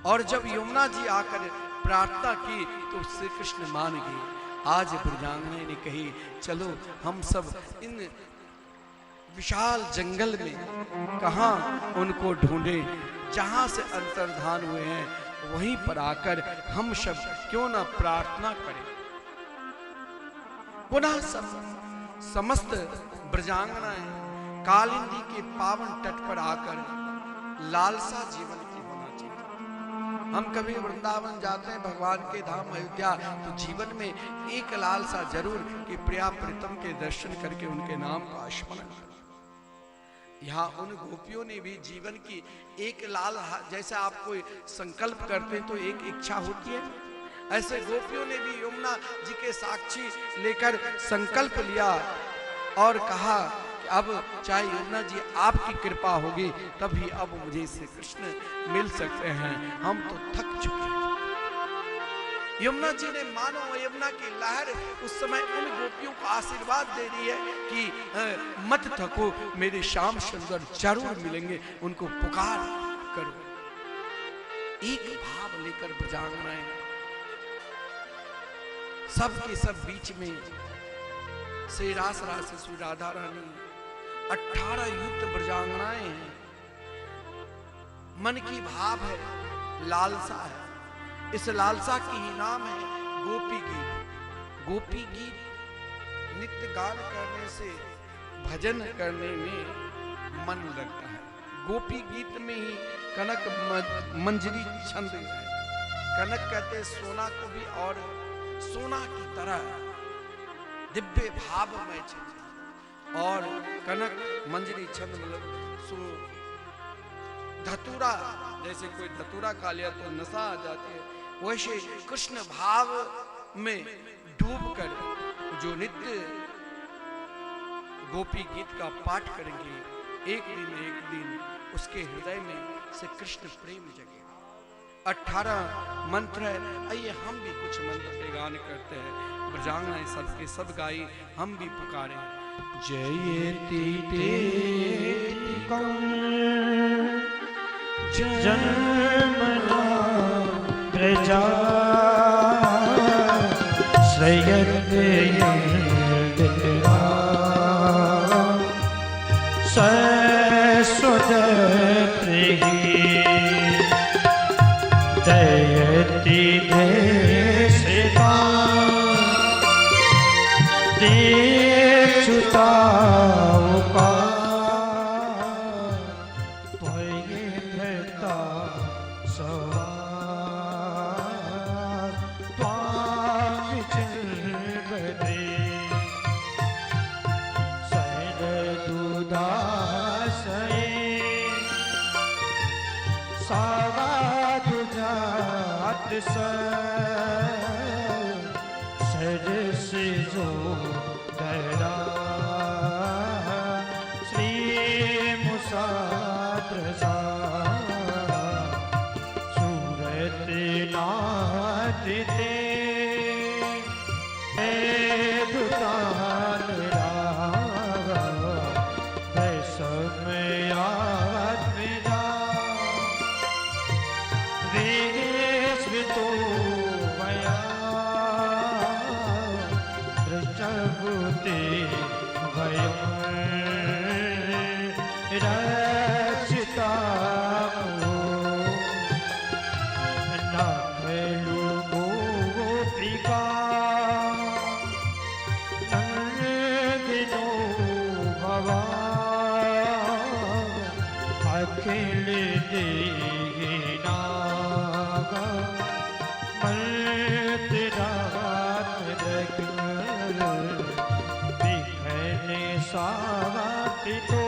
और जब यमुना जी आकर प्रार्थना की तो श्री कृष्ण मान गए। आज ब्रजांगना ने कही चलो हम सब इन विशाल जंगल में कहां उनको ढूंढे, जहां से अंतर्धान हुए हैं वहीं पर आकर हम सब क्यों ना प्रार्थना करें। पुनः समस्त ब्रजांगनाएं कालिंदी के पावन तट पर आकर लालसा जीवन की होना चाहिए। हम कभी वृंदावन जाते हैं, भगवान के धाम अयोध्या, तो जीवन में एक लालसा जरूर कि प्रिया प्रीतम के दर्शन करके उनके नाम का स्मरण करें। यहाँ उन गोपियों ने भी जीवन की एक लाल, जैसे आप कोई संकल्प करते हैं तो एक इच्छा होती है, ऐसे गोपियों ने भी यमुना जी के साक्षी लेकर संकल्प लिया और कहा कि अब चाहे यमुना जी आपकी कृपा होगी तभी अब मुझे श्री कृष्ण मिल सकते हैं, हम तो थक चुके हैं। यमुना जी ने मानो यमुना की लहर उस समय उन गोपियों को आशीर्वाद दे रही है कि मत थको, मेरे श्याम सुंदर जरूर मिलेंगे, उनको पुकार करो। एक भाव लेकर ब्रजांगनाएं सबके सब बीच में श्री रास रासेश्वरी राधा रानी 18 युक्त ब्रजांगनाएं हैं। मन की भाव है, लालसा है। इस लालसा की ही नाम है गोपी गीत। गोपी गीत नित्य गान करने से भजन करने में मन लगता है। गोपी गीत में ही कनक मंजरी छंद है। कनक कहते सोना को भी, और सोना की तरह दिव्य भाव में छंद, और कनक मंजरी छंद मतलब धतूरा, जैसे कोई धतूरा खा लिया तो नशा आ जाती है, वैसे कृष्ण भाव में डूबकर जो नित्य गोपी गीत का पाठ करेंगे, एक दिन उसके हृदय में से कृष्ण प्रेम जगेगा। 18 मंत्र है, आइए हम भी कुछ मंत्र पे गान करते हैं। ब्रजांगनाएं सबके सब गाई, हम भी पुकारे जयति तेतिकं
जन्मना प्रजा श्रेयते सरस्वत दयति देशिका देशुता का
दुदा
सावाधु जात सरस जो दरा श्री मुसाद्र सूरत नाथ ते दुकान रावा समयात मेरा विश्वतो मया दृष्टभूते भयं रक्षिता न खलु गोपिका नंदिनो भवान अखिल देनागा बिखने सावत तो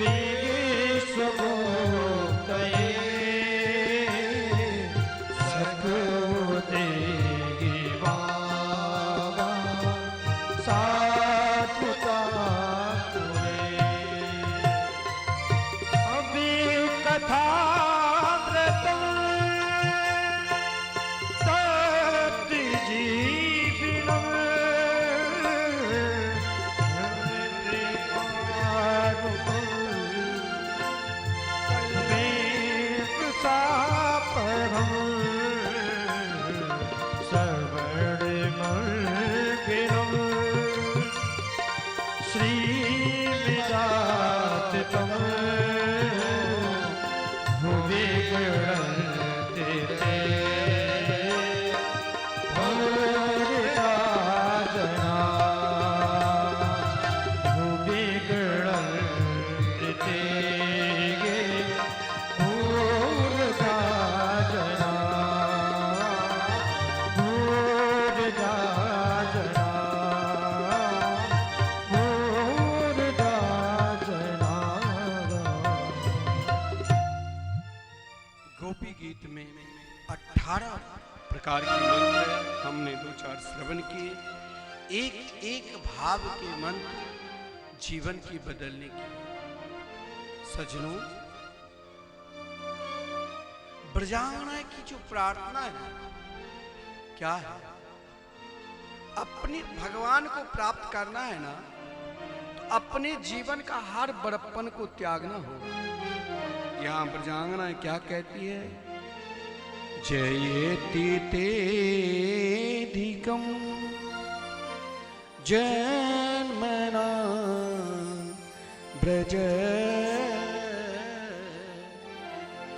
विश्वभूतये सकते बाबा साधुता अभी कथा
प्रकार के मंत्र हमने दो चार श्रवण किए। एक एक भाव के मंत्र जीवन की बदलने की। सज्जनों, ब्रजांगना की जो प्रार्थना है क्या है? अपने भगवान को प्राप्त करना है ना, तो अपने जीवन का हर बड़प्पन को त्यागना होगा। यहाँ ब्रजांगना क्या कहती है? जयति तेधिकं जन्मना ब्रज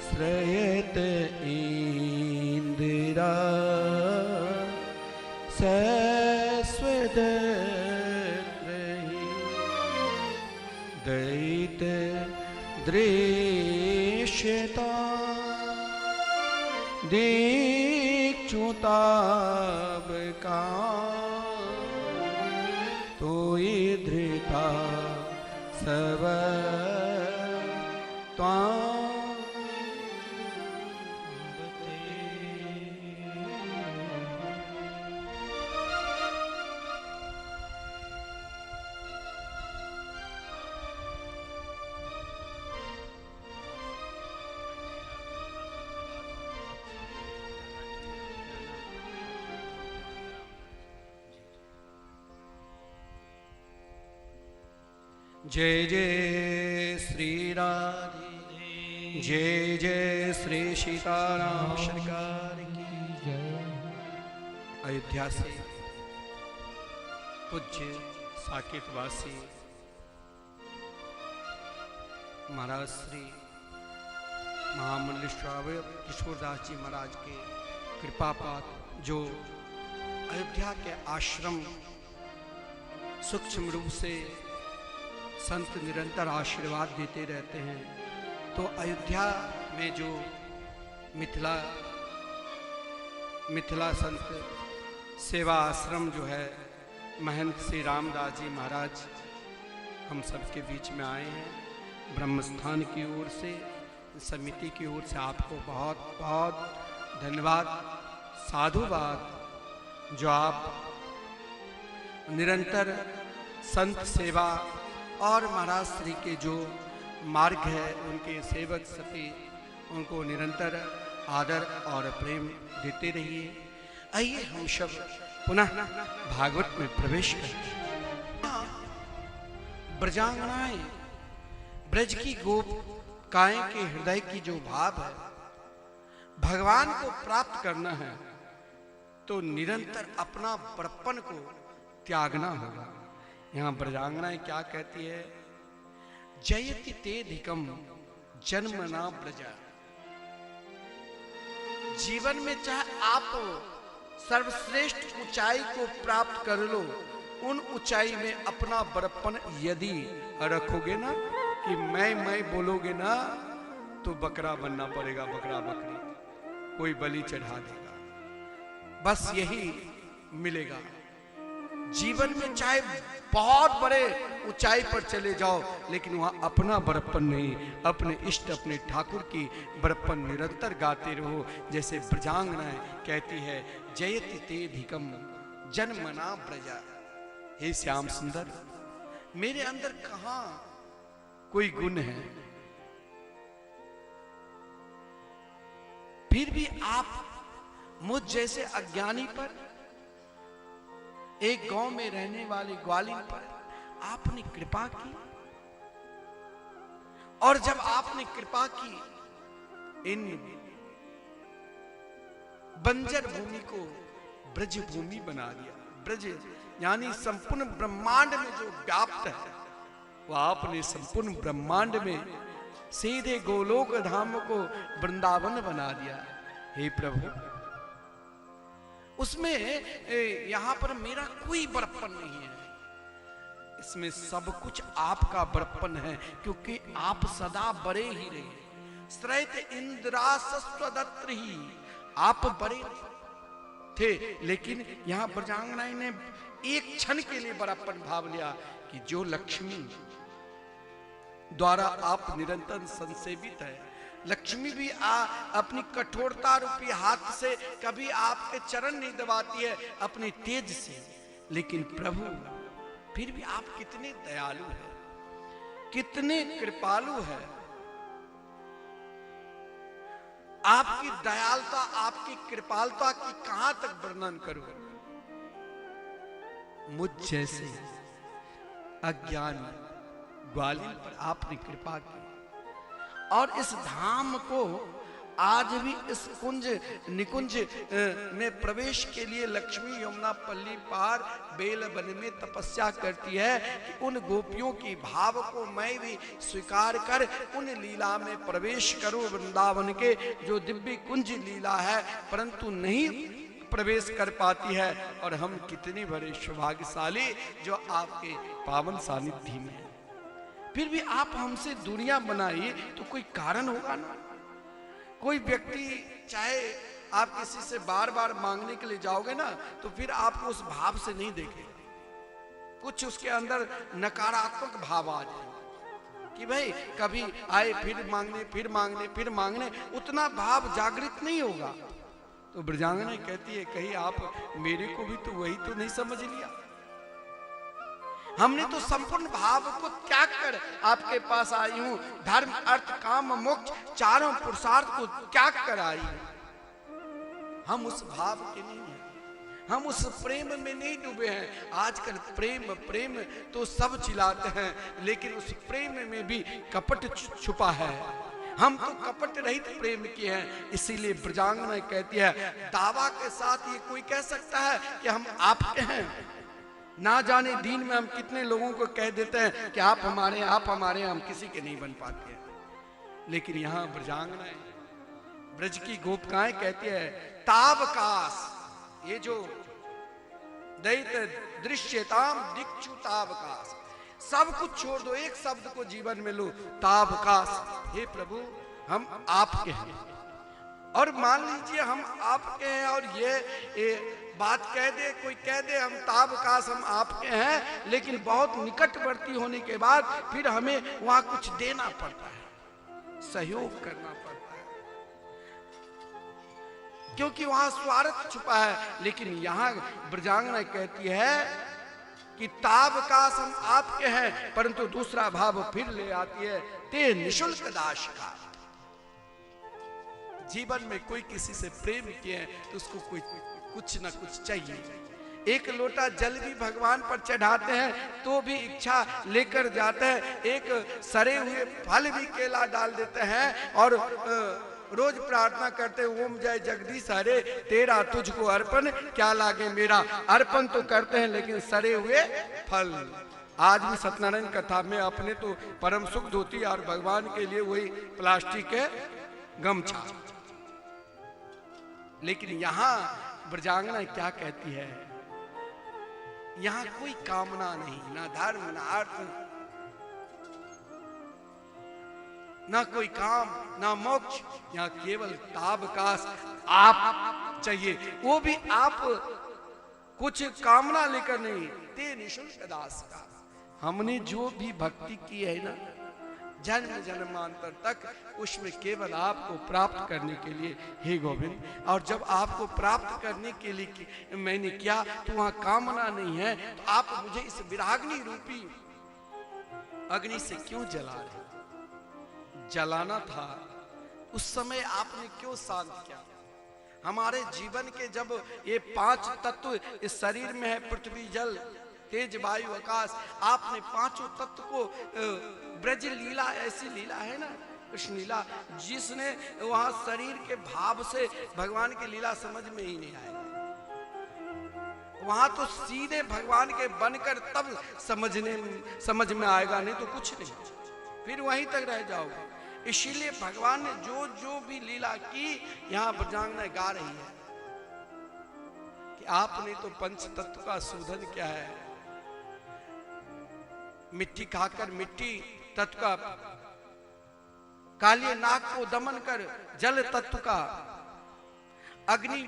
श्रयत इंदिरा सस्वद दैत दृश्यता दीक्षुताब का तो धृता सब जय जय श्री राधे, जय जय श्री सीताराम सरकार की जय। अयोध्या से पूज्य साकेतवासी महाराज श्री महामंडलेश्वर किशोरदास जी महाराज के कृपापात जो अयोध्या के आश्रम सूक्ष्म रूप से संत निरंतर आशीर्वाद देते रहते हैं। तो अयोध्या में जो मिथिला संत सेवा आश्रम जो है, महंत श्री रामदास जी महाराज हम सबके बीच में आए हैं। ब्रह्मस्थान की ओर से, समिति की ओर से आपको बहुत बहुत धन्यवाद, साधुवाद, जो आप निरंतर संत सेवा और महाराज श्री के जो मार्ग है उनके सेवक सभी उनको निरंतर आदर और प्रेम देते रहिए। आइए हम सब पुनः भागवत में प्रवेश करते हैं। ब्रजांगनाएं, ब्रज की गोपिकाएं के हृदय की जो भाव है, भगवान को प्राप्त करना है तो निरंतर अपना बड़प्पन को त्यागना होगा। यहां ब्रजांगनाएं क्या कहती है? जयति तेधिकम जन्मना ब्रजा। जीवन में चाहे आप सर्वश्रेष्ठ ऊंचाई को प्राप्त कर लो, उन ऊंचाई में अपना बड़प्पन यदि रखोगे ना, कि मैं बोलोगे ना, तो बकरा बनना पड़ेगा, बकरा बकरी कोई बलि चढ़ा देगा, बस यही मिलेगा। जीवन में चाहे बहुत बड़े ऊंचाई पर चले जाओ, लेकिन वहां अपना बड़प्पन नहीं, अपने इष्ट अपने ठाकुर की बड़प्पन निरंतर गाते रहो। जैसे ब्रजांगनाएं कहती है, जयति तेधिकम जन्मना ब्रजा। हे श्याम सुंदर, मेरे अंदर कहां कोई गुण है, फिर भी आप मुझ जैसे अज्ञानी पर, एक गांव में रहने वाले ग्वालिन पर आपने कृपा की। और जब आपने कृपा की, इन बंजर भूमि को ब्रज भूमि बना दिया। ब्रज यानी संपूर्ण ब्रह्मांड में जो व्याप्त है, वो आपने संपूर्ण ब्रह्मांड में सीधे गोलोक धाम को वृंदावन बना दिया। हे प्रभु, उसमें यहां पर मेरा कोई बड़प्पन नहीं है, इसमें सब कुछ आपका बड़प्पन है, क्योंकि आप सदा बड़े ही रहे। श्रैत इंद्रासस्वदत्र ही आप बड़े थे, लेकिन यहां ब्रजांगनाएं ने एक क्षण के लिए बड़प्पन भाव लिया कि जो लक्ष्मी द्वारा आप निरंतर संसेवित है, लक्ष्मी भी अपनी कठोरता रूपी हाथ से कभी आपके चरण नहीं दबाती है अपने तेज से, लेकिन प्रभु फिर भी आप कितने दयालु हैं, कितने कृपालु हैं। आपकी दयालुता, आपकी कृपालुता की कहां तक वर्णन करूं। मुझ जैसे अज्ञानी ग्वालिन पर आपने कृपा की, और इस धाम को आज भी इस कुंज निकुंज में प्रवेश के लिए लक्ष्मी यमुना पल्ली पार बेल वन में तपस्या करती है कि उन गोपियों की भाव को मैं भी स्वीकार कर उन लीला में प्रवेश करूं। वृंदावन के जो दिव्य कुंज लीला है, परंतु नहीं प्रवेश कर पाती है, और हम कितने बड़े सौभाग्यशाली जो आपके पावन सानिध्य में। फिर भी आप हमसे दूरियां बनाइए तो कोई कारण होगा ना। कोई व्यक्ति चाहे आप किसी से बार बार मांगने के लिए जाओगे ना, तो फिर आपको उस भाव से नहीं देखेगा, कुछ उसके अंदर नकारात्मक भाव आ जाए कि भाई कभी आए फिर मांगने फिर मांगने फिर मांगने, उतना भाव जागृत नहीं होगा। तो ब्रजांगना कहती है, कहीं आप मेरे को भी तो वही तो नहीं समझ लिया। हमने तो संपूर्ण भाव को त्याग कर आपके पास आई हूं, धर्म अर्थ काम मोक्ष चारों पुरुषार्थ को त्याग कर आई हूं। हम उस भाव के नहीं हैं, हम उस प्रेम में नहीं डूबे हैं। आजकल प्रेम प्रेम तो सब चिल्लाते हैं, लेकिन उस प्रेम में भी कपट छुपा है। हम तो कपट रहित प्रेम के हैं। इसीलिए ब्रजांगना कहती है, दावा के साथ ये कोई कह सकता है कि हम आपके हैं। ना जाने दिन में हम कितने लोगों को कह देते हैं कि आप हमारे हैं, हम किसी के नहीं बन पाते हैं। लेकिन यहां ब्रजांगना ब्रज की गोपिकाएं कहती है, तावकाश, ये जो दैत दृश्यताम दिक्षु तावकाश, सब कुछ छोड़ दो, एक शब्द को जीवन में लो, तावकाश। हे प्रभु, हम आपके हैं, और मान लीजिए हम आपके हैं, और ये बात कह दे, कोई कह दे हम ताबकाश हम आपके हैं, लेकिन बहुत निकटवर्ती होने के बाद फिर हमें वहां कुछ देना पड़ता है, सहयोग करना पड़ता है, क्योंकि वहां स्वार्थ छुपा है। लेकिन यहां ब्रजांगना कहती है कि ताबकाश हम आपके हैं, परंतु दूसरा भाव फिर ले आती है, ते निशुल्क दास का। जीवन में कोई किसी से प्रेम किए तो उसको कोई कुछ ना कुछ चाहिए। एक लोटा जल भी भगवान पर चढ़ाते हैं तो भी इच्छा लेकर जाते हैं, एक सरे हुए फल भी केला डाल देते हैं और रोज प्रार्थना करते ओम जय जगदीश हरे तेरा तुझको अर्पण क्या लागे मेरा। अर्पण तो करते हैं लेकिन सरे हुए फल। आज भी सत्यनारायण कथा में अपने तो परम सुख धोती और भगवान के लिए वही प्लास्टिक के गमछा। लेकिन यहां ब्रजांगना क्या कहती है, यहां कोई कामना नहीं, ना धर्म ना अर्थ, ना कोई काम ना मोक्ष, यहाँ केवल ताबकाश आप चाहिए, वो भी आप कुछ कामना लेकर नहीं, ते निशुल्क दास का। हमने जो भी भक्ति की है ना जन्म जन्मांतर तक, उसमें केवल आपको प्राप्त करने के लिए हे गोविंद। और जब आपको प्राप्त करने के लिए मैंने किया तो वहां कामना नहीं है, तो आप मुझे इस विराग्नि रूपी अग्नि से क्यों जला रहे? जलाना था उस समय आपने क्यों शांत किया? हमारे जीवन के जब ये 5 तत्व इस शरीर में है, पृथ्वी जल तेज वायु आकाश, आपने पांचों तत्व को ब्रज लीला, ऐसी लीला है ना कृष्ण लीला, जिसने वहां शरीर के भाव से भगवान की लीला समझ में ही नहीं आएगी। वहां तो सीधे भगवान के बनकर तब समझ में आएगा, नहीं तो कुछ नहीं, फिर वहीं तक रह जाओगे। इसीलिए भगवान ने जो जो भी लीला की यहां ब्रजांगना गा रही है कि आपने तो पंच तत्व का शोधन किया है। मिट्टी खाकर मिट्टी तत्व का, काली नाग को दमन कर जल तत्व का, अग्नि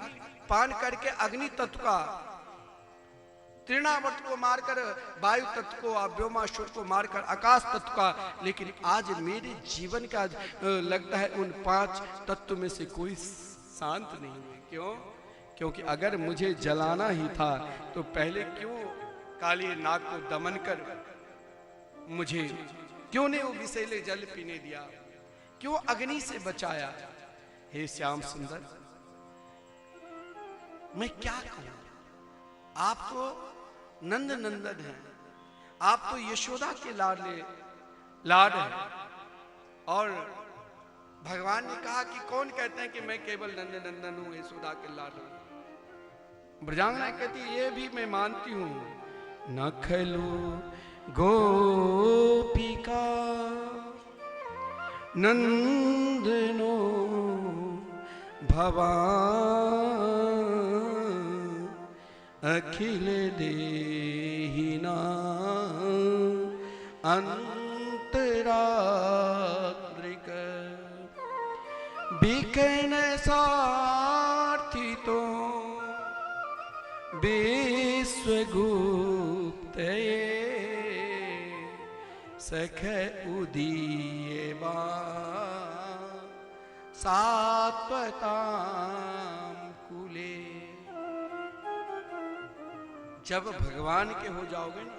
पान करके अग्नि तत्व का, तृणावर्त को मारकर वायु तत्व को, व्योमासुर को मारकर आकाश तत्व का। लेकिन आज मेरे जीवन का लगता है उन 5 तत्व में से कोई शांत नहीं है। क्यों? क्योंकि अगर मुझे जलाना ही था तो पहले क्यों काली नाग को दमन कर मुझे क्यों नहीं वो विषैले जल पीने दिया, क्यों अग्नि से बचाया? हे श्याम सुंदर, मैं क्या कहूं? आप तो नंद नंदन हैं, आप तो यशोदा के लाड हैं। और भगवान ने कहा कि कौन कहते हैं कि मैं केवल नंद नंदन हूं, यशोदा के लाड हूं। ब्रजांगना कहती ये भी मैं मानती हूं, न खलू गोपिका नंदनो भवान अखिल देहिना अंतरात्रिक बिकन सार्थी तो विश्वगुप्त सख उदीयवा सात्वताम कुले। जब भगवान के हो जाओगे ना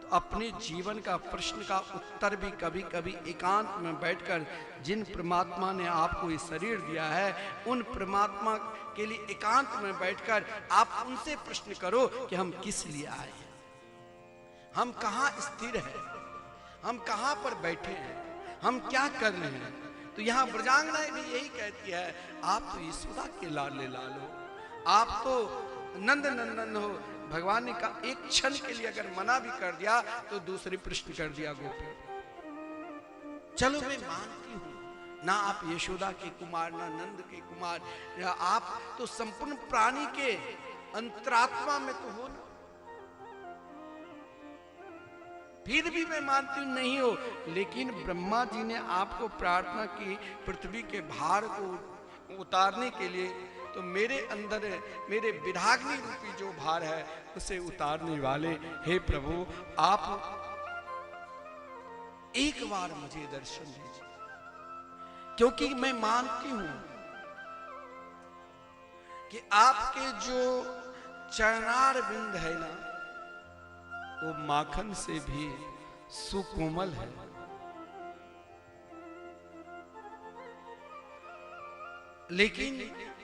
तो अपने जीवन का प्रश्न का उत्तर भी कभी कभी एकांत में बैठकर, जिन परमात्मा ने आपको ये शरीर दिया है उन परमात्मा के लिए एकांत में बैठकर आप उनसे प्रश्न करो कि हम किस लिए आए हैं, हम कहाँ स्थिर हैं, हम कहाँ पर बैठे हैं, हम क्या कर रहे हैं। तो यहाँ ब्रजांगना भी यही कहती है, आप तो यशोदा के लाडले लाल हो, आप तो नंद नंदन हो। भगवान ने कहा एक क्षण के लिए अगर मना भी कर दिया तो दूसरी प्रश्न कर दिया गोपी। चलो मैं मानती हूं, ना आप यशोदा के कुमार ना नंद के कुमार, आप तो संपूर्ण प्राणी के अंतरात्मा में तो हो ना, फिर भी मैं मानती हूं नहीं हो। लेकिन ब्रह्मा जी ने आपको प्रार्थना की पृथ्वी के भार को उतारने के लिए, तो मेरे अंदर मेरे विराग्नि रूपी जो भार है उसे उतारने वाले हे प्रभु, आप एक बार मुझे दर्शन दीजिए, क्योंकि मैं मानती हूं कि आपके जो चरणार बिंद है ना, वो माखन से भी सुकोमल है। लेकिन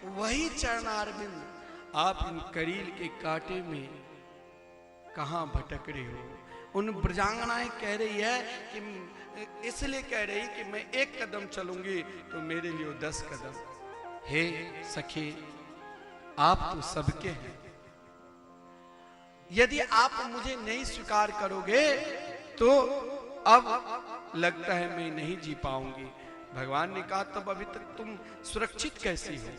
वही चरणार बिंद आप इन करील के कांटे में कहां भटक रहे हो। उन ब्रजांगनाएं कह रही है कि इसलिए कह रही कि मैं 1 कदम चलूंगी तो मेरे लिए 10 कदम। हे सखी, आप तो सबके हैं, यदि आप मुझे नहीं स्वीकार करोगे तो अब लगता है मैं नहीं जी पाऊंगी। भगवान ने कहा तब अभी तक तुम सुरक्षित कैसी हो?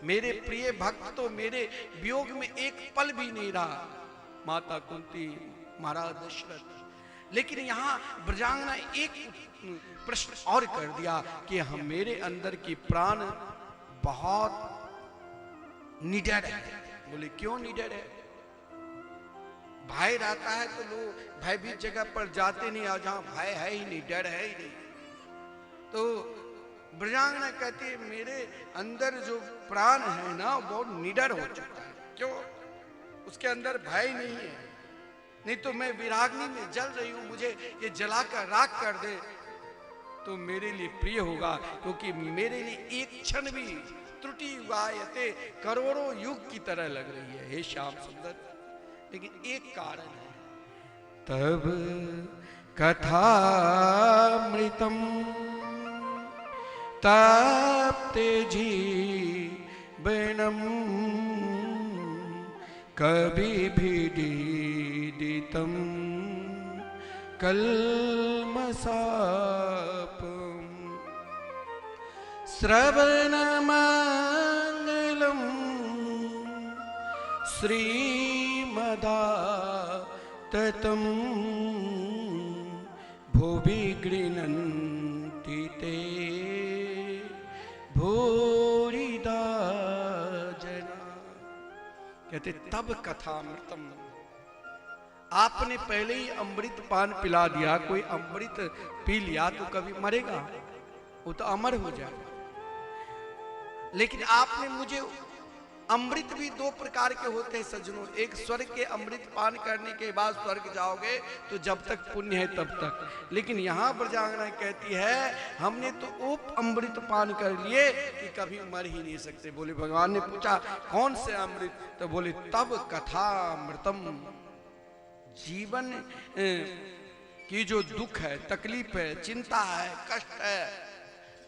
मेरे प्रिय भक्त तो मेरे वियोग में एक पल भी नहीं रहा, माता कुंती, महाराज दशरथ। लेकिन यहाँ ब्रजांगना एक प्रश्न और कर दिया कि हम मेरे अंदर की प्राण बहुत निडर है। बोले क्यों निडर है? भय रहता है तो लोग भयभीत जगह पर जाते नहीं, और जहां भय है ही नहीं, डर है ही नहीं। तो ब्रजांगना कहती है मेरे अंदर जो प्राण है ना बहुत निडर हो चुका है। क्यों? उसके अंदर भय नहीं है, नहीं तो मैं विराग्नि में जल रही हूं, मुझे ये जलाकर राख कर दे तो मेरे लिए प्रिय होगा, क्योंकि मेरे लिए एक क्षण भी त्रुटि वायते करोड़ों युग की तरह लग रही है। हे श्याम सुंदर, लेकिन एक कारण है, तब कथामृतम तप्ते जीवनम कभी भी दीदितम कल्मषापम श्रवणमंगलम श्रीमदाततम भुवि गृह्णन्ति ते भूरिदा जना। कहते तब कथामृतम, आपने पहले ही अमृत पान पिला दिया। कोई अमृत पी लिया तो कभी मरेगा, वो तो अमर हो जाएगा। लेकिन आपने मुझे अमृत भी 2 प्रकार के होते हैं सज्जनों। एक स्वर्ग के अमृत पान करने के बाद स्वर्ग जाओगे तो जब तक पुण्य है तब तक। लेकिन यहाँ ब्रजांगना कहती है हमने तो वो अमृत पान कर लिए कि कभी मर ही नहीं सकते। बोले भगवान ने पूछा कौन से अमृत? तो बोले तब कथा अमृतम। जीवन की जो दुख है, तकलीफ है, चिंता है, कष्ट है,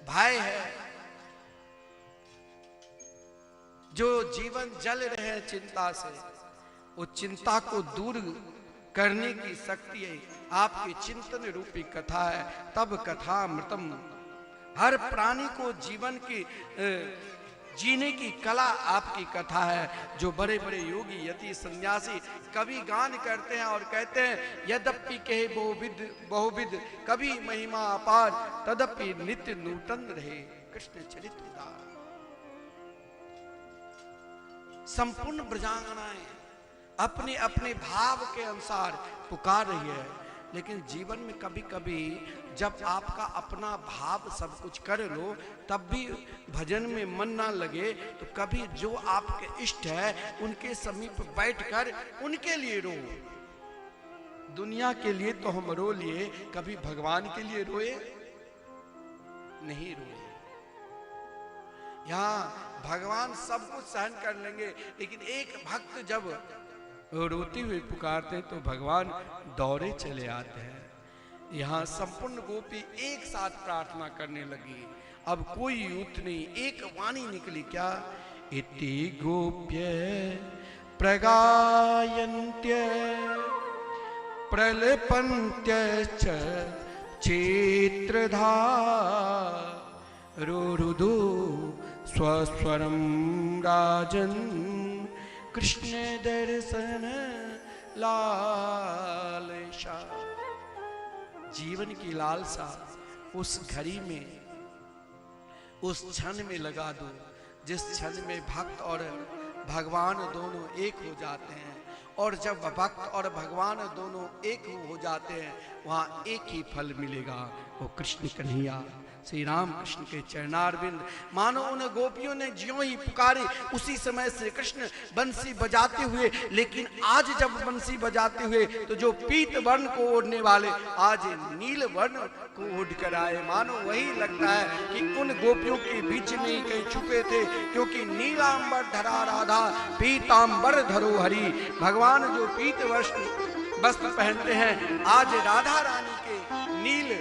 भय है, जो जीवन जल रहे हैं चिंता से, वो चिंता को दूर करने की शक्ति है आपके चिंतन रूपी कथा है। तब कथा अमृतम। हर प्राणी को जीवन की जीने की कला आपकी कथा है। जो बड़े बड़े योगी, यति, सन्यासी कवि गान करते हैं और कहते हैं यद्यपि कहे बहुविध कभी महिमा अपार, तदपि नित्य नूतन रहे कृष्ण चरित्र। संपूर्ण ब्रजांगनाएं अपने अपने भाव के अनुसार पुकार रही है। लेकिन जीवन में कभी कभी जब आपका अपना भाव सब कुछ कर लो तब भी भजन में मन ना लगे, तो कभी जो आपके इष्ट है उनके समीप बैठकर उनके लिए रो। दुनिया के लिए तो हम रो लिए, कभी भगवान के लिए रोए नहीं रोए। यहाँ भगवान सब कुछ सहन कर लेंगे, लेकिन एक भक्त जब रोते हुए पुकारते हैं तो भगवान दौड़े चले आते हैं। यहाँ संपूर्ण गोपी एक साथ प्रार्थना करने लगी। अब कोई युक्त नहीं, एक वाणी निकली क्या? इति गोप्य प्रगायन्त्य प्रलपन्त्य चेत्रधा रोरुदो स्वस्वरम राजन कृष्ण दर्शन लालसा। जीवन की लालसा उस घड़ी में, उस क्षण में लगा दो जिस क्षण में भक्त और भगवान दोनों एक हो जाते हैं, और जब भक्त और भगवान दोनों एक हो जाते हैं, वहाँ एक ही फल मिलेगा, वो कृष्ण कन्हैया श्री राम कृष्ण के चरणारविंद। मानो उन गोपियों ने ज्यों ही पुकारे, उसी समय श्री कृष्ण बंसी बजाते हुए, लेकिन आज जब बंसी बजाते हुए तो जो पीत वर्ण को ओढ़ने वाले आज नील वर्ण को ओढ़ कर आए। मानो वही लगता है कि उन गोपियों के बीच में ही कहीं छुपे थे, क्योंकि नीलांबर धरा राधा पीतांबर धरो हरि। भगवान जो पीत वस्त्र पहनते हैं, आज राधा रानी के नील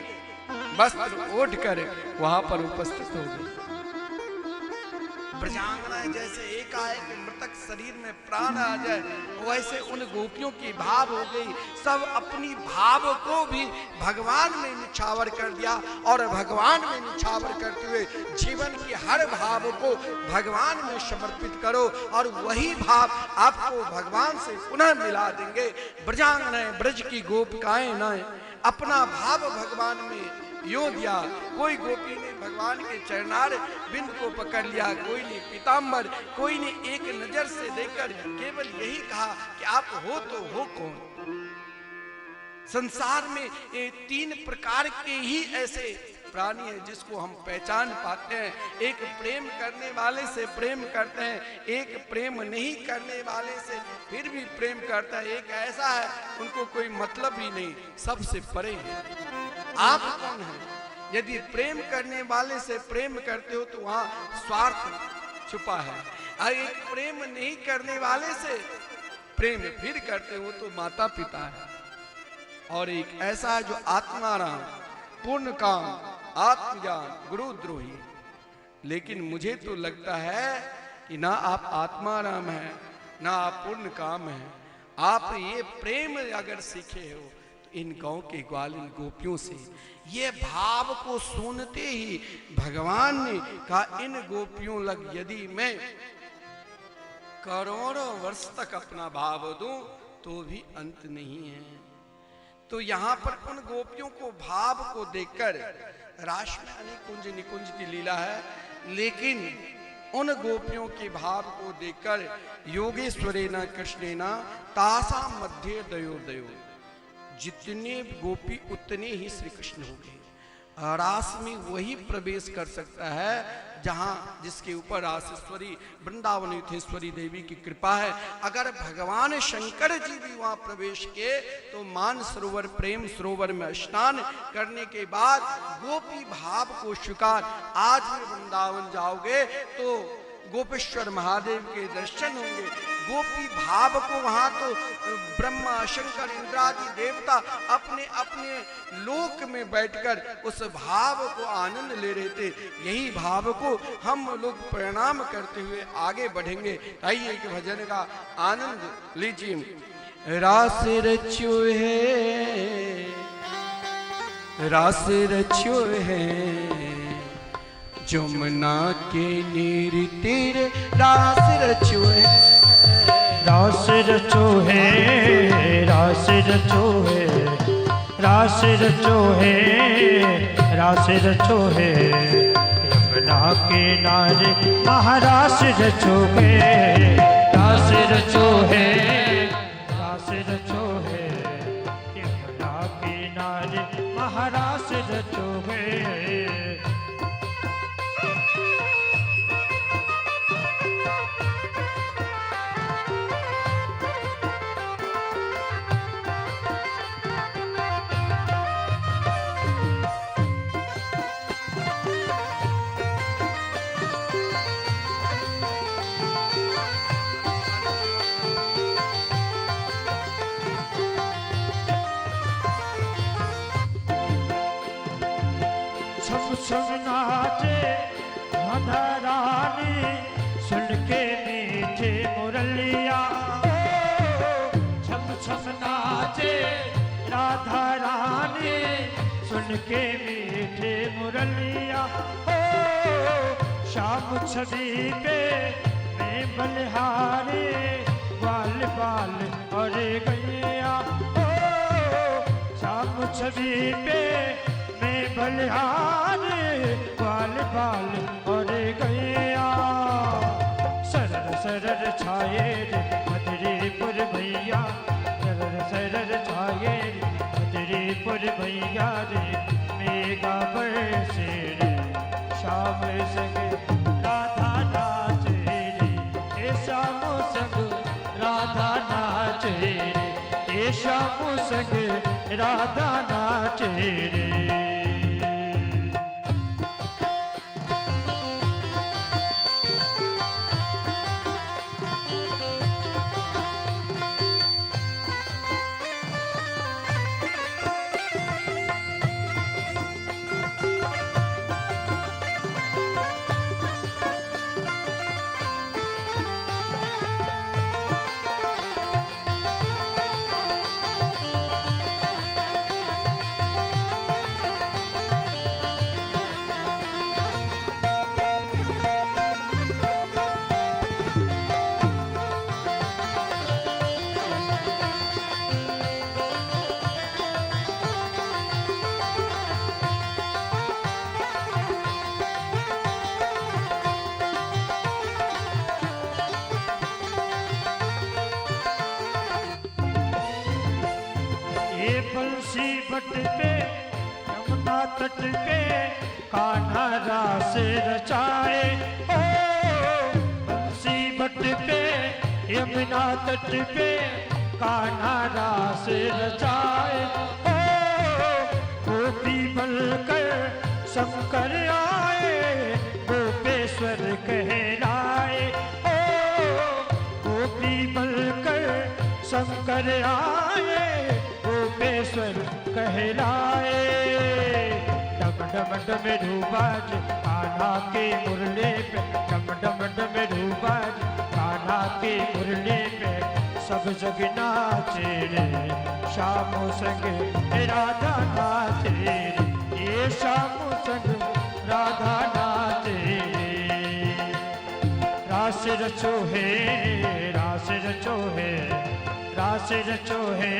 वस्त्र ओढ़ कर वहां पर उपस्थित हो गए। ब्रजांगनाएं जैसे एकाएक मृतक शरीर में प्राण आ जाए, वैसे उन गोपियों की भाव हो गई। सब अपनी भाव को भी भगवान में निछावर कर दिया, और भगवान में निछावर करते हुए जीवन की हर भाव को भगवान में समर्पित करो, और वही भाव आपको भगवान से पुनः मिला देंगे। ब्रजांगनाएं, ब्रज की गोपिकाएं ना अपना भाव भगवान में यों दिया। कोई गोपी ने भगवान के चरणार बिंद को पकड़ लिया, कोई ने पीतांबर, कोई ने एक नजर से देखकर केवल यही कहा कि आप हो तो हो कौन। संसार में ये तीन प्रकार के ही ऐसे प्राणी है जिसको हम पहचान पाते हैं। एक प्रेम करने वाले से प्रेम करते हैं, एक प्रेम नहीं करने वाले से फिर भी प्रेम करता है, एक ऐसा है उनको कोई मतलब ही नहीं, सबसे परे है। आप कौन हैं? यदि प्रेम करने वाले से प्रेम करते हो तो वहां स्वार्थ छुपा है, और एक प्रेम नहीं करने वाले से प्रेम फिर करते हो तो माता पिता है, और एक ऐसा है जो आत्माराम, पूर्ण काम, आत्मज्ञान, गुरुद्रोही। लेकिन मुझे तो लगता है कि ना आप आत्माराम हैं, ना आप पूर्ण काम हैं। आप ये प्रेम अगर सीखे हो तो इन गांव के ग्वालिन गोपियों से ये भाव को सुनते ही भगवान ने कहा, इन गोपियों लग यदि मैं करोड़ों वर्ष तक अपना भाव दूं तो भी अंत नहीं है। तो यहाँ पर उन गोपियों को भाव को देखकर, रास में अनेक कुंज निकुंज की लीला है, लेकिन उन गोपियों के भाव को देखकर योगेश्वरेना कृष्णेना तासा मध्य दयो दयो, जितने गोपी उतने ही श्री कृष्ण हो गए। रास में वही प्रवेश कर सकता है जहां जिसके ऊपर रासेश्वरी वृंदावनेश्वरी देवी की कृपा है। अगर भगवान शंकर जी भी वहां प्रवेश किए तो मान सरोवर प्रेम सरोवर में स्नान करने के बाद गोपी भाव को स्वीकार, आज भी वृंदावन जाओगे तो गोपेश्वर महादेव के दर्शन होंगे। गोपी भाव को वहां तो ब्रह्मा शंकर इंद्रादि देवता अपने अपने लोक में बैठकर उस भाव को आनंद ले रहे थे। यही भाव को हम लोग प्रणाम करते हुए आगे बढ़ेंगे। आइए एक भजन का आनंद लीजिए। रास रच्यो है, रास रच्यो है, जमुना के नीर तीर रास रच्यो है,
रास रचो है, रास रचो है, रास रचो है, रास रचो है, यमुना के नारे महारास रचो है, रास रचो है, रास रचो है, यमुना के नारे महारास रचो है। सब नाचे राधा रानी, सुन के मीठे मुरलिया, छम छम नाचे राधा रानी, सुन के मीठे मुरलिया। शाम छवि पे मैं बलिहारी, बाल बाल और गैया, शाम छवि पे मैं बलिहारी, बाल बाल और गैया। सरर छाए रे मदरीपुर भैया, सरर सरर छाए रे मदरीपुर भैया रे, मेघा बरसे रे श्याम संग राधा नाचे रे, हे श्याम संग राधा नाचे रे, हे श्याम संग राधा नाचे रे। बंसी बट पे यमुना तट पे कान्हा रास रचाए, ओ बंसी बट पे यमुना तट पे कान्हा रास रचाए, ओ गोपी बनकर शंकर आए, गोपेश्वर कहलाए, ओ गोपी बनकर शंकर आए, गोपेश्वर कहलाए। डम डम डम रूबाज कान्हा के मुरली पे, डम डम डम रूबाज कान्हा के मुरली पे, सब जग नाचे रे श्याम संग राधा नाचे रे, ये श्याम संग राधा नाचे रे। रास रचो है रास रचो है रास रचो है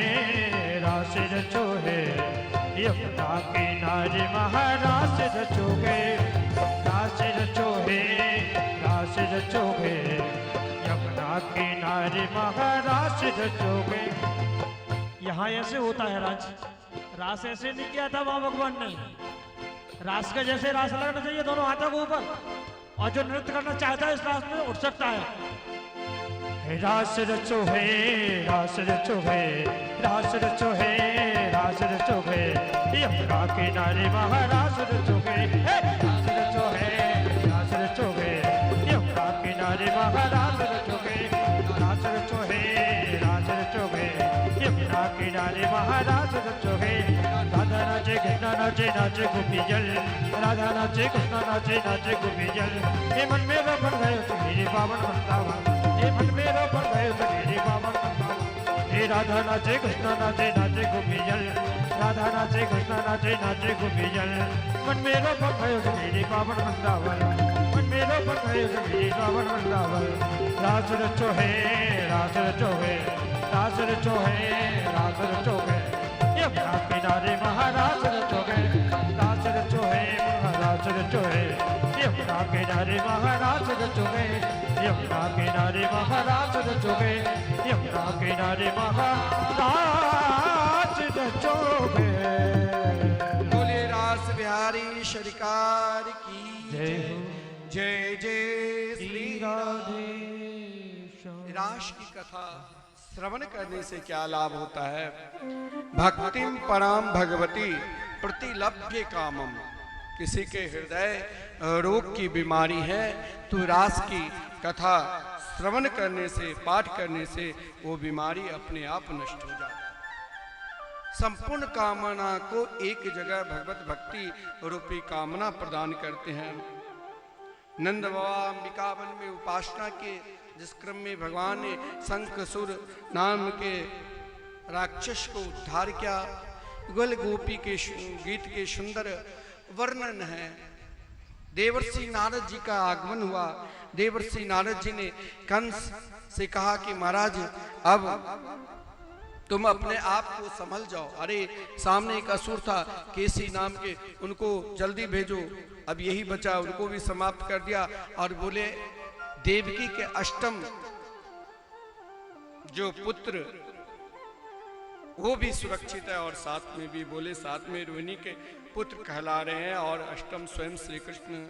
रास रचो है, यमुना किनारे महारास रचो गए, रास रचो है रास रचो है, यमुना किनारे महारास रचो गए। यहाँ ऐसे होता है राज, रास ऐसे नहीं किया था वहां भगवान ने, रास के जैसे रास लगना चाहिए दोनों हाथों के ऊपर, और जो नृत्य करना चाहता है इस रास में उठ सकता है। रास रचो है रास रचो है रास रचो है रास रचो है, यमुना किनारे महारास रचो है, रास रचो है रास रचो है, यमुना किनारे महारास रचो है, रास रचो है रास रचो है, यमुना किनारे महारास रचो है। राधा नाचे कृष्णा नाचे नाचे गोपी जल, राधा नाचे कृष्णा नाचे नाचे गोपी जल, ये मन में बन गए तो मेरे पावन वृंदावन, ये मन में बन गए तो मेरे पावन वृंदावन। हे राधा नाचे कृष्णा नाचे नाचे गोपी जल, राधा नाचे कृष्णा नाचे नाचे गोपी जल, मन में बन गए तो मेरे पावन वृंदावन, मन में बन गए तो मेरे पावन वृंदावन। रास रचो है रास रचो है रास रचो है रास रचो है, यमुना किनारे महाराज रचो गए, रास रचो है महाराज रचो है, यमुना किनारे महाराज रचो गए, यमुना किनारे महाराज रचो गए, यमुना किनारे महाराज रचो गए।
बोले रास बिहारी सरकार की
जय
जय।
हो।
जय जय श्री
राधे श्याम।
रास की कथा श्रवण करने से क्या लाभ होता है? भक्तिम पराम भगवती प्रतिलभ्य कामम। किसी के हृदय रोग की बीमारी है तो रास की कथा श्रवण करने से, पाठ करने से वो बीमारी अपने आप नष्ट हो जाती है। संपूर्ण कामना को एक जगह भगवत भक्ति रूपी कामना प्रदान करते हैं। नंद बाबा अंबिकावन में उपासना के जिस क्रम में भगवान ने शंखसुर नाम के राक्षस को उद्धार किया, गुल गोपी के गीत के सुंदर वर्णन है। देवर्षि नारद जी का आगमन हुआ। देवर्षि नारद जी ने कंस से कहा कि महाराज अब तुम अपने आप को संभल जाओ। अरे सामने एक असुर था केसी नाम के, उनको जल्दी भेजो, अब यही बचा, उनको भी समाप्त कर दिया। और बोले देवकी के अष्टम जो पुत्र वो भी सुरक्षित है और साथ में भी बोले साथ में रोहिणी के पुत्र कहला रहे हैं। और अष्टम स्वयं श्री कृष्ण,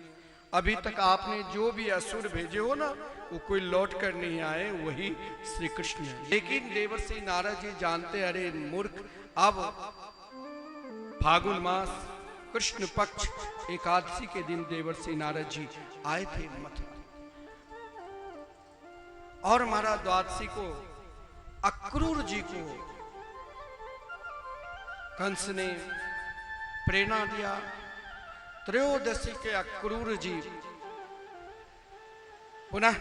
अभी तक आपने जो भी असुर भेजे हो ना, वो कोई लौट कर नहीं आए, वही श्री कृष्ण है। लेकिन देवर्षि नारद जी जानते, अरे मूर्ख, अब फागुन मास कृष्ण पक्ष एकादशी के दिन देवर्षि नारद जी आए थे मथुरा, और महाराज द्वादशी को अक्रूर जी को कंस ने प्रेरणा दिया। त्रयोदशी के अक्रूर जी पुनः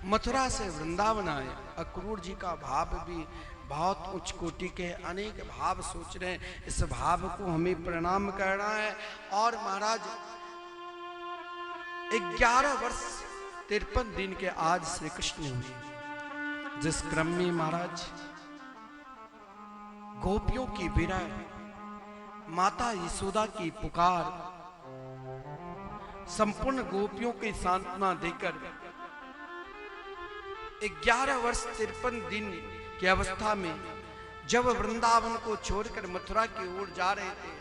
मथुरा से वृंदावन आए। अक्रूर जी का भाव भी बहुत उच्च कोटि के, अनेक भाव सोच रहे हैं, इस भाव को हमें प्रणाम करना है। और महाराज 11 वर्ष 53 दिन के आज श्री कृष्ण हुए, जिस क्रम में महाराज गोपियों की विरह, माता यशोदा की पुकार, संपूर्ण गोपियों की सांत्वना देकर 11 वर्ष 53 दिन की अवस्था में जब वृंदावन को छोड़कर मथुरा की ओर जा रहे थे,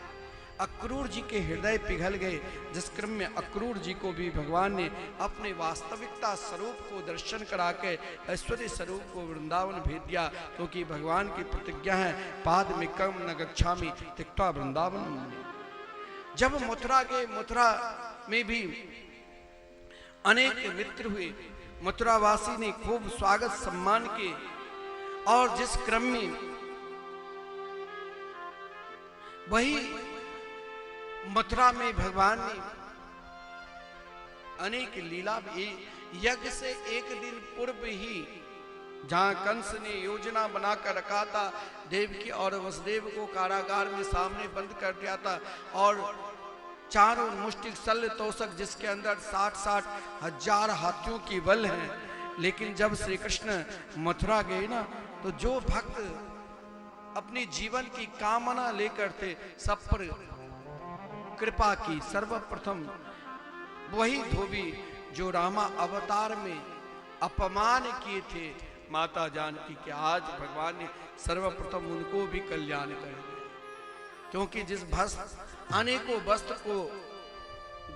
अक्रूर जी के हृदय पिघल गए। जिस क्रम में अक्रूर जी को भी भगवान ने अपने वास्तविकता स्वरूप को दर्शन करा के ऐश्वर्य स्वरूप को वृंदावन भेज दिया, क्योंकि भगवान की प्रतिज्ञा है, पाद में कम न गच्छामि त्यक्त्वा वृंदावन। जब मथुरा गए, मथुरा में भी अनेक मित्र हुए, मथुरावासी ने खूब स्वागत सम्मान किए। और जिस क्रम में वही मथुरा में भगवान ने अनेक लीला, यज्ञ से एक दिन पूर्व ही जहां कंस ने योजना बनाकर रखा था, देवकी और वसुदेव को कारागार में सामने बंद कर दिया था, और चारों मुष्टिक शल्य तोषक जिसके अंदर 60-60 हजार हाथियों की बल है। लेकिन जब श्री कृष्ण मथुरा गए ना, तो जो भक्त अपने जीवन की कामना लेकर थे, सब पर कृपा की। सर्वप्रथम वही धोबी जो रामा अवतार में अपमान किए थे माता जानकी के, आज भगवान ने सर्वप्रथम उनको भी कल्याण कर दिया। क्योंकि जिस भस्म अनेकों वस्त्र को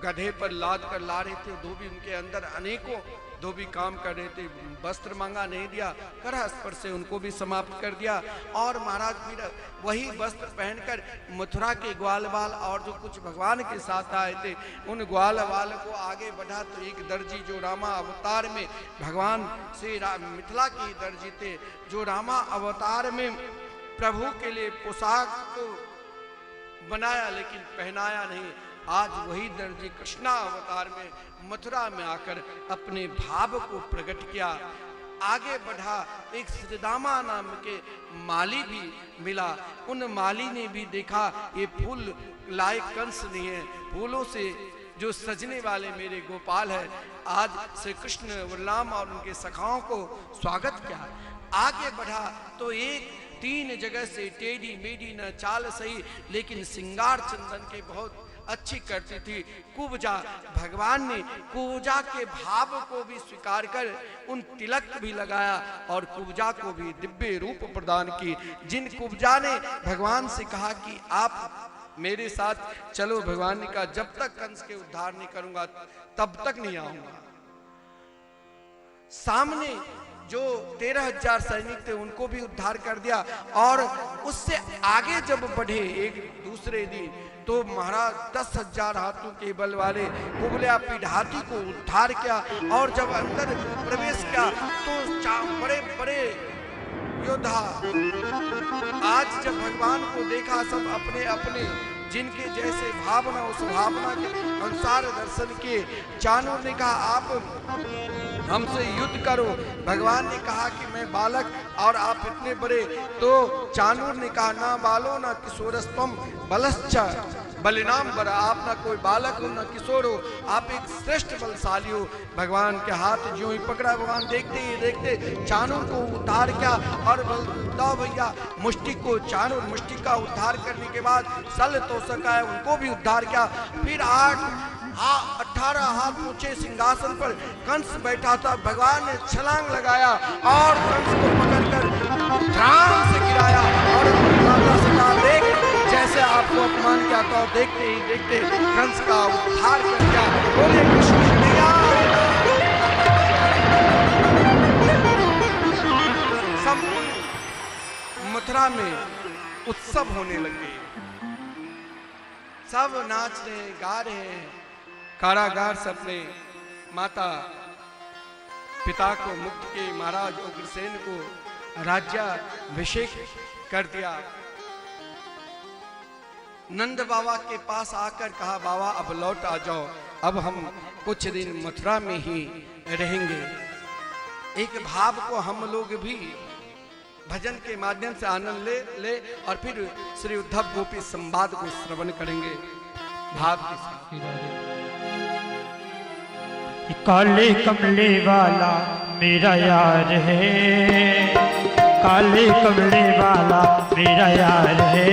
गधे पर लाद कर ला रहे थे, धोबी उनके अंदर अनेकों धोबी काम कर रहे थे, वस्त्र मांगा नहीं दिया, करह स्पर्श से उनको भी समाप्त कर दिया। और महाराज फिर वही वस्त्र पहनकर मथुरा के ग्वाल बाल और जो कुछ भगवान के साथ आए थे, उन ग्वाल बाल को आगे बढ़ा। तो एक दर्जी जो रामा अवतार में भगवान से मिथिला के दर्जी थे, जो रामा अवतार में प्रभु के लिए पोशाक को बनाया लेकिन पहनाया नहीं, आज वही दर्जी कृष्णा अवतार में मथुरा में आकर अपने भाव को प्रकट किया, आगे बढ़ा। एक श्रीदामा नाम के माली भी मिला, उन माली ने भी देखा ये फूल लाए कंस नहीं है, फूलों से जो सजने वाले मेरे गोपाल है। आज श्री कृष्ण बलराम और उनके सखाओं को स्वागत किया। आगे बढ़ा तो एक 3 जगह से टेढ़ी मेढ़ी न चाल सही, लेकिन सिंगार चंदन के बहुत अच्छी करती थी कुब्जा। भगवान ने कुब्जा के भाव को भी स्वीकार कर उन तिलक भी लगाया और कुब्जा को भी दिव्य रूप प्रदान की। जिन कुब्जा ने भगवान से कहा कि आप मेरे साथ चलो, भगवान ने कहा जब तक कंस के उद्धार नहीं करूंगा तब तक नहीं आऊंगा। सामने जो 13,000 सैनिक थे उनको भी उद्धार कर दिया। और उससे आगे जब बढ़े एक दूसरे दिन, तो महाराज 10,000 हाथों के बल वाले कुबल्या पीढ़ाती को उद्धार किया। और जब अंदर प्रवेश किया तो बड़े बड़े योद्धा, आज जब भगवान को देखा, सब अपने अपने जिनके जैसे भावना उस भावना के अनुसार दर्शन किए। चाणूर ने कहा आप हमसे युद्ध करो। भगवान ने कहा कि मैं बालक और आप इतने बड़े। तो चाणूर ने कहा ना बालो ना किशोरस्तम बलश्च बलिनाम बर, आप ना कोई बालक हो ना किशोर हो, आप एक श्रेष्ठ बलशाली हो। भगवान के हाथ जो ही पकड़ा, भगवान देखते ही देखते चाणूर को उद्धार किया। और बलदाव भैया मुष्टि को, चाणूर मुष्टि का उद्धार करने के बाद सल तोषक आए, उनको भी उद्धार किया। फिर 8 18 हाथ ऊंचे सिंहासन पर कंस बैठा था। भगवान ने छलांग लगाया और कंस को पकड़कर ध्यान से गिराया और माता से कहा, देख जैसे आपको अपमान किया था, और देखते ही देखते कंस का उद्धार कर दिया। बोले कृष्ण कन्हैया। संपूर्ण मथुरा में उत्सव होने लगे, सब नाच रहे गा रहे हैं। कारागार से अपने माता पिता को मुक्त के महाराज उग्रसेन को राज्याभिषेक कर दिया। नंद बाबा के पास आकर कहा, बाबा अब लौट आ जाओ, अब हम कुछ दिन मथुरा में ही रहेंगे। एक भाव को हम लोग भी भजन के माध्यम से आनंद ले और फिर श्री उद्धव गोपी संवाद को श्रवण करेंगे भाव के साथ।
काले कमले वाला मेरा यार है, काले कमले वाला मेरा यार है,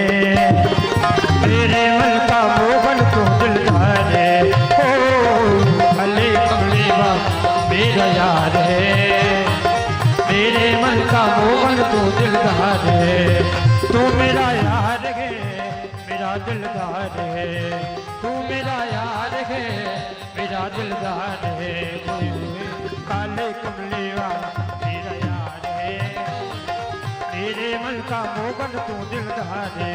मेरे मन का मोहन तो दिलदार है। ओ काले कमले वाला मेरा यार है, मेरे मन का मोहन तो दिलदार है। तू मेरा यार है, मेरा दिलदार है, तू मेरा यार है, मेरा दिलदार है। काले कमले वाला मेरा यार है, मेरे मन का मोहन तो दिलदार है।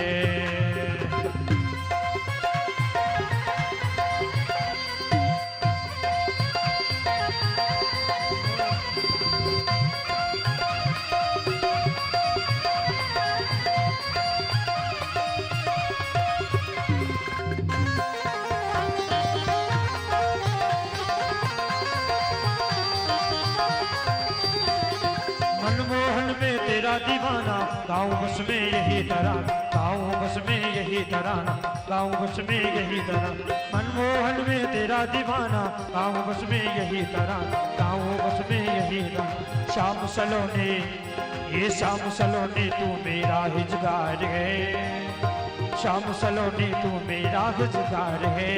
तेरा दीवाना गाँव बस में यही तराना, गाँव बस में यही तराना, गाँव बस में यही तराना। मनमोहन में तेरा दीवाना गाँव बस में यही तराना, गाँव बस में यही तराना। शाम सलोने ये शाम सलोने तू मेरा हिजगार है, शाम सलोने तू मेरा हिजगार है,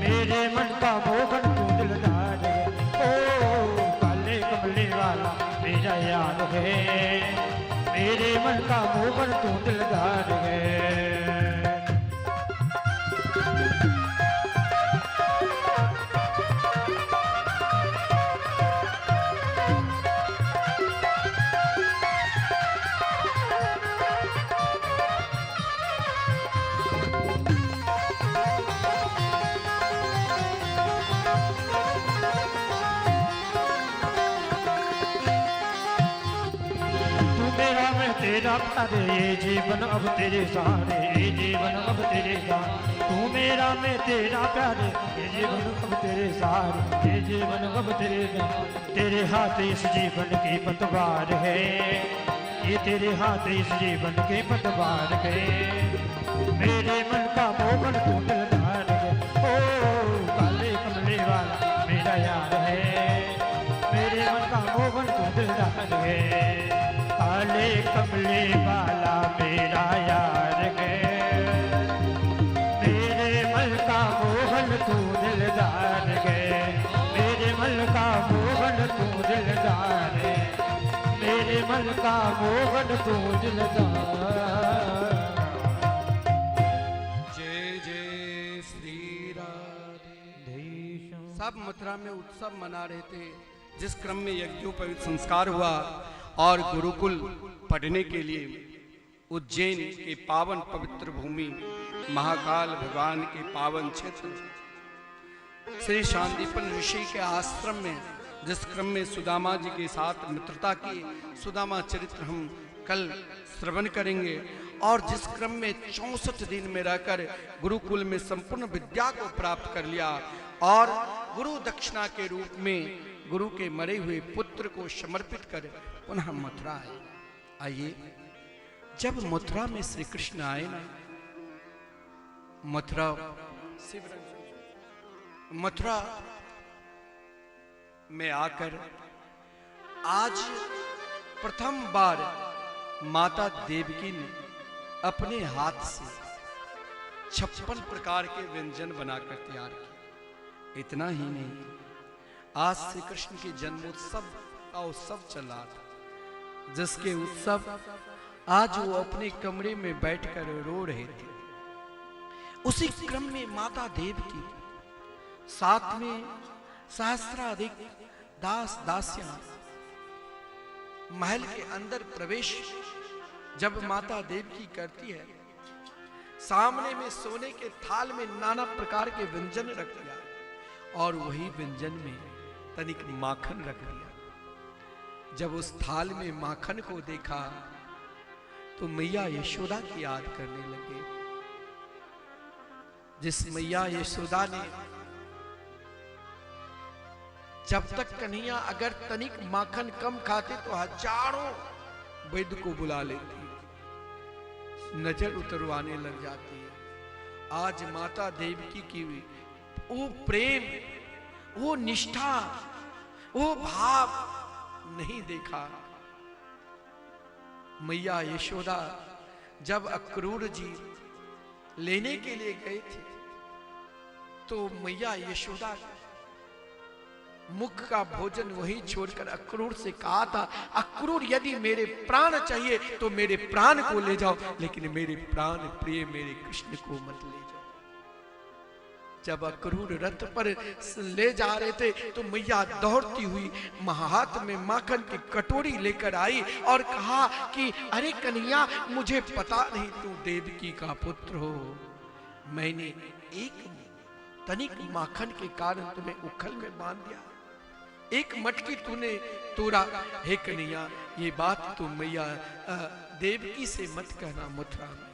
मेरे मन का मोहन तू दिलदार है। ओ काले कमले वाला मेरा यार है, मेरे मन का मोहन तू दिलदार है। तेरा प्यार ये जीवन अब तेरे सहारे, ये जीवन अब तेरे सहारे। तू मेरा मैं तेरा प्यार, ये जीवन अब तेरे सहारे, ये जीवन अब तेरे सहारे। तेरे हाथ इस जीवन की पतवार है, ये तेरे हाथ इस जीवन के पतवार है, मेरे मन का मोहन तू दिलदार है। ओ काले कमले वाला मेरा यार है, मेरे मन का मोहन तू दिलदार है। काले कमले वाला मेरा यार है, मेरे मन का मोहन तू दिलदार है, मेरे मन का मोहन तू दिलदार है, मेरे मन का मोहन तू दिलदार।
जय जय श्री राधे। सब मथुरा में उत्सव मना रहे थे, जिस क्रम में यज्ञोपवीत संस्कार हुआ और गुरुकुल पढ़ने के लिए उज्जैन के पावन पवित्र भूमि महाकाल भगवान के पावन क्षेत्र श्री शांतिपन ऋषि के आश्रम में, जिस क्रम में सुदामा जी के साथ मित्रता की सुदामा चरित्र हम कल श्रवण करेंगे, और जिस क्रम में 64 दिन में रहकर गुरुकुल में संपूर्ण विद्या को प्राप्त कर लिया और गुरु दक्षिणा के रूप में गुरु के मरे हुए पुत्र को समर्पित कर पुनः मथुरा आए। आइए, जब मथुरा में श्री कृष्ण आए ना, मथुरा में आकर आज प्रथम बार माता देवकी ने अपने हाथ से 56 प्रकार के व्यंजन बनाकर तैयार किए। इतना ही नहीं, आज श्री कृष्ण के जन्मोत्सव का उत्सव चल रहा था, जिसके उत्सव आज वो अपने कमरे में बैठकर रो रहे थे। उसी क्रम में माता देवकी साथ में सहस्राधिक दास दासियां महल के अंदर प्रवेश जब माता देवकी करती है, सामने में सोने के थाल में नाना प्रकार के व्यंजन रख दिया और वही व्यंजन में तनिक माखन रख दिया। जब उस थाल में माखन को देखा तो मैया यशोदा की याद करने लगे, जिस मैया यशोदा ने जब तक कन्हैया अगर तनिक माखन कम खाते तो हजारों वैद्य को बुला लेती, नजर उतरवाने लग जाती है। आज माता देवकी की वो प्रेम, वो निष्ठा, वो भाव नहीं देखा। मैया यशोदा जब अक्रूर जी लेने के लिए गए थे तो मैया यशोदा मुख का भोजन वहीं छोड़कर अक्रूर से कहा था, अक्रूर यदि मेरे प्राण चाहिए तो मेरे प्राण को ले जाओ, लेकिन मेरे प्राण प्रिय मेरे कृष्ण को मत ले जाओ। जब अक्रूर रथ पर ले जा रहे थे तो मैया दौड़ती हुई हाथ में माखन की कटोरी लेकर आई और कहा कि अरे कन्हैया, मुझे पता नहीं तू देवकी का पुत्र हो, मैंने एक तनिक माखन के कारण तुम्हें उखल में बांध दिया, एक मटकी तूने तोड़ा। हे कन्हैया, ये बात तू मैया देवकी से मत कहना। मथुरा में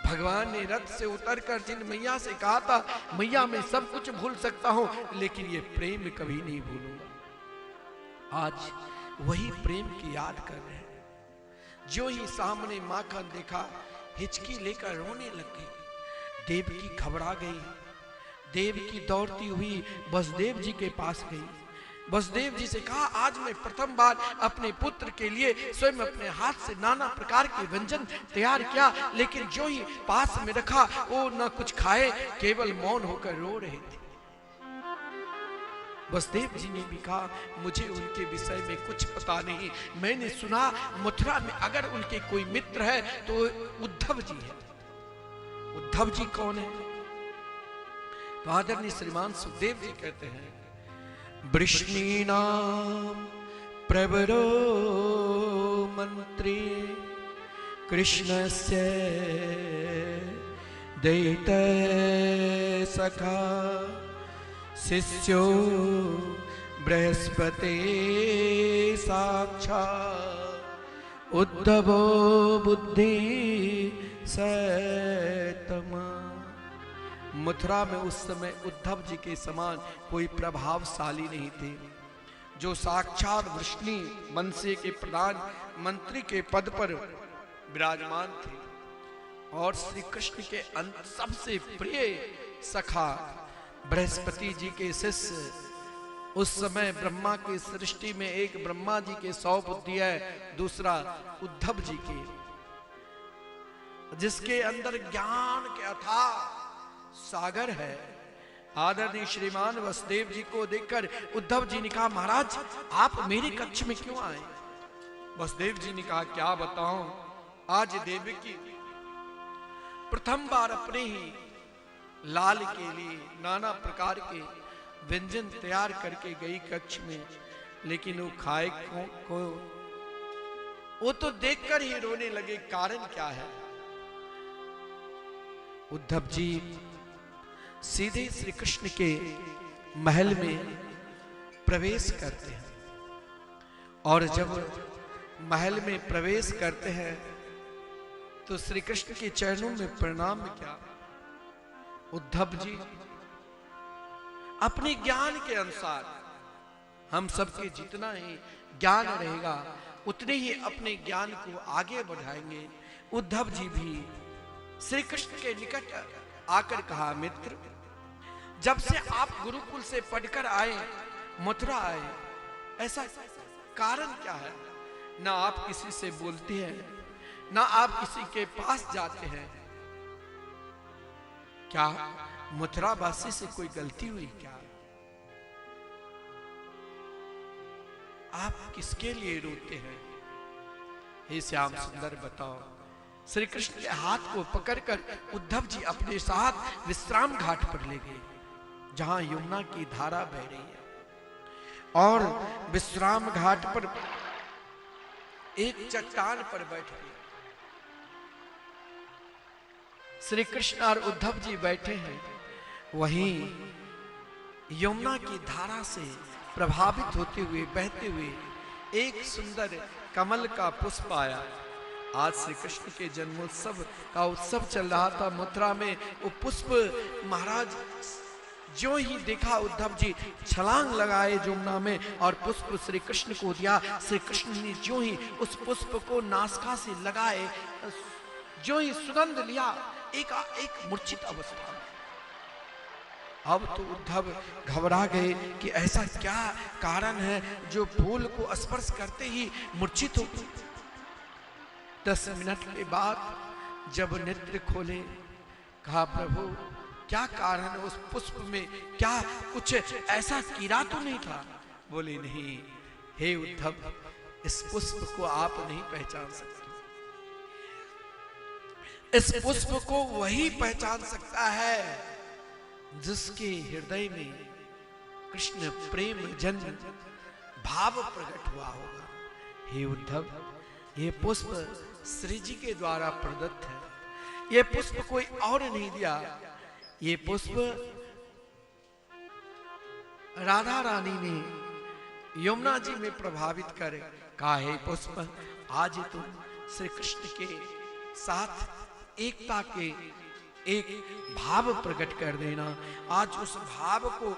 भगवान ने रथ से उतरकर जिन मैया से कहा था, मैया मैं सब कुछ भूल सकता हूं लेकिन ये प्रेम कभी नहीं भूलूंगा, आज वही प्रेम की याद कर रहे हैं। जो ही सामने माखन देखा हिचकी लेकर रोने लग गई। देवकी घबरा गई। देवकी दौड़ती हुई वसुदेव जी के पास गई। वसुदेव जी से कहा, आज मैं प्रथम बार अपने पुत्र के लिए स्वयं अपने हाथ से नाना प्रकार के व्यंजन तैयार किया, लेकिन जो ही पास में रखा वो न कुछ खाए, केवल मौन होकर रो रहे थे। वसुदेव जी ने भी कहा, मुझे उनके विषय में कुछ पता नहीं, मैंने सुना मथुरा में अगर उनके कोई मित्र है तो उद्धव जी है। उद्धव जी कौन है? तो आदरणीय श्रीमान सुखदेव जी कहते हैं, वृष्णीनाम प्रवरो मंत्री कृष्णस्य दैत सखा शिष्यो बृहस्पति साक्षात् उद्धवो बुद्धि सतमा। मथुरा में उस समय उद्धव जी के समान कोई प्रभावशाली नहीं थे, जो साक्षात वृष्णि वंशी के प्रधान मंत्री के पद पर विराजमान थे और श्री कृष्ण के सबसे प्रिय सखा बृहस्पति जी के शिष्य। उस समय ब्रह्मा की सृष्टि में एक ब्रह्मा जी के 100 बुद्धि है, दूसरा उद्धव जी के, जिसके अंदर ज्ञान के अथाह सागर है। आदरणीय श्रीमान वसुदेव जी को देखकर उद्धव जी ने कहा, महाराज आप मेरे कक्ष में क्यों आए? वसुदेव जी ने कहा, क्या बताऊं, आज देवकी प्रथम बार अपने ही लाल के लिए नाना प्रकार के व्यंजन तैयार करके गई कक्ष में, लेकिन वो खाए को वो तो देखकर ही रोने लगे। कारण क्या है? उद्धव जी सीधे श्री कृष्ण के महल में प्रवेश करते हैं और जब महल में प्रवेश करते हैं तो श्री कृष्ण के चरणों में प्रणाम किया। उद्धव जी अपने ज्ञान के अनुसार, हम सबके जितना ही ज्ञान रहेगा उतने ही अपने ज्ञान को आगे बढ़ाएंगे। उद्धव जी भी श्री कृष्ण के निकट आकर कहा, मित्र जब से आप गुरुकुल से पढ़कर आए, मथुरा आए, ऐसा कारण क्या है? ना आप किसी से बोलते हैं, ना आप किसी के पास जाते हैं, क्या मथुरावासी से कोई गलती हुई क्या? आप किसके लिए रोते हैं? हे श्याम सुंदर बताओ। श्री कृष्ण के हाथ को पकड़कर उद्धव जी अपने साथ विश्राम घाट पर ले गए, जहां यमुना की धारा बह रही है। और विश्राम घाट पर एक चट्टान पर बैठ गए। श्री कृष्ण और उद्धव जी बैठे हैं। वहीं यमुना की धारा से प्रभावित होते हुए बहते हुए एक सुंदर कमल का पुष्प आया। आज श्री कृष्ण के जन्मोत्सव का उत्सव चल रहा था मथुरा में। वो पुष्प महाराज जो ही देखा, उद्धव जी छलांग लगाए यमुना में और पुष्प श्री कृष्ण को दिया। श्री कृष्ण ने जो ही उस पुष्प को नासिका से लगाए, जो ही सुगंध लिया, एक मूर्छित अवस्था में। अब तो उद्धव घबरा गए कि ऐसा क्या कारण है जो फूल को स्पर्श करते ही मूर्छित हो गए। 10 मिनट के बाद जब नेत्र खोले, कहा प्रभु क्या कारण है? उस पुष्प में क्या कुछ ऐसा कीड़ा तो नहीं था? बोले नहीं, हे उद्धव, इस पुष्प को आप नहीं पहचान सकते। इस पुष्प को वही पहचान सकता है जिसके हृदय में कृष्ण प्रेम जन्म भाव प्रकट हुआ होगा। हे उद्धव, ये पुष्प श्री जी के द्वारा प्रदत्त है। ये पुष्प कोई और नहीं दिया। ये पुष्प राधा रानी ने यमुना जी में प्रभावित कर कहा, हे पुष्प, आज तुम श्री कृष्ण के साथ एकता के एक भाव प्रकट कर देना। आज उस भाव को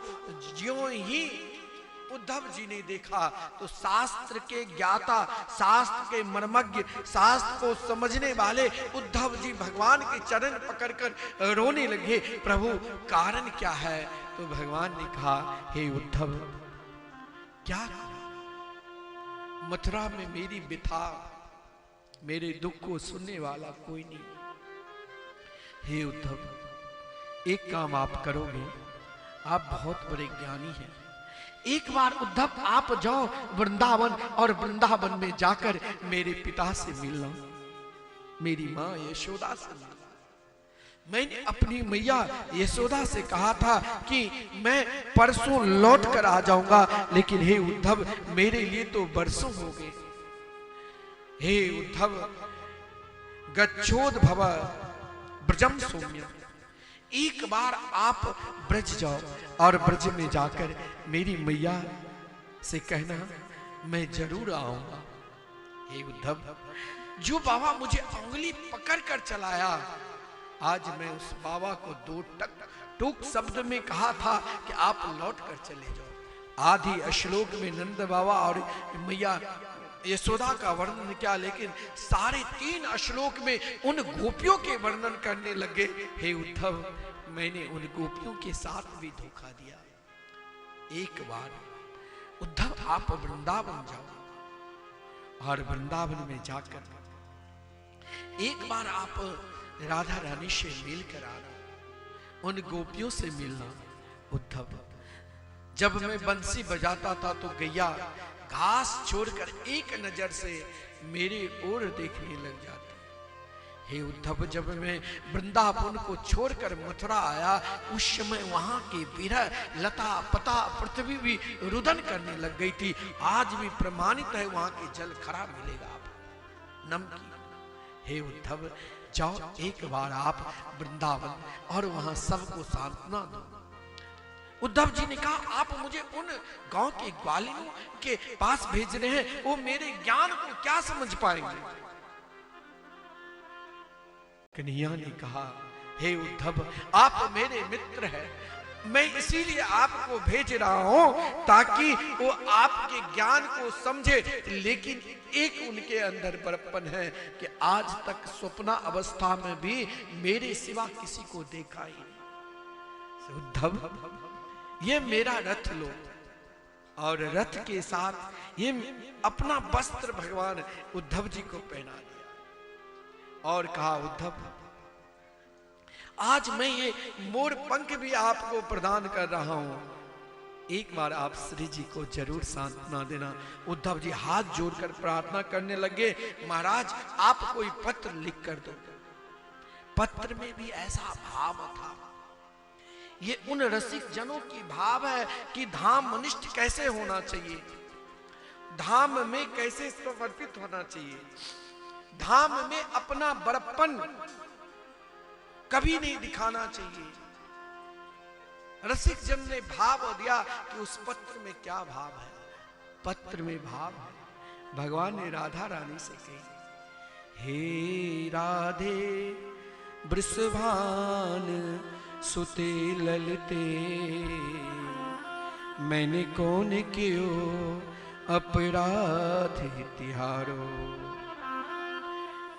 ज्यों ही उद्धव जी ने देखा तो शास्त्र के ज्ञाता, शास्त्र के मर्मज्ञ, शास्त्र को समझने वाले उद्धव जी भगवान के चरण पकड़कर रोने लगे। प्रभु कारण क्या है? तो भगवान ने कहा, हे उद्धव, क्या मथुरा में मेरी व्यथा, मेरे दुख को सुनने वाला कोई नहीं। हे उद्धव, एक काम आप करोगे, आप बहुत बड़े ज्ञानी हैं। एक बार उद्धव आप जाओ वृंदावन और वृंदावन में जाकर मेरे पिता से मिलना, मेरी मां यशोदा से मिलना। मैंने अपनी मैया यशोदा से कहा था कि मैं परसों लौट कर आ जाऊंगा, लेकिन हे उद्धव, मेरे लिए तो बरसों हो गए। हे उद्धव, गच्छोद भव ब्रजम सौम्य, एक बार आप ब्रज जाओ और ब्रज में जाकर मेरी मैया से कहना मैं जरूर आऊंगा। हे उद्धव, जो बाबा मुझे उंगली पकड़ कर चलाया, आज मैं उस बाबा को 2 टूक शब्द में कहा था कि आप लौट कर चले जाओ। आधी श्लोक में नंद बाबा और मैया यशोदा का वर्णन किया, लेकिन 3.5 श्लोक में उन गोपियों के वर्णन करने लगे। हे उद्धव, मैंने उन गोपियों के साथ भी धोखा दिया। एक बार उद्धव आप वृंदावन जाओ और वृंदावन में जाकर एक बार आप राधा रानी से मिलकर आना, उन गोपियों से मिलना। उद्धव, जब मैं बंसी बजाता था तो गैया घास छोड़कर एक नजर से मेरी ओर देखने लग जाती। हे उद्धव, जब मैं वृंदावन को छोड़कर मथुरा आया, उस समय वहां के विरह, लता पता, पृथ्वी भी रुदन करने लग गई थी। आज भी प्रमाणित है, वहां के जल खराब मिलेगा आप नमकीन। हे उद्धव, जाओ एक बार आप वृंदावन और वहां सबको सांत्वना दो। उद्धव जी ने कहा, आप मुझे उन गांव के ग्वालियों के पास भेज रहे हैं, वो मेरे ज्ञान को क्या समझ पाएंगे? कन्हैया ने कहा, हे उद्धव, आप मेरे मित्र हैं, मैं इसीलिए आपको भेज रहा हूं ताकि वो आपके ज्ञान को समझे। लेकिन एक उनके अंदर बड़प्पन है कि आज तक स्वप्न अवस्था में भी मेरे सिवा किसी को देखा ही नहीं। उद्धव, ये मेरा रथ लो, और रथ के साथ ये अपना वस्त्र भगवान उद्धव जी को पहना दिया और कहा, उद्धव, आज मैं ये मोर पंख भी आपको प्रदान कर रहा हूं, एक बार आप श्री जी को जरूर सांत्वना देना। उद्धव जी हाथ जोड़कर प्रार्थना करने लगे, महाराज आप कोई पत्र लिख कर दो। पत्र में भी ऐसा भाव था, ये उन रसिक जनों की भाव है कि धाम मनिष्ठ कैसे होना चाहिए, धाम में कैसे समर्पित होना चाहिए, धाम में अपना बड़प्पन कभी नहीं दिखाना चाहिए। रसिक जन ने भाव दिया कि उस पत्र में क्या भाव है। पत्र में भाव है, भगवान ने राधा रानी से कही, हे राधे वृषभान सुते ललते, मैंने कौन कियो अपराध तिहारो,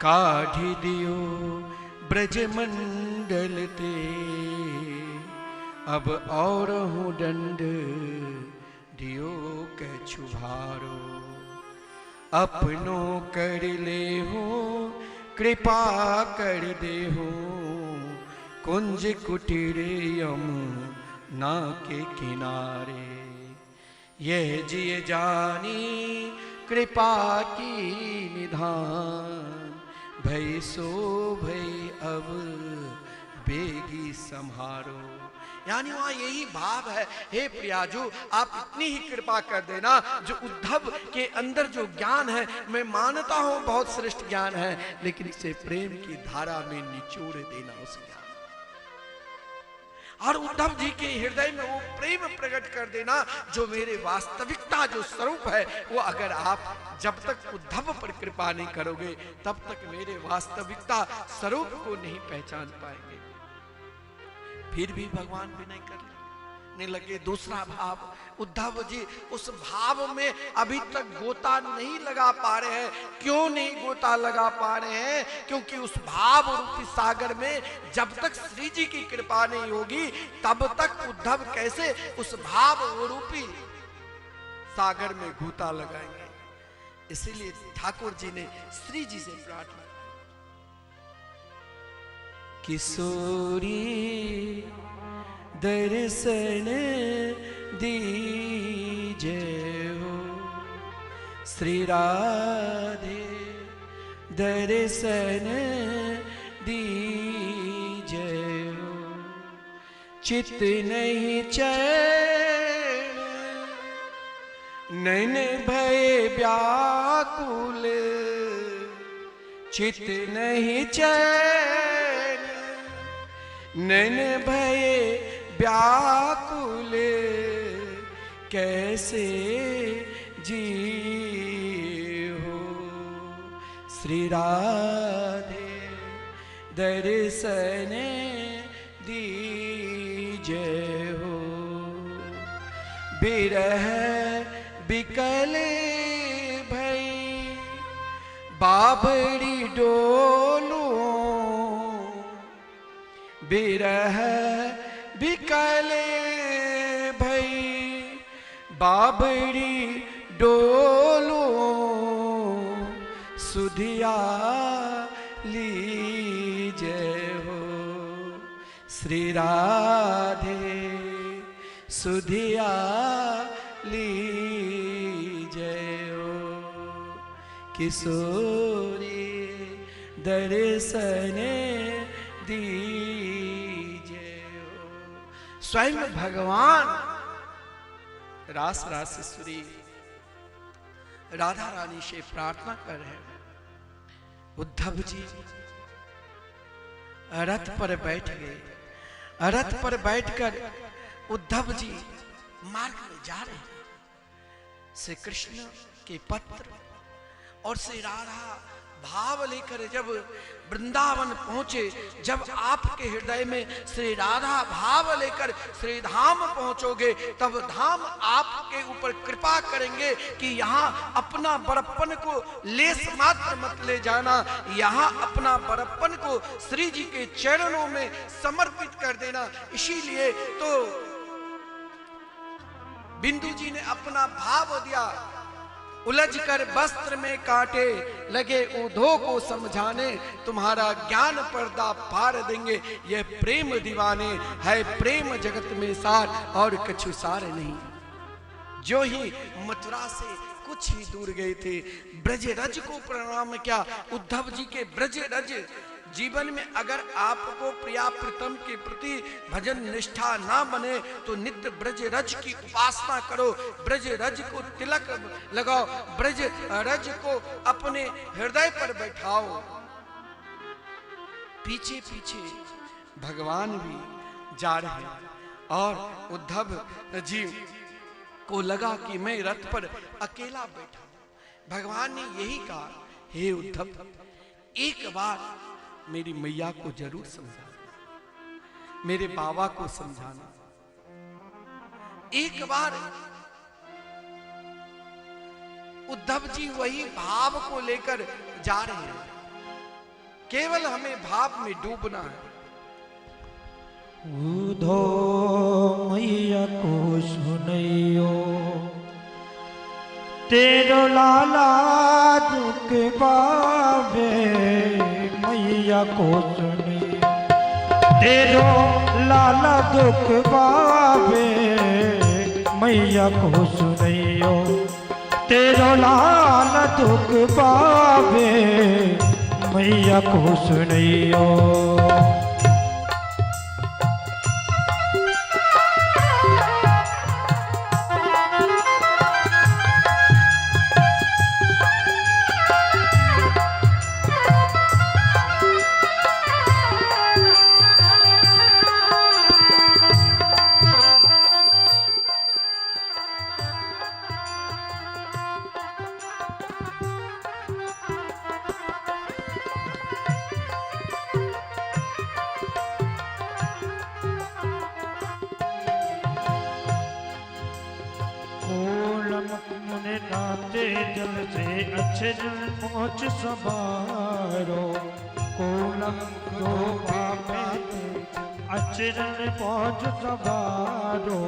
काढ़ी दियो ब्रजमंडल ते, अब और हूँ दंड दियो कछु भारो, अपनों कर ले हो कृपा कर दे हो, कुंज कुटीर यमुना के किनारे, यह जिय जानी कृपा की निधान, भई सो भई अब बेगी संहारो। यानी वहां यही भाव है, हे प्रियाजू आप इतनी ही कृपा कर देना, जो उद्धव के अंदर जो ज्ञान है मैं मानता हूं बहुत श्रेष्ठ ज्ञान है, लेकिन इसे प्रेम की धारा में निचोड़ देना उस ज्ञान, और उद्धव जी के हृदय में वो प्रेम प्रकट कर देना जो मेरे वास्तविकता जो स्वरूप है वो, अगर आप जब तक उद्धव पर कृपा नहीं करोगे तब तक मेरे वास्तविकता स्वरूप को नहीं पहचान पाएंगे। फिर भी भगवान भी नहीं करने लगे। दूसरा भाव, उद्धव जी उस भाव में अभी तक गोता नहीं लगा पा रहे हैं। क्यों नहीं गोता लगा पा रहे हैं? क्योंकि उस भाव रूपी सागर में जब तक श्री जी की कृपा नहीं होगी तब तक उद्धव कैसे उस भाव रूपी सागर में गोता लगाएंगे। इसीलिए ठाकुर जी ने श्री जी से प्रार्थना, किशोरी दर्शन दीजे हो, श्री राधे दर्शन दीजे हो, चित नहीं चैन नैन भय व्याकुल, चित नहीं चैन नैन भय व्याकुल, कैसे जी हो, श्री राधे दर्शन दीजे हो, बिरह बिकल भई बाबरी डोलू, बिरह बिकले भई बाबरी डोलो, सुधिया लीजे हो, श्री राधे सुधिया लीजे हो, किशोरी दर्शन दीजे हो। स्वयं भगवान रास रासेश्वरी राधा रानी से प्रार्थना कर रहे हैं। उद्धव जी रथ पर बैठ गए। रथ पर बैठकर उद्धव जी मार्ग में जा रहे हैं। श्री कृष्ण के पत्र और श्री राधा भाव लेकर जब वृंदावन पहुंचे, जब आपके हृदय में श्री राधा भाव लेकर श्री धाम पहुंचोगे तब धाम आपके ऊपर कृपा करेंगे कि यहाँ अपना बड़प्पन को लेस मात्र मत ले जाना, यहाँ अपना बड़प्पन को श्री जी के चरणों में समर्पित कर देना। इसीलिए तो बिंदु जी ने अपना भाव दिया उलझ कर वस्त्र में काटे, लगे ऊधों को समझाने, तुम्हारा ज्ञान पर्दा फाड़ देंगे, यह प्रेम दीवाने, है प्रेम जगत में सार और कछु सार नहीं। जो ही मथुरा से कुछ ही दूर गए थे, ब्रज रज को प्रणाम किया। उद्धव जी के ब्रज रज जीवन में अगर आपको प्रिया प्रीतम के प्रति भजन निष्ठा ना बने तो नित्य ब्रज रज की उपासना करो, ब्रज रज को तिलक लगाओ, ब्रज रज को अपने हृदय पर बैठाओ। पीछे पीछे भगवान भी जा रहे हैं और उद्धव जी को लगा कि मैं रथ पर अकेला बैठा। भगवान ने यही कहा, हे उद्धव, एक बार मेरी मैया को जरूर समझाना, मेरे बाबा को समझाना। एक बार उद्धव जी वही भाव को लेकर जा रहे हैं, केवल हमें भाव में डूबना है।
उधो मैया को सुनैयो, तेरो लाला दुख पावे, मैया को सुनैयो, तेरो लाला दुख पावे, मैया को सुनैयो, तेरो लाला दुख पावे, मैया को सुनैयो। जल से अच्छे जल पहुँच संभारो, कोलम दो पापे अच्छे जल पहुँच संभारो,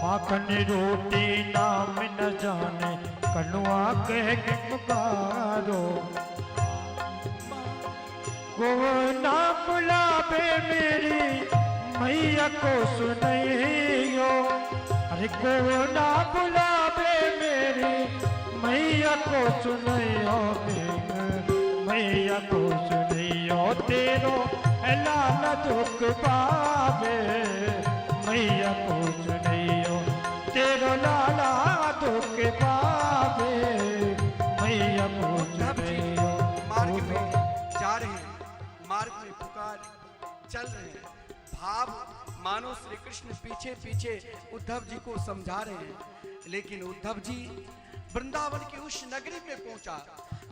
माखन रोटी नाम न जाने, कनुआ कह के पुकारो। को ना बुलावे मेरी मैया को सुनैयो, अरे को ना बुलावे मेरी मैया को सुनैयो, मैया को सुनैयो, तेरो लाल दुख पावे, मैया को सुनैयो, तेरो लाला दुख पावे, मैया को सुनैयो।
मार्ग में जा रहे हैं, मार्ग में पुकार चल रहे हैं, भाव मानो श्री कृष्ण पीछे पीछे उद्धव जी को समझा रहे हैं। लेकिन उद्धव जी वृंदावन की उस नगरी में पहुंचा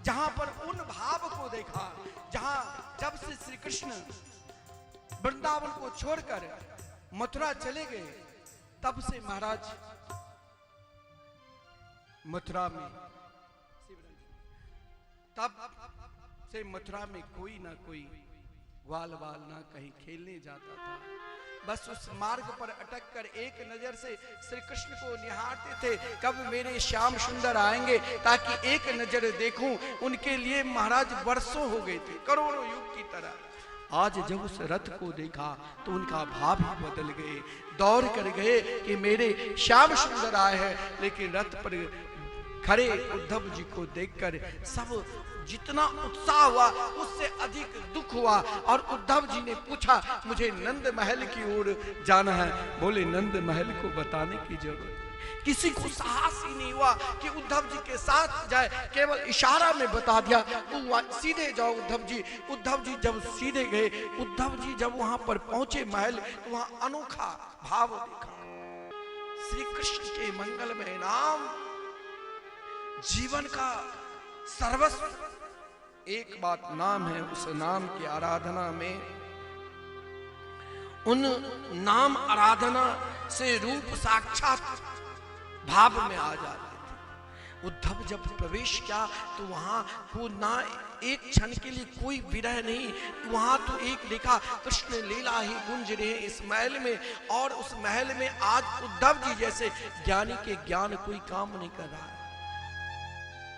जहां पर उन भाव को देखा, जहां जब से श्री कृष्ण वृंदावन को छोड़कर मथुरा चले गए, तब से महाराज मथुरा में कोई ना कोई ग्वाल वाल ना कहीं खेलने जाता था। बस उस मार्ग पर अटक कर एक नजर से श्री कृष्ण को निहारते थे, कब मेरे श्याम सुंदर आएंगे ताकि एक नजर देखूं। उनके लिए महाराज वर्षों हो गए थे, करोड़ों युग की तरह। आज जब उस रथ को देखा तो उनका भाव ही बदल गए, दौड़ कर गए कि मेरे श्याम सुंदर आए हैं। लेकिन रथ पर खड़े उद्धव जी को देखकर सब जितना उत्साह हुआ उससे अधिक दुख हुआ। और उद्धव जी ने पूछा, मुझे नंद महल की ओर जाना है। बोले, नंद महल को बताने की जरूरत, किसी को साहस ही नहीं हुआ कि उद्धव जी के साथ जाए, केवल इशारा में बता दिया तू सीधे जाओ उद्धव जी। उद्धव जी जब सीधे गए, उद्धव जी जब वहां पर पहुंचे महल, तो वहां अनोखा भाव देखा। श्री कृष्ण के मंगलमय नाम जीवन का सर्वस्व एक बात नाम है। उस नाम की आराधना में, उन नाम आराधना से रूप साक्षात भाव में आ जाते थे। उद्धव जब प्रवेश किया तो वहां को ना एक क्षण के लिए कोई विरह नहीं, वहां तो एक देखा कृष्ण लीला ही गुंज रहे इस महल में। और उस महल में आज उद्धव जी जैसे ज्ञानी के ज्ञान कोई काम नहीं कर रहा है।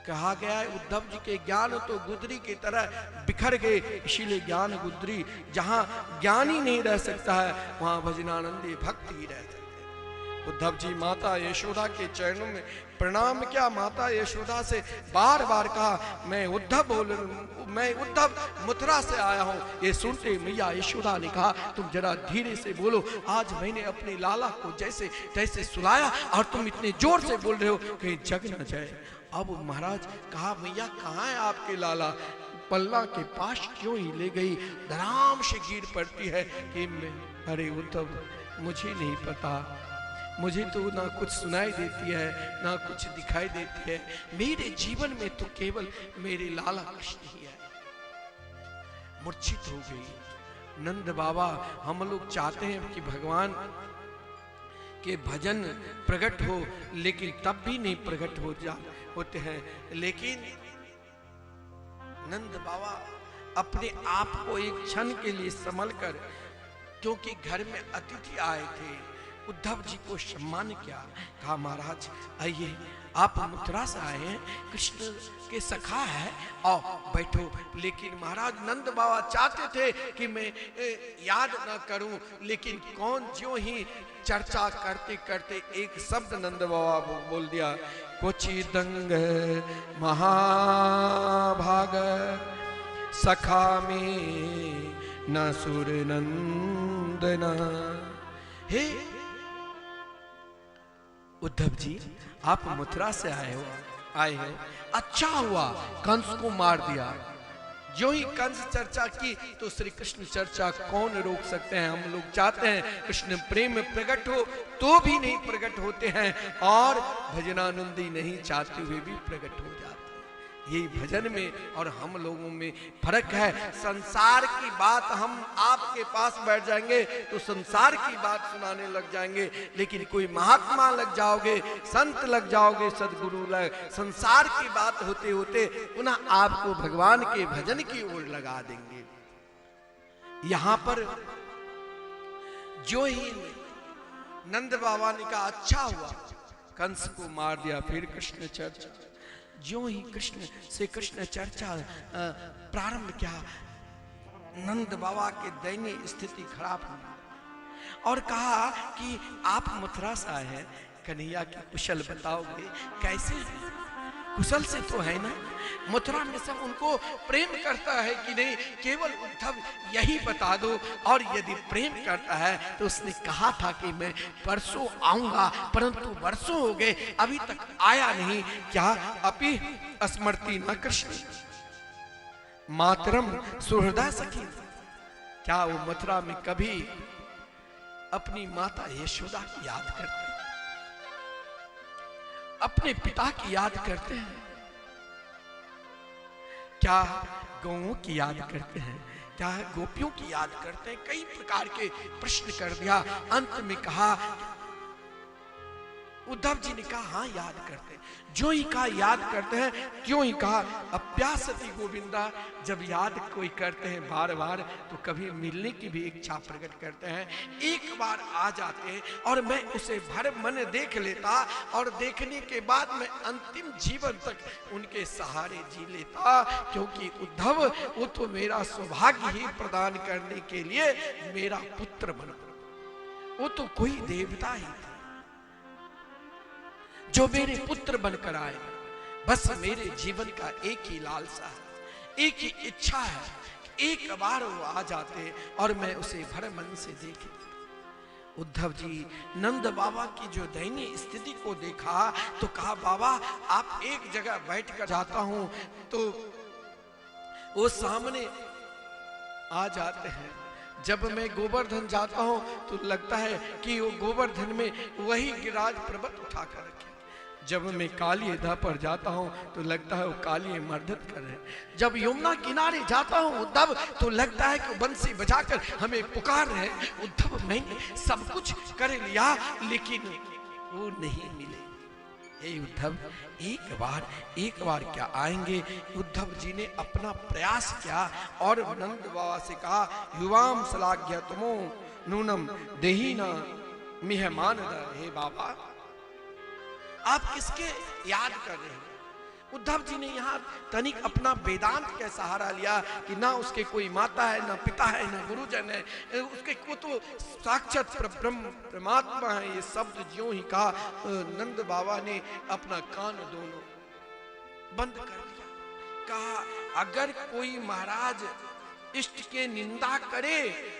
कहा गया है उद्धव जी के ज्ञान तो गुदरी की तरह बिखर गए, इसीलिए ज्ञान गुदरी। जहां ज्ञान ही नहीं रह सकता है वहां भजनानंदी भक्त ही रह सकते हैं। उद्धव जी माता यशोदा के चरणों में प्रणाम किया, माता यशोदा से बार बार कहा मैं उद्धव मथुरा से आया हूं। ये सुनते मैया यशोदा ने कहा तुम जरा धीरे से बोलो, आज मैंने अपने लाला को जैसे तैसे सुलाया और तुम इतने जोर से बोल रहे हो कि जग न जाए। अब महाराज कहा मैया कहाँ है आपके लाला? पल्ला के पास क्यों ही ले गई, धड़ाम से गिर पड़ती है कि अरे उद्धव मुझे नहीं पता, मुझे तो ना कुछ सुनाई देती है ना कुछ दिखाई देती है, मेरे जीवन में तो केवल मेरे लाला कृष्ण ही है। मूर्छित हो गई। नंद बाबा हम लोग चाहते हैं कि भगवान के भजन प्रकट हो, लेकिन तब भी नहीं प्रकट होते हैं। लेकिन नंद बाबा अपने आप को एक क्षण के लिए संभल कर, क्योंकि घर में अतिथि आए थे, उद्धव जी को सम्मान किया। कहा महाराज आइए, आप मथुरा से आए हैं, कृष्ण के सखा है, आओ बैठो। लेकिन महाराज नंद बाबा चाहते थे कि मैं याद ना करूं, लेकिन कौन ज्यों ही चर्चा करते करते एक शब्द नंद बाबा बोल दिया, क्वचिदंग महाभाग सखा में न सुर नंदना। हे उद्धव जी आप मथुरा से आए हो, अच्छा हुआ कंस को मार दिया। जो ही कंस चर्चा की तो श्री कृष्ण चर्चा कौन रोक सकते हैं। हम लोग चाहते हैं कृष्ण प्रेम में प्रकट हो तो भी नहीं प्रकट होते हैं, और भजनानंदी नहीं चाहते हुए भी प्रकट हो जाते हैं। यही भजन में और हम लोगों में फर्क है। संसार की बात हम आपके पास बैठ जाएंगे तो संसार की बात सुनाने लग जाएंगे, लेकिन कोई महात्मा लग जाओगे, संत लग जाओगे, सदगुरु लग, संसार की बात होते होते पुनः आपको भगवान के भजन की ओर लगा देंगे। यहां पर जो ही नंद बाबा ने कहा अच्छा हुआ कंस को मार दिया, फिर कृष्ण चर्चा, जो ही कृष्ण से कृष्ण चर्चा प्रारंभ किया, नंद बाबा के दयनीय स्थिति खराब हुई और कहा कि आप मथुरा से आए हैं, कन्हैया की कुशल बताओगे कैसे है? कुशल से तो है ना, मथुरा में सब उनको प्रेम करता है कि नहीं, केवल उद्धव यही बता दो। और यदि प्रेम करता है तो उसने कहा था कि मैं परसों आऊंगा, परंतु वर्षों हो गए अभी तक आया नहीं। क्या अपि स्मृति न कृष्ण मातरम सुहृदा सखी? क्या वो मथुरा में कभी अपनी माता यशोदा की याद करते, अपने पिता की याद करते हैं? क्या गौओं की याद करते हैं? क्या गोपियों की याद करते हैं? कई प्रकार के प्रश्न कर दिया। अंत में कहा, उद्धव जी ने कहा हाँ याद करते हैं। जो ही कहा याद करते हैं, क्यों ही कहा अप्यासति गोविंदा। जब याद कोई करते हैं बार बार तो कभी मिलने की भी इच्छा प्रकट करते हैं। एक बार आ जाते हैं और मैं उसे भर मन देख लेता, और देखने के बाद मैं अंतिम जीवन तक उनके सहारे जी लेता, क्योंकि उद्धव वो तो मेरा सौभाग्य ही प्रदान करने के लिए मेरा पुत्र बना, वो तो कोई देवता ही था जो मेरे पुत्र बनकर आए। बस मेरे जीवन का एक ही लालसा है, एक ही इच्छा है, एक बार वो आ जाते और मैं उसे भर मन से देखे। उद्धव जी नंद बाबा की जो दयनीय स्थिति को देखा तो कहा बाबा आप एक जगह बैठकर जाता हूं तो वो सामने आ जाते हैं। जब मैं गोवर्धन जाता हूं तो लगता है कि वो गोवर्धन में वही गिरिराज पर्वत उठाकर रखे। जब मैं काली धा पर जाता हूं तो लगता है वो काली मर्दन कर रहे हैं। जब यमुना किनारे जाता हूं उद्धव तो लगता है कि बंसी बजाकर हमें पुकार रहे हैं। उद्धव मैंने सब कुछ कर लिया लेकिन वो नहीं मिले। हे उद्धव एक बार क्या आएंगे? उद्धव जी ने अपना प्रयास किया और नंद बाबा से कहा युवाम सलाग्य तुमो नूनम देहीना मेहमान। हे बाबा आप किसके याद कर रहे हैं? उद्धव जी ने यहाँ तनिक अपना वेदांत का सहारा लिया कि ना उसके कोई माता है, ना पिता है, ना गुरुजन है, उसके को तो साक्षात ब्रह्म परमात्मा है। ये शब्द ज्यों ही कहा, नंद बाबा ने अपना कान दोनों बंद कर दिया। कहा अगर कोई महाराज इष्ट के निंदा करे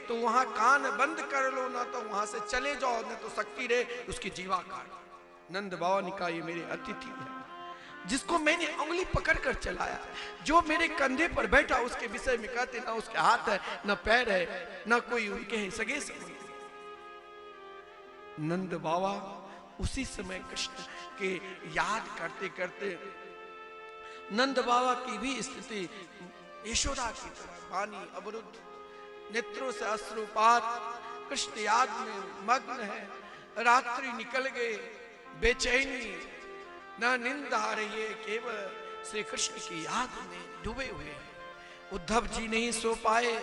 तो वहां कान बंद कर लो, ना तो वहां से चले जाओ, ना तो शक्ति रहे उसकी जीवा काट। नंद बाबा ने कहा ये मेरे अतिथि है, जिसको मैंने उंगली पकड़ कर चलाया, जो मेरे कंधे पर बैठा उसके विषय में कहते ना उसके हाथ है, ना पैर है, ना कोई उनके है सगे संबंधी। नंद बाबा उसी समय कृष्ण के याद करते करते नंद बाबा की भी स्थिति यशोदा की तरह, वाणी अवरुद्ध, नेत्रों से अश्रुपात, कृष्ण याद में मग्न है। रात्रि निकल गए, बेचैनी ना नींद आ रही है, केवल श्री कृष्ण की याद में डूबे हुए हैं। उद्धव जी नहीं सो पाए।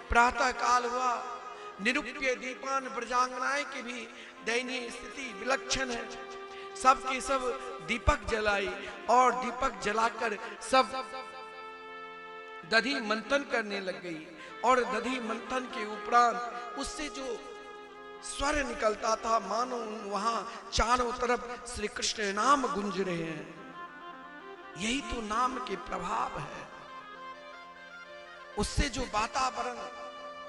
प्रातः काल हुआ, निरुप्य दीपान ब्रजांगनाएं की भी दयनीय स्थिति विलक्षण है। सब के सब दीपक जलाई और दीपक जलाकर सब दधी मंथन करने लग गई, और दधी मंथन के उपरांत उससे जो स्वर निकलता था मानो वहां चारों तरफ श्री कृष्ण नाम गूंज रहे हैं। यही तो नाम के प्रभाव है। उससे जो वातावरण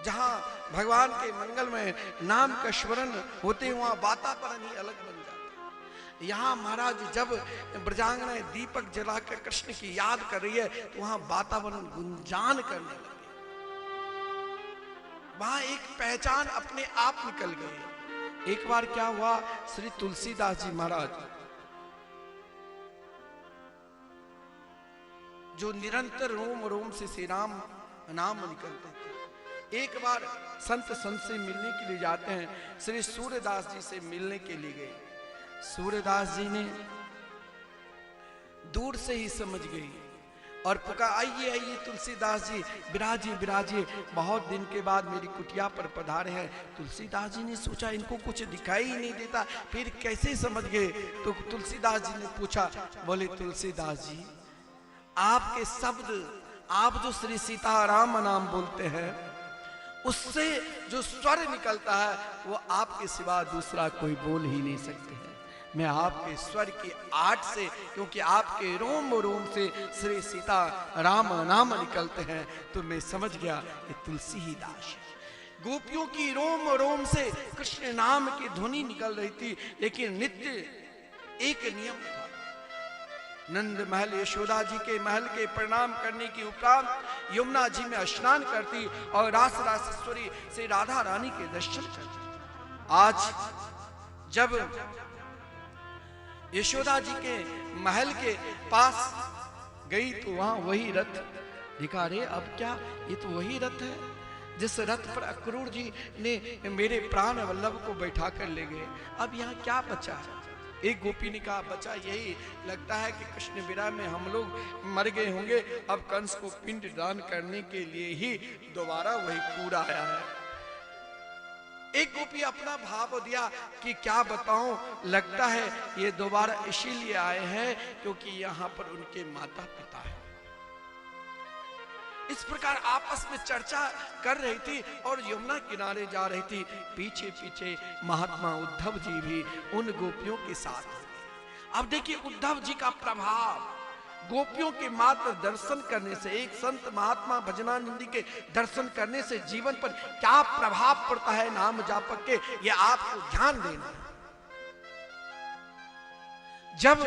जहां भगवान के मंगलमय नाम का स्मरण होते वहां वातावरण ही अलग बन जाता। यहाँ महाराज जब ब्रजांगना दीपक जलाकर कृष्ण की याद कर रही है तो वहां वातावरण गुंजान करने लगे। वहां एक पहचान अपने आप निकल गई। एक बार क्या हुआ, श्री तुलसीदास जी महाराज जो निरंतर रोम रोम से श्री राम नाम निकलते थे, एक बार संत से मिलने के लिए जाते हैं। श्री सूर्यदास जी से मिलने के लिए गए। सूर्यदास जी ने दूर से ही समझ गई और पुकार, आइए आइए तुलसीदास जी, विराजिए विराजिए, बहुत दिन के बाद मेरी कुटिया पर पधारे हैं। तुलसीदास जी ने सोचा इनको कुछ दिखाई ही नहीं देता, फिर कैसे समझ गए। तो तुलसीदास जी ने पूछा, बोले तुलसीदास जी आपके शब्द, आप जो श्री सीताराम नाम बोलते हैं उससे जो स्वर निकलता है वो आपके सिवा दूसरा कोई बोल ही नहीं सकते हैं। मैं आपके स्वर की आट से, क्योंकि आपके रोम रोम से श्री सीता राम नाम निकलते हैं, तो मैं समझ गया ये तुलसी ही दास है। गोपियों की रोम रोम से कृष्ण नाम की ध्वनि निकल रही थी, लेकिन नित्य एक नियम था। नंद महल यशोदा जी के महल के प्रणाम करने के उपरांत यमुना जी में स्नान करती और रास रासेश्वरी से राधा रानी के दर्शन करती। आज जब यशोदा जी के महल के पास गई तो वहां वही रथ दिखा रहे। अब क्या, ये तो वही रथ है जिस रथ पर अक्रूर जी ने मेरे प्राण वल्लभ को बैठा कर ले गए। अब यहाँ क्या बचा? एक गोपी ने कहा, बचा यही, लगता है कि कृष्ण विरह में हम लोग मर गए होंगे, अब कंस को पिंड दान करने के लिए ही दोबारा वही कूड़ा आया है। एक गोपी अपना भाव दिया कि क्या बताऊं, लगता है ये दोबारा इसीलिए आए हैं क्योंकि यहाँ पर उनके माता पिता हैं। इस प्रकार आपस में चर्चा कर रही थी और यमुना किनारे जा रही थी। पीछे पीछे महात्मा उद्धव जी भी उन गोपियों के साथ। अब देखिए उद्धव जी का प्रभाव, गोपियों के मात्र दर्शन करने से, एक संत महात्मा भजनानंदी के दर्शन करने से जीवन पर क्या प्रभाव पड़ता है नाम जापक के, ये आपको ध्यान देना है। जब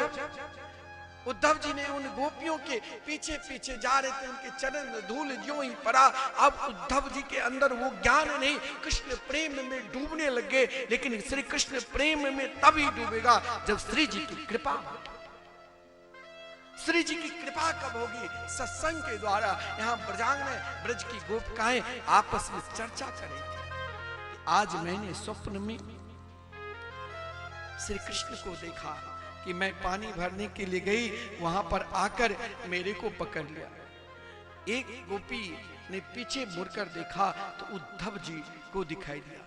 उद्धव जी ने उन गोपियों के पीछे पीछे जा रहे थे, उनके चरण धूल ज्यों ही पड़ा। अब उद्धव जी के अंदर वो ज्ञान नहीं, कृष्ण प्रेम में डूबने लगे। लेकिन श्री कृष्ण प्रेम में तभी डूबेगा जब श्री जी की कृपा हो। श्री जी की कृपा कब होगी? सत्संग के द्वारा। यहाँ ब्रजांग में ब्रज की गोपिकाएं आपस में चर्चा करेंगी। आज मैंने स्वप्न में श्री कृष्ण को देखा कि मैं पानी भरने के लिए गई, वहां पर आकर मेरे को पकड़ लिया। एक गोपी ने पीछे मुड़कर देखा तो उद्धव जी को दिखाई दिया।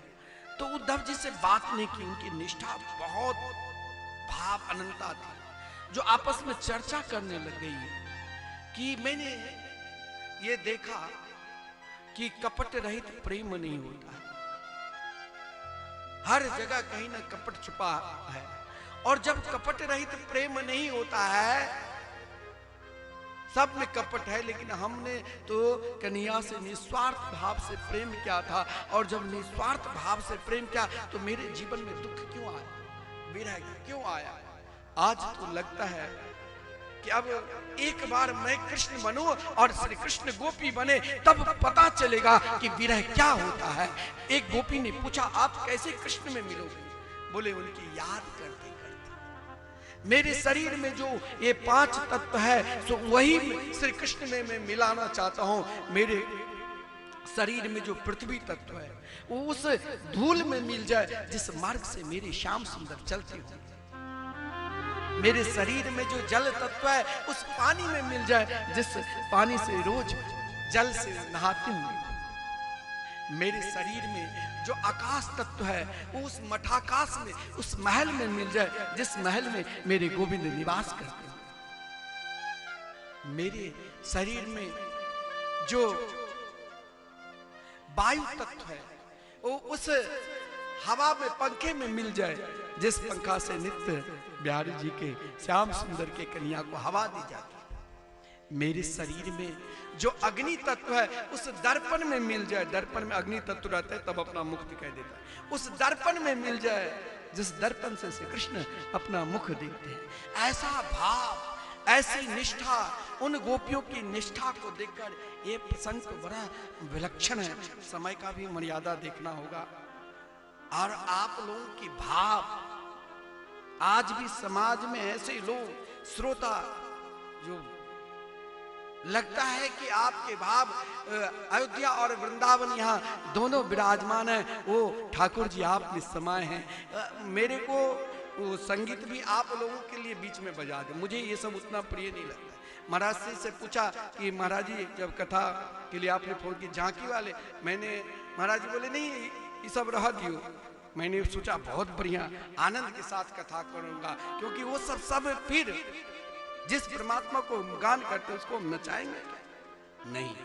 तो उद्धव जी से बात नहीं की, उनकी निष्ठा बहुत भाव अनंता थी। जो आपस में चर्चा करने लग गई कि मैंने ये देखा कि कपट रहित प्रेम नहीं होता है, हर जगह कहीं ना कपट छुपा है। और जब कपट रहित प्रेम नहीं होता है, सब में कपट है, लेकिन हमने तो कन्या से निस्वार्थ भाव से प्रेम किया था, और जब निस्वार्थ भाव से प्रेम किया तो मेरे जीवन में दुख क्यों आया, विरह क्यों आया। आज तो लगता है कि अब एक बार मैं कृष्ण बनूं और श्री कृष्ण गोपी बने, तब पता चलेगा कि विरह क्या होता है। एक गोपी ने पूछा, आप कैसे कृष्ण में मिलोगे? बोले, उनकी याद करते करते मेरे शरीर में जो ये 5 तत्व है, सो वही श्री कृष्ण में मैं मिलाना चाहता हूं। मेरे शरीर में जो पृथ्वी तत्व है वो उस धूल में मिल जाए जिस मार्ग से मेरे श्याम सुंदर चलते हो। मेरे शरीर में जो जल तत्व है उस पानी में मिल जाए जिस पानी से रोज जल से नहाती हूं। मेरे शरीर में जो आकाश तत्व है वो उस मठाकाश में, उस महल में मिल जाए जिस महल में मेरे गोविंद निवास करते हैं। मेरे शरीर में जो वायु तत्व है वो उस हवा में, पंखे में मिल जाए जिस पंखा से नित्य बिहारी जी के श्याम सुंदर के कन्या को हवा दी जाती है। मेरे शरीर में जो अग्नि तत्व है उस दर्पण में मिल जाए, दर्पण में अग्नि तत्व रहता है तब अपना मुख दिखाई देता है, उस दर्पण में मिल जाए जिस दर्पण से श्री कृष्ण अपना मुख देखते हैं। ऐसा भाव, ऐसी निष्ठा, उन गोपियों की निष्ठा को देखकर ये प्रसंग बड़ा विलक्षण है। समय का भी मर्यादा देखना होगा। और आप लोगों की भाव, आज भी समाज में ऐसे लोग श्रोता जो लगता है कि आपके भाव अयोध्या और वृंदावन यहाँ दोनों विराजमान है, वो ठाकुर जी आप में समाये हैं। मेरे को वो संगीत भी आप लोगों के लिए बीच में बजा दे, मुझे ये सब उतना प्रिय नहीं लगता। महाराज से पूछा कि महाराज जी जब कथा के लिए आपने फोन की, झांकी वाले, मैंने महाराज जी बोले नहीं ये सब रह दियो। मैंने सोचा बहुत बढ़िया, आनंद के साथ कथा करूंगा, क्योंकि वो सब फिर जिस परमात्मा को गान करते उसको हम नचाएंगे नहीं।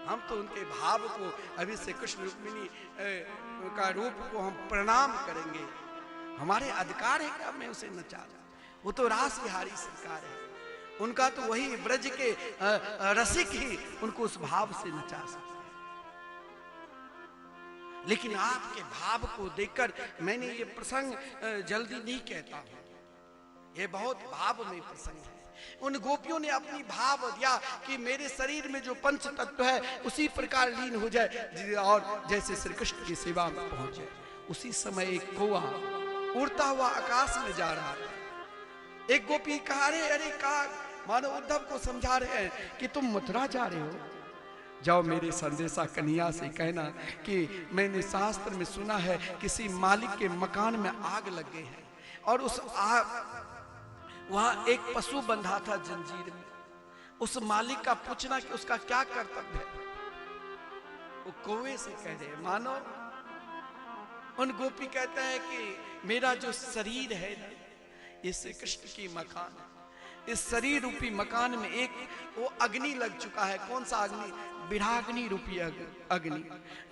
हम तो उनके भाव को, अभी से कृष्ण रुक्मिणी का रूप को हम प्रणाम करेंगे। हमारे अधिकार है कि हमें उसे नचा, वो तो रास बिहारी सरकार है, उनका तो वही ब्रज के रसिक ही उनको उस भाव से नचा सकते। लेकिन आपके भाव को देखकर मैंने ये प्रसंग जल्दी नहीं कहता हूं, ये बहुत भाव में प्रसंग है। उन गोपियों ने अपनी भाव दिया कि मेरे शरीर में जो पंच तत्व है उसी प्रकार लीन हो जाए और जैसे श्री कृष्ण की सेवा में पहुंच जाए। उसी समय एक कौवा उड़ता हुआ आकाश में जा रहा था। एक गोपी कहा, अरे कहा, मानो उद्धव को समझा रहे हैं कि तुम मथुरा जा रहे हो, जाओ मेरे संदेशा कन्या से कहना कि मैंने शास्त्र में सुना है किसी मालिक के मकान में आग लग गई है और उस वहां एक पशु बंधा था जंजीर में। उस मालिक का पूछना कि उसका क्या कर्तव्य है। वो कौवे से कह रहे, मानो उन गोपी कहता है कि मेरा जो शरीर है ना, ये श्री कृष्ण की मकान है। इस शरीर रूपी मकान में एक वो अग्नि लग चुका है। कौन सा अग्नि? विराग्नि रूपी अग्नि।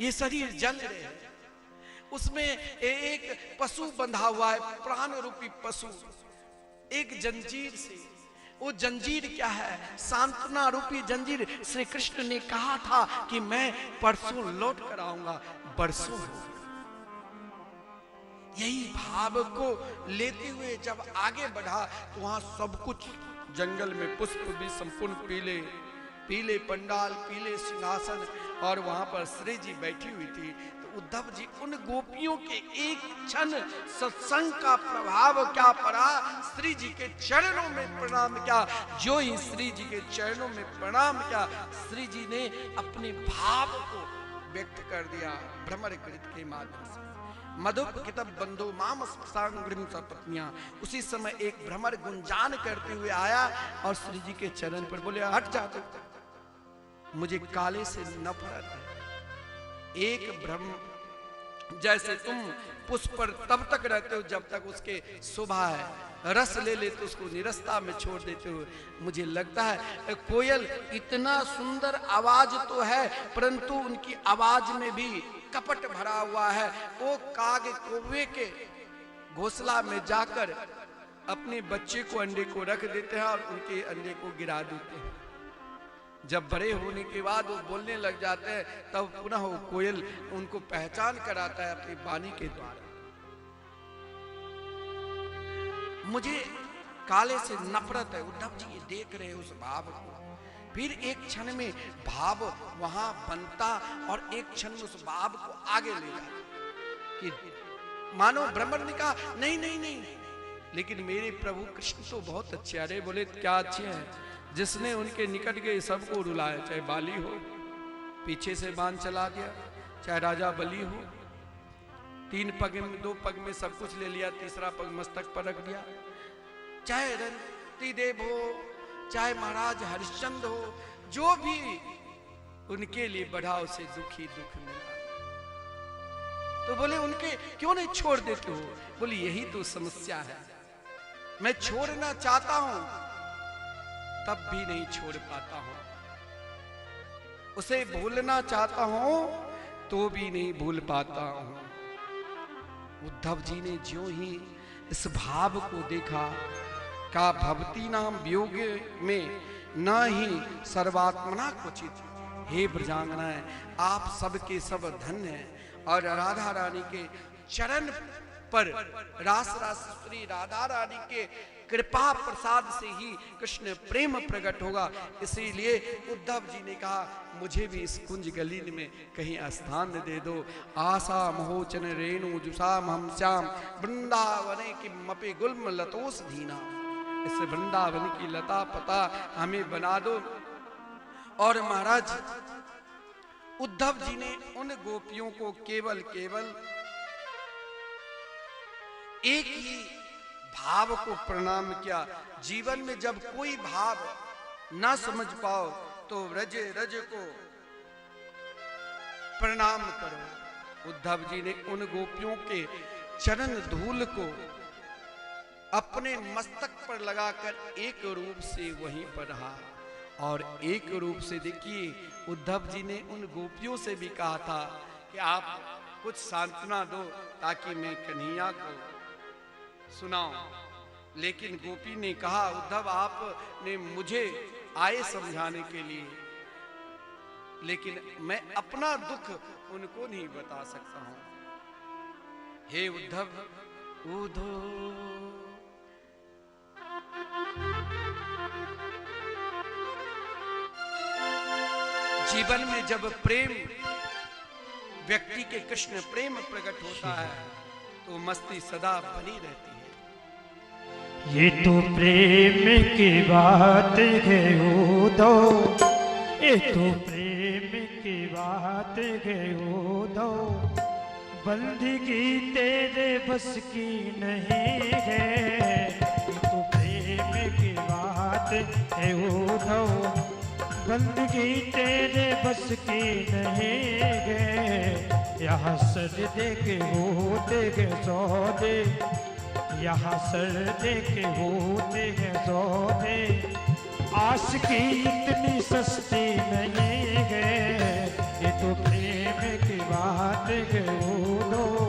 ये शरीर जल रहे हैं, उसमें एक पशु बंधा हुआ है, प्राण रूपी पशु, एक जंजीर से। वो जंजीर क्या है? सांत्वना रूपी जंजीर। श्री कृष्ण ने कहा था कि मैं परसों लौट कर आऊंगा, बरसों हो। यही भाव को लेते हुए जब आगे बढ़ा तो वहां सब कुछ, जंगल में पुष्प भी संपूर्ण पीले, पीले पंडाल, पीले सिंहासन, और वहां पर श्री जी बैठी हुई थी। तो उद्धव जी उन गोपियों के एक क्षण सत्संग का प्रभाव क्या पड़ा, श्री जी के चरणों में प्रणाम किया। जो ही श्री जी के चरणों में प्रणाम किया, श्री जी ने अपने भाव को व्यक्त कर दिया भ्रमर गीत के माध्यम से। मधुप कितब बंधु माम सांग्रिम सपत्नियां। उसी समय एक भ्रमर गुंजान करते हुए आया और श्री जी के चरण पर बोले, हट जा, मुझे काले से नफरत है। एक जैसे तुम पुष्प पर तब तक रहते हो जब तक उसके शोभा है, रस ले ले तो उसको निरस्ता में छोड़ देते हो। मुझे लगता है कोयल इतना सुंदर आवाज तो है, परंतु उनकी आवाज में भी कपट भरा हुआ है। वो काग कौवे के घोंसला में जाकर अपने बच्चे को, अंडे को रख देते हैं और उनके अंडे को गिरा देते हैं। जब बड़े होने के बाद वो बोलने लग जाते हैं, तब पुनः वो कोयल उनको पहचान कराता है अपनी वाणी के द्वारा। मुझे काले से नफरत है। उद्धव जी ये देख रहे उस भाव को, फिर एक क्षण में भाव वहां बनता और एक क्षण में उस भाव को आगे ले जाता कि मानो ब्रह्मण ने कहा नहीं नहीं नहीं, लेकिन मेरे प्रभु कृष्ण तो बहुत अच्छे। अरे बोले क्या अच्छे हैं? जिसने उनके निकट गए सबको रुलाया, चाहे बाली हो पीछे से बाण चला दिया, चाहे राजा बलि हो 3 पग में 2 पग में सब कुछ ले लिया, तीसरा पग मस्तक पर रख दिया, चाहे रंती देव हो, चाहे महाराज हरिश्चंद्र हो, जो भी उनके लिए बढ़ा उसे दुखी दुख मिला। तो बोले उनके क्यों नहीं छोड़ देते हो? बोले यही तो समस्या है, मैं छोड़ना चाहता हूं तब भी नहीं छोड़ पाता हूं, उसे भूलना चाहता हूं तो भी नहीं भूल पाता हूं। उद्धव जी ने ज्यों ही इस भाव को देखा, का भवती नाम वियोग में न ही सर्वात्मना क्वचित। हे ब्रजांगनाएं, आप सबके सब धन्य हैं और राधा रानी के चरण पर रास श्री राधा रानी के कृपा प्रसाद से ही कृष्ण प्रेम प्रकट होगा। इसीलिए उद्धव जी ने कहा मुझे भी इस कुंज गली में कहीं स्थान दे दो। आशा मोचन रेणु जुसाम हम श्याम वृंदावने की मपे गुल्म लतोस धीना। इस वृंदावन की लता पता हमें बना दो। और महाराज उद्धव जी ने उन गोपियों को केवल एक ही भाव को प्रणाम किया। जीवन में जब कोई भाव ना समझ पाओ तो रज को प्रणाम करो। उद्धव जी ने उन गोपियों के चरण धूल को अपने मस्तक पर लगाकर एक रूप से वहीं पर रहा। और एक रूप से देखिए, उद्धव जी ने उन गोपियों से भी कहा था कि आप कुछ सांत्वना दो ताकि मैं कन्हैया को सुनाऊं। लेकिन गोपी ने कहा उद्धव आपने मुझे आए समझाने के लिए, लेकिन मैं अपना दुख उनको नहीं बता सकता हूं। हे उद्धव उद्धव जीवन में जब प्रेम व्यक्ति के कृष्ण प्रेम प्रकट होता है तो मस्ती सदा बनी रहती है।
ये तो प्रेम की बात है उद्धव, ये तो प्रेम की बात है उद्धव, बंदगी तेरे बस की नहीं है। ये तो प्रेम की बात है उद्धव, बंदगी तेरे बस की नहीं है। यहाँ सर देखे होते हैं सौदे, यहाँ सर देखे होते हैं सौदे, आस की इतनी सस्ती नहीं है। ये तो प्रेम की बात है उद्धव।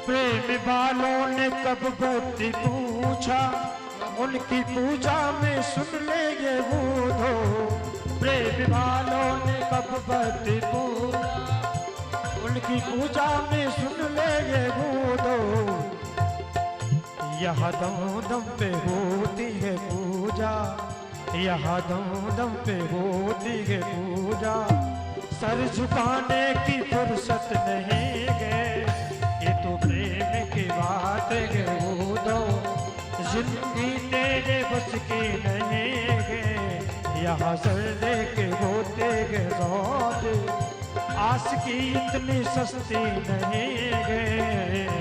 प्रेम वालों ने कब भक्ति पूछा, उनकी पूजा में सुन ले ये उद्धव। प्रेम वालों ने कब भक्ति पूजा, उनकी पूजा में सुन ले ये बूढ़ो, यहाँ दम दम पे होती है पूजा, यहाँ दम दम पे होती है पूजा। सर झुकाने की फुर्सत नहीं गए, ये तो प्रेम की बात है बूढ़ो, जिंदगी तेरे बस की नहीं गए, यहाँ सर लेके होते गए सौदे, आस की इतनी सस्ती नहीं गए।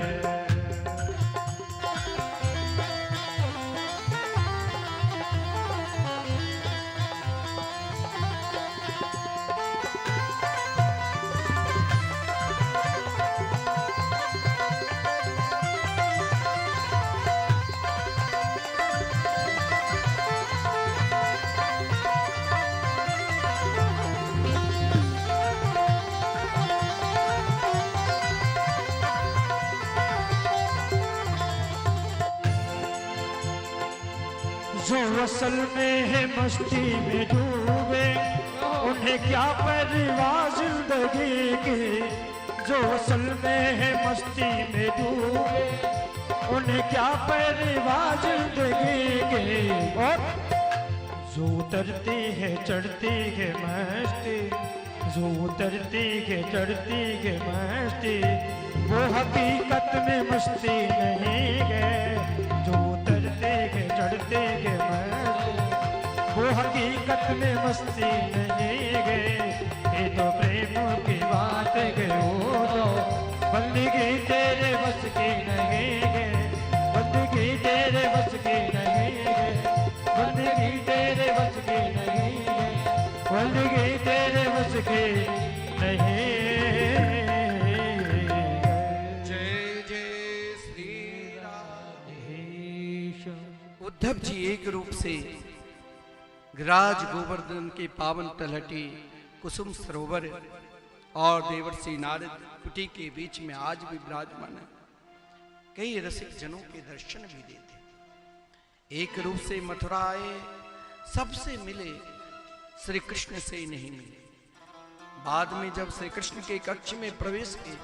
जो असल में है मस्ती में डूबे, उन्हें क्या परवाह जिंदगी की, जो असल में है मस्ती में डूबे, उन्हें क्या परवाह जिंदगी की। और जो उतरती है चढ़ती है मस्ती, जो उतरती है चढ़ती है मस्ती, वो हकीकत में मस्ती नहीं है। जो उतरते हैं चढ़ते हैं मस्ती, वो हकीकत में मस्ती नहीं गए। ये तो प्रेम की बात है वो तो बंदगी तेरे बस की नहीं गए, बंदगी तेरे बस की नहीं गए, बंदगी तेरे बस की नहीं गए, बंदगी तेरे बस की नहीं।
उद्धव जी एक रूप से राज गोवर्धन के पावन तलहटी कुसुम सरोवर और देवर्षि नारद कुटी के बीच में आज भी विराजमान है। कई रसिक जनों के दर्शन भी देते। एक रूप से मथुरा आए, सबसे मिले, श्री कृष्ण से ही नहीं मिले। बाद में जब श्री कृष्ण के कक्ष में प्रवेश किए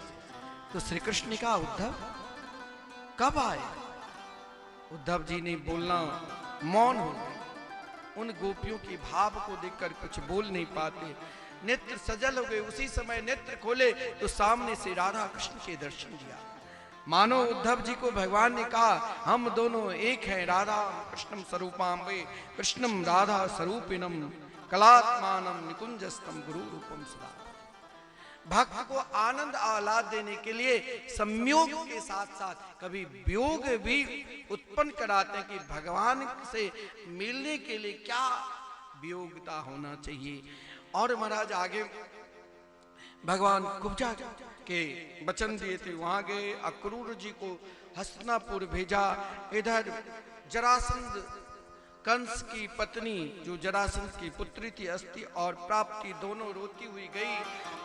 तो श्री कृष्ण ने कहा, उद्धव कब आए? उद्धव जी ने बोलना मौन हो गए। उन गोपियों के भाव को देखकर कुछ बोल नहीं पाते, नेत्र सजल हो गए। उसी समय नेत्र खोले तो सामने से राधा कृष्ण के दर्शन दिया। मानो उद्धव जी को भगवान ने कहा, हम दोनों एक हैं, राधा कृष्णम स्वरूपाम्बे कृष्णम राधा स्वरूपिणम कलात्मानम निकुंजस्तम गुरु रूपम सदा। भक्त को आनंद आह्लाद देने के लिए संयोग के साथ साथ कभी वियोग भी उत्पन्न कराते हैं कि भगवान से मिलने के लिए क्या वियोगता होना चाहिए। और महाराज आगे भगवान कुब्जा के वचन दिए थे, वहां गए, अक्रूर जी को हस्तिनापुर भेजा। इधर जरासंध कंस की पत्नी जो जरासंध की पुत्री थी अस्ति और प्राप्ति दोनों रोती हुई गई।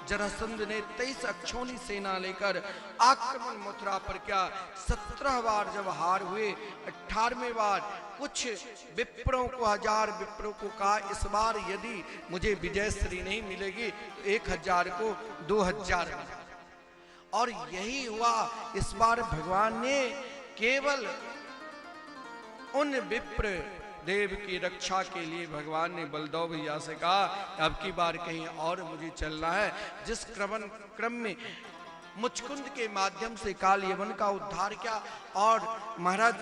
जरासंध ने 23 अक्षौणी सेना लेकर आक्रमण मथुरा पर किया। 17 बार जब हार हुए, 18वें बार कुछ विप्रों को, 1000 विप्रों को कहा, इस बार यदि मुझे विजय श्री नहीं मिलेगी तो 1000 को 2000। और यही हुआ। इस बार भगवान ने केवल उन विप्र देव की रक्षा के लिए भगवान ने बलदेव भैया से कहा, अब की बार कहीं और मुझे चलना है। जिस क्रम में मुचकुंद के माध्यम से काल यवन का उद्धार किया। और महाराज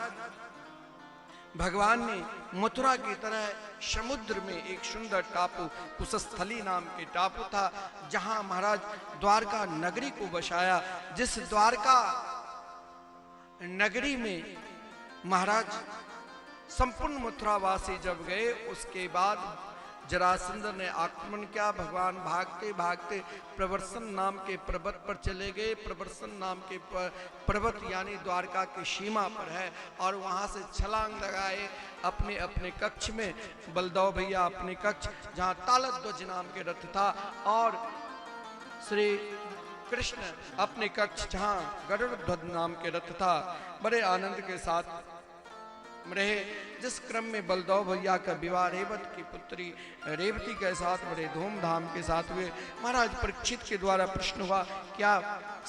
भगवान ने मथुरा की तरह समुद्र में एक सुंदर टापू, कुशस्थली नाम के टापू था, जहां महाराज द्वारका नगरी को बसाया। जिस द्वारका नगरी में महाराज संपूर्ण मथुरावासी जब गए, उसके बाद जरासंध ने आक्रमण किया। भगवान भागते भागते प्रवर्सन नाम के पर्वत पर चले गए। प्रवर्सन नाम के पर्वत यानी द्वारका की सीमा पर है। और वहां से छलांग लगाए अपने अपने कक्ष में। बलदेव भैया अपने कक्ष जहां तालध्वज नाम के रथ था, और श्री कृष्ण अपने कक्ष जहां गरुड़ ध्वज नाम के रथ था। बड़े आनंद के साथ रहे। जिस क्रम में बलदेव भैया का विवाह रेवत की पुत्री रेवती के साथ बड़े धूमधाम के साथ हुए। महाराज परीक्षित के द्वारा प्रश्न हुआ, क्या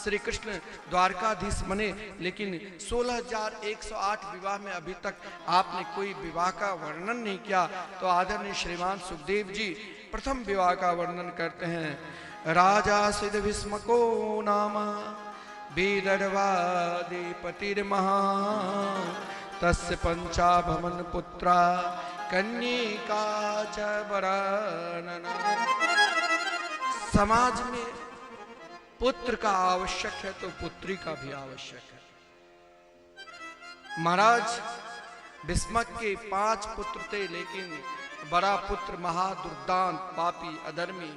श्री कृष्ण द्वारकाधीश बने, लेकिन 16,108 विवाह में अभी तक आपने कोई विवाह का वर्णन नहीं किया। तो आदरणीय श्रीमान सुखदेव जी प्रथम विवाह का वर्णन करते हैं। राजा सिद्ध भीष्मको नाम विदर्भाधिपतिर्महा तस्य पंचाभवन पुत्रा कन्यका च वरानना। समाज में पुत्र का आवश्यक है तो पुत्री का भी आवश्यक है। महाराज भीष्मक के 5 पुत्र थे, लेकिन बड़ा पुत्र महादुर्दांत पापी अधर्मी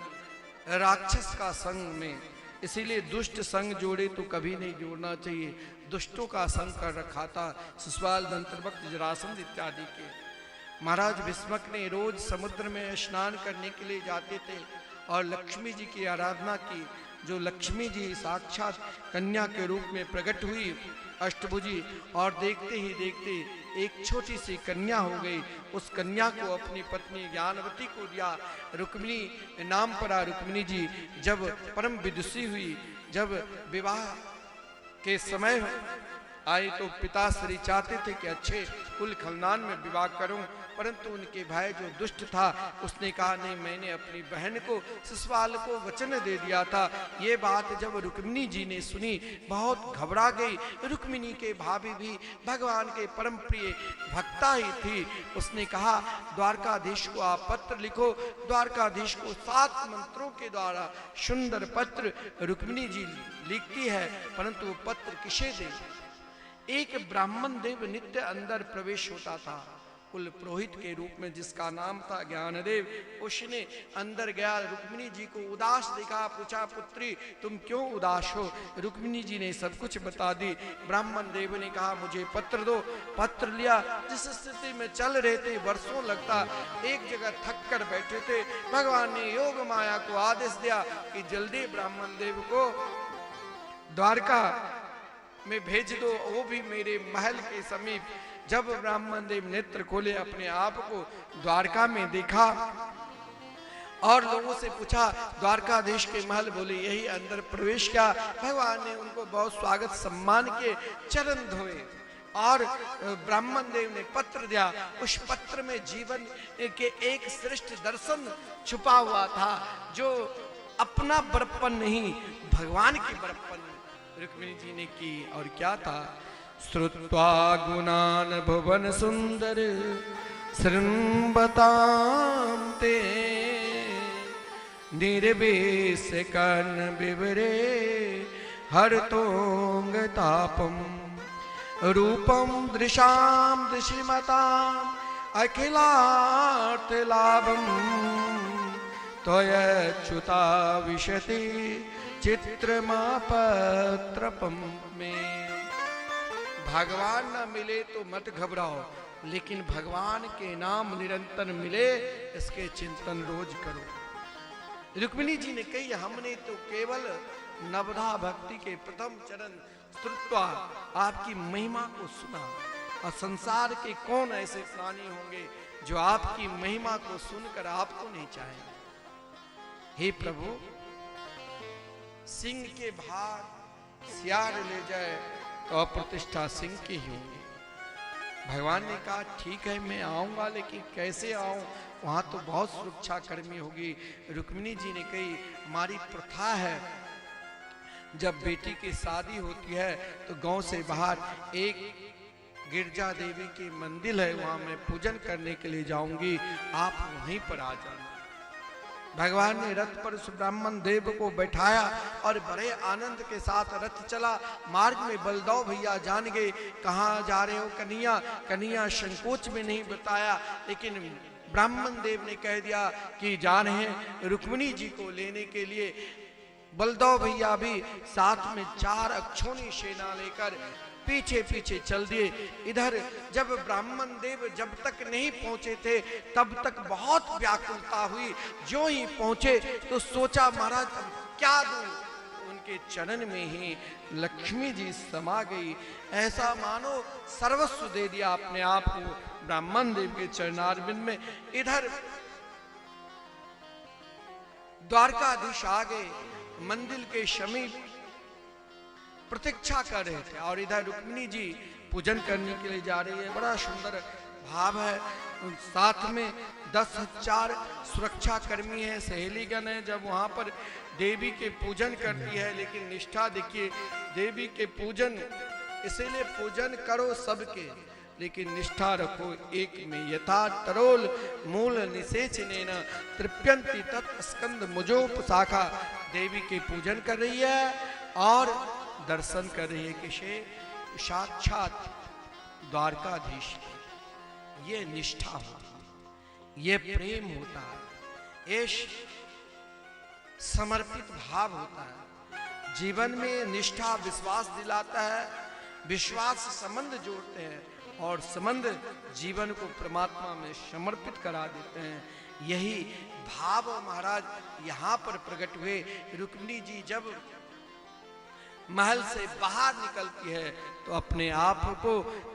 राक्षस का संग में, इसीलिए दुष्ट संग जोड़े तो कभी नहीं जोड़ना चाहिए। दुष्टों का संग कर रखा था शिशुपाल, दंतवक्र, जरासंध इत्यादि के। महाराज भीष्मक ने रोज समुद्र में स्नान करने के लिए जाते थे और लक्ष्मी जी की आराधना की। जो लक्ष्मी जी साक्षात कन्या के रूप में प्रकट हुई अष्टभुजी, और देखते ही देखते एक छोटी सी कन्या हो गई। उस कन्या को अपनी पत्नी ज्ञानवती को दिया। रुक्मिणी नाम पड़ा। रुक्मिणी जी जब परम विदुषी हुई, जब विवाह के समय आए तो पिताश्री चाहते थे कि अच्छे कुल खानदान में विवाह करूं, परंतु उनके भाई जो दुष्ट था उसने कहा नहीं, मैंने अपनी बहन को शिशुपाल को वचन दे दिया था। ये बात जब रुक्मिणी जी ने सुनी बहुत घबरा गई। रुक्मिणी के भाभी भी भगवान के परम प्रिय भक्ता ही थी। उसने कहा द्वारकाधीश को आप पत्र लिखो। द्वारकाधीश को 7 मंत्रों के द्वारा सुंदर पत्र रुक्मिणी जी लिखती है, परंतु वो पत्र किसे दे। एक ब्राह्मण देव नित्य अंदर प्रवेश होता था, कुल पुरोहित के रूप में, जिसका नाम था ज्ञानदेव। उसने अंदर गया, रुक्मिणी जी को उदास देखा, पूछा पुत्री तुम क्यों उदास हो। रुक्मिणी जी ने सब कुछ बता दी। ब्राह्मण देव ने कहा मुझे पत्र दो। पत्र लिया। जिस स्थिति में चल रहे थे वर्षों लगता, एक जगह थक कर बैठे थे। भगवान ने योग माया को आदेश दिया कि जल्दी ब्राह्मण देव को द्वारका में भेज दो, वो भी मेरे महल के समीप। जब ब्राह्मण देव नेत्र खोले, अपने आप को द्वारका में देखा और लोगों से पूछा द्वारकाधीश के महल, बोले यही अंदर प्रवेश किया। भगवान ने उनको बहुत स्वागत सम्मान के चरण धोए और ब्राह्मण देव ने पत्र दिया। उस पत्र में जीवन के एक श्रेष्ठ दर्शन छुपा हुआ था, जो अपना बड़प्पन नहीं भगवान की बड़प्पन रुक्मिणी जी ने की। और क्या था, श्रुत्वा गुणान भुवन सुंदर शृण्वतां ते निर्वेश कर्ण विवरे हरतोंग तापम रूपम दृशाम दृशिमताम अखिलार्थ लाभम त्वयच्युता विशति चित्रमा पत्रपम में। भगवान न मिले तो मत घबराओ, लेकिन भगवान के नाम निरंतर मिले इसके चिंतन रोज करो। रुक्मिणी जी ने कही हमने तो केवल नवधा भक्ति के प्रथम चरण स्तुत्वा आपकी महिमा को सुना, और संसार के कौन ऐसे प्राणी होंगे जो आपकी महिमा को सुनकर आपको नहीं चाहेंगे। हे प्रभु, सिंह के भाग सियार ले जाए तो अप्रतिष्ठा सिंह की ही होगी। भगवान ने कहा ठीक है मैं आऊंगा, लेकिन कैसे आऊं, वहां तो बहुत सुरक्षा कर्मी होगी। रुक्मिणी जी ने कही हमारी प्रथा है, जब बेटी की शादी होती है तो गांव से बाहर एक गिरजा देवी की मंदिर है, वहां मैं पूजन करने के लिए जाऊंगी, आप वहीं पर आ जाना। भगवान ने रथ पर उस ब्राह्मण देव को बैठाया और बड़े आनंद के साथ रथ चला। मार्ग में बलदेव भैया जान गए कहाँ जा रहे हो कन्हैया। कन्हैया संकोच में नहीं बताया, लेकिन ब्राह्मण देव ने कह दिया कि जा रहे हैं रुक्मिणी जी को लेने के लिए। बलदेव भैया भी साथ में 4 अक्षौणी सेना लेकर पीछे पीछे चल दिए। इधर जब ब्राह्मण देव जब तक नहीं पहुंचे थे तब तक बहुत व्याकुलता हुई। जो ही पहुंचे तो सोचा महाराज क्या दूं। उनके चरण में ही लक्ष्मी जी समा गई। ऐसा मानो सर्वस्व दे दिया अपने आप को ब्राह्मण देव के चरणारविंद में। इधर द्वारकाधीश आ गए, मंदिर के समीप प्रतीक्षा कर रहे थे और इधर रुक्मिणी जी पूजन करने के लिए जा रही है। बड़ा सुंदर भाव है। साथ में 10,000 सुरक्षा कर्मी है, सहेलीगण है। जब वहां पर देवी के पूजन करती है, लेकिन निष्ठा देखिए, देवी के पूजन इसीलिए पूजन करो सबके, लेकिन निष्ठा रखो एक में। यथा तरोल मूल निषेचनेन तृप्यंती तत् स्कंद मुजोपशाखा। देवी के पूजन कर रही है और दर्शन कर रही है किसे? साक्षात द्वारकाधीश। ये निष्ठा होती है, ये प्रेम होता है, ये समर्पित भाव होता है। जीवन में निष्ठा विश्वास दिलाता है, विश्वास से संबंध जोड़ते हैं और संबंध जीवन को परमात्मा में समर्पित करा देते हैं। यही भाव महाराज यहाँ पर प्रकट हुए। रुक्मिणी जी जब महल से बाहर निकलती है तो अपने आप को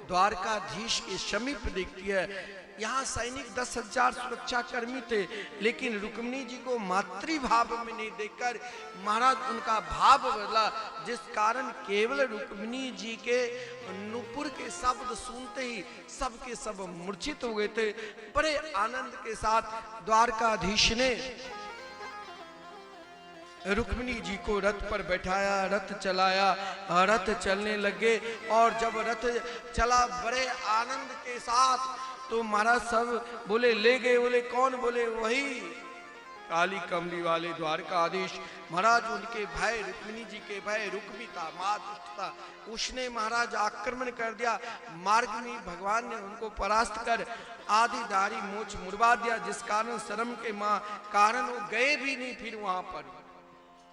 द्वारकाधीश के समीप देखती है। यहाँ सैनिक 10,000 सुरक्षा कर्मी थे, लेकिन रुक्मिणी जी को मातृभाव में नहीं देखकर महाराज उनका भाव बदला, जिस कारण केवल रुक्मिणी जी के नूपुर के शब्द सुनते ही सबके सब मूर्छित हो गए थे। बड़े आनंद के साथ द्वारकाधीश ने रुक्मिणी जी को रथ पर बैठाया, रथ चलाया, रथ चलने लगे। और जब रथ चला बड़े आनंद के साथ, तो महाराज सब बोले ले गए। बोले कौन? बोले वही काली कमली वाले द्वारकाधीश। महाराज उनके भाई रुक्मिणी जी के भाई रुक्मिता मां दुष्ट था, उसने महाराज आक्रमण कर दिया। मार्ग में भगवान ने उनको परास्त कर आधी दाढ़ी मूछ मुड़वा दिया, जिस कारण शर्म के मां कारण वो गए भी नहीं फिर वहां पर।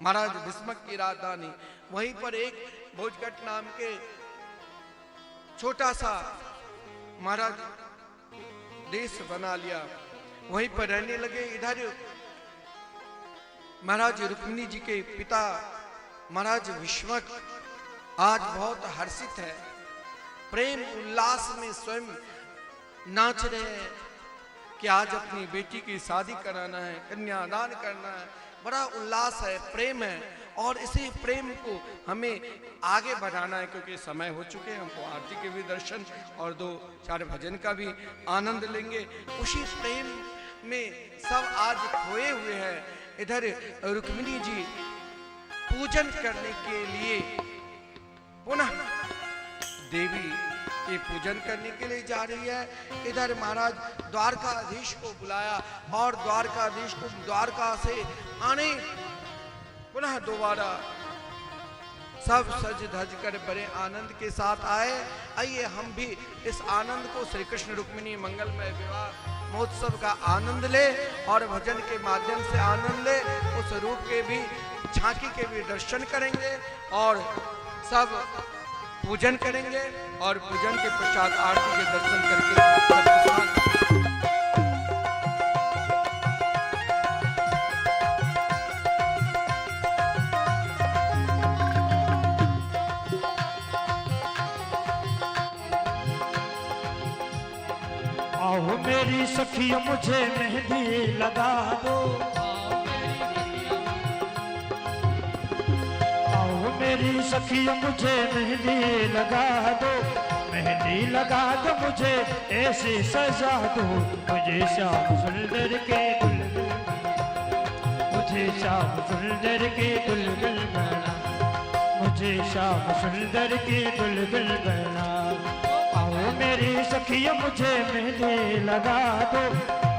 महाराज भीष्मक की राजधानी, वहीं पर एक भोजगट नाम के छोटा सा महाराज देश बना लिया, वहीं पर रहने लगे। इधर महाराज रुक्मिणी जी के पिता महाराज भीष्मक आज बहुत हर्षित है, प्रेम उल्लास में स्वयं नाच रहे हैं कि आज अपनी बेटी की शादी कराना है, कन्यादान करना है। बड़ा उल्लास है, प्रेम है, और इसी प्रेम को हमें आगे बढ़ाना है, क्योंकि समय हो चुके हैं। हमको आरती के भी दर्शन और 2-4 भजन का भी आनंद लेंगे। उसी प्रेम में सब आज खोए हुए हैं। इधर रुक्मिणी जी पूजन करने के लिए पुनः देवी के पूजन करने के लिए जा रही है। इधर महाराज द्वारकाधीश को बुलाया और द्वारकाधीश को द्वारका से आने पुनः दोबारा सब सज धज कर बड़े आनंद के साथ आए। आइए हम भी इस आनंद को श्री कृष्ण रुक्मिणी मंगलमय विवाह महोत्सव का आनंद ले और भजन के माध्यम से आनंद ले। उस रूप के भी झांकी के भी दर्शन करेंगे और सब पूजन करेंगे और पूजन के पश्चात आरती के दर्शन करके
आओ मेरी सखियों मुझे मेहंदी लगा दो, आओ मेरी सखियों मुझे मेहंदी लगा दो, मेहंदी लगा दो मुझे ऐसी सजा दो। मुझे श्याम सुंदर के दुल्हन, मुझे श्याम सुंदर के दुल्हन बना, मुझे श्याम सुंदर के दुल्हन बना। आओ मेरी सखियों मुझे मेहंदी लगा दो,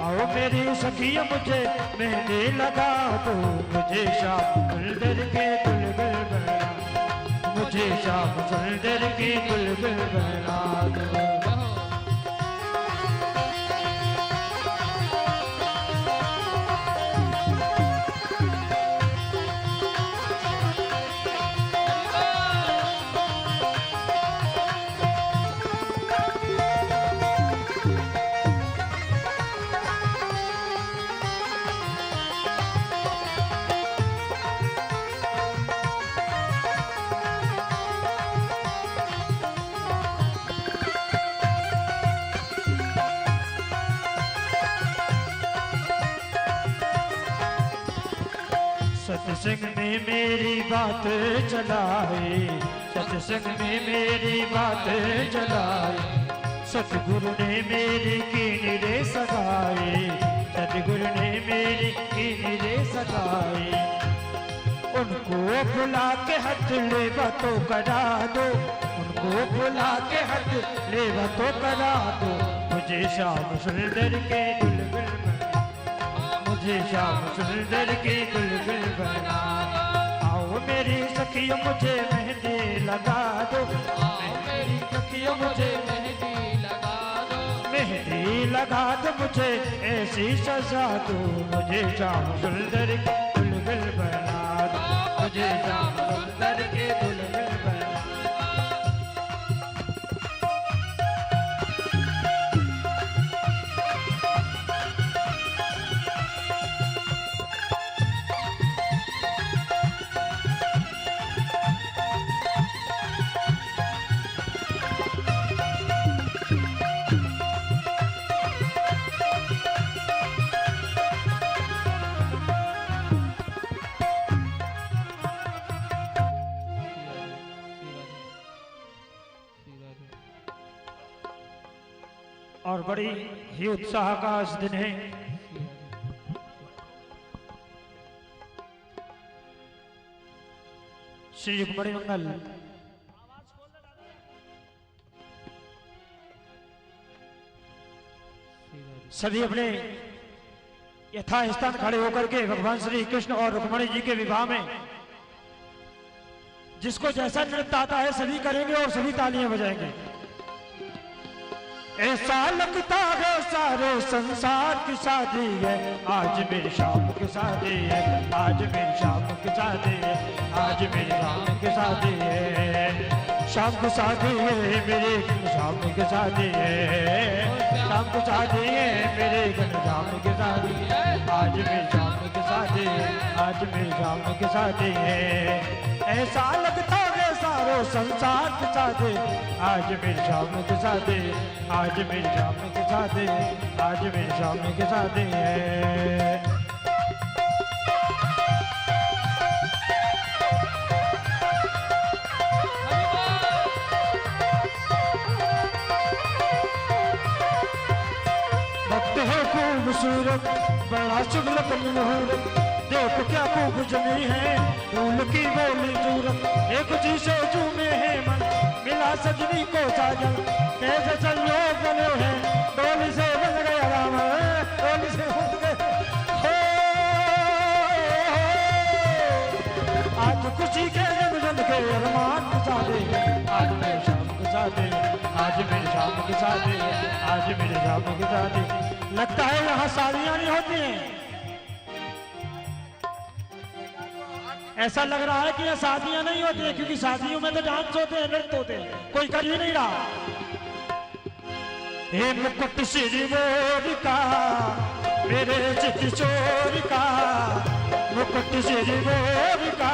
आओ मेरी सखियों मुझे मेहंदी लगा दो, मुझे श्याम सुंदर के दुल्हन बना, मुझे श्याम सुंदर की दुल्हन बना दो। सत्संग में मेरी बात चलाए, सत्संग में मेरी बात चलाए, सतगुरु ने मेरी कीनी रे सगाई, सतगुरु ने मेरी कीनी रे सगाई। उनको बुला के हाथ ले बातों करा दो, उनको बुला के हाथ ले बातों करा दो। मुझे श्याम सुंदर के दुल्हन बना, मुझे श्याम सुंदर की दुल्हन बना। आओ मेरी सखियों मुझे मेहंदी लगा दो, आओ मेरी सखियों मुझे मेहंदी लगा दो, मेहंदी लगा दो मुझे ऐसी सजा दो। मुझे श्याम सुंदर की दुल्हन बना दो, मुझे श्याम सुंदर की दुल्हन बना। और बड़ी ही उत्साह का आज दिन है। श्री रुक्मणी मंगल सभी अपने यथास्थान खड़े होकर के भगवान श्री कृष्ण और रुक्मणी जी के विवाह में जिसको जैसा नृत्य आता है सभी करेंगे और सभी तालियां बजाएंगे। ऐसा लगता है सारे संसार की शादी है, आज मेरी शाम की शादी है, आज मेरी शाम की शादी है, आज मेरी शाम की शादी है, शाम की शादी है मेरे शाम की शादी है, शाम की शादी है मेरे शाम की शादी है, आज मेरी शाम की शादी है, आज मेरी शाम की शादी है। ऐसा लगता है सारो संसार की शादी, आज मेरी शाम की शादी, आज मेरी शाम की शादी, आज मेरी शाम की शादी है। भक्त है खूबसूरत बड़ा शुभ मुहूर्त, देखो क्या खूब जमी है फूल की बोली सूरत, एक जी से झूमे है मन मिला सजनी को साजन, कैसे संयोग बने हैं डोली से बन गया राम, डोली से बन गए आज खुशी के जन्मदिन के अरमान की शादी, आज मेरी शाम की शादी, आज मेरी शाम की शादी, आज मेरी शाम की शादी। लगता है यहाँ शादियां नहीं होती हैं, ऐसा लग रहा है कि यहाँ शादियां नहीं होती है, क्योंकि शादियों में तो डांस होते हैं, नृत्य होते हैं, कोई कर ही नहीं रहा। हे मुकुट श्री मोर का मेरे चित चोर का, मुकुट श्री मोर का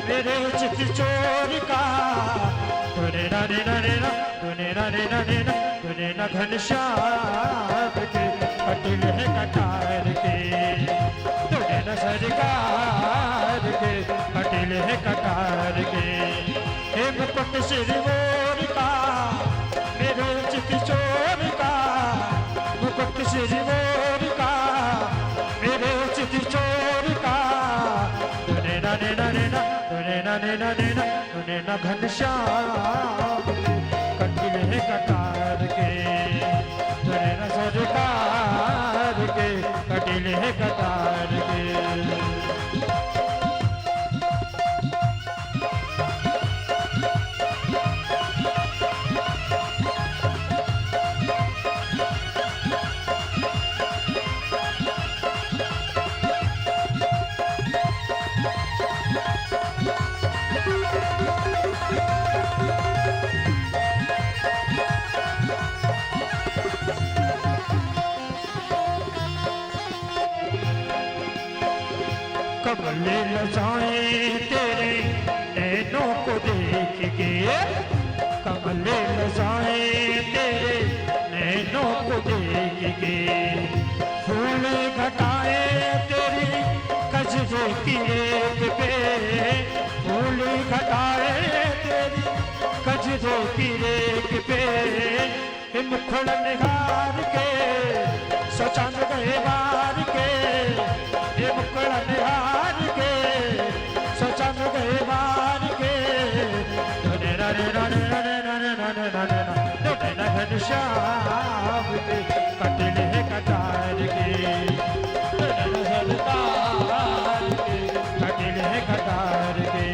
मेरे चित चोर का, तूने न रे न रे न, तूने न रे न रे न, तूने न घनश्याम के कटिल है कटार के, तूने न सरकार के कटिल है कटार के। हे मुकुट श्री मोर का मेरे चित चोर का, मुकुट श्री मोर का मेरे चित चोर का, तूने न रे न रे न, तूने न रे न रे न, तूने न घनश्याम के कटिल है कटार के, तूने न सरकार के कटिल है कटार के। कमले लजाए तेरे नैनों को देख के, कमले लजाए तेरे नैनों को देख के, फूल घटाए तेरी कजरे की रेत पे फूली घटाए तेरी, कजरे की रेत पे मुखड़ निहार के सोचन गए बार के, ये मुखड़ निहार के सोचन गए बार के, घनश्याम के कटले कटार के, कटले कटार के।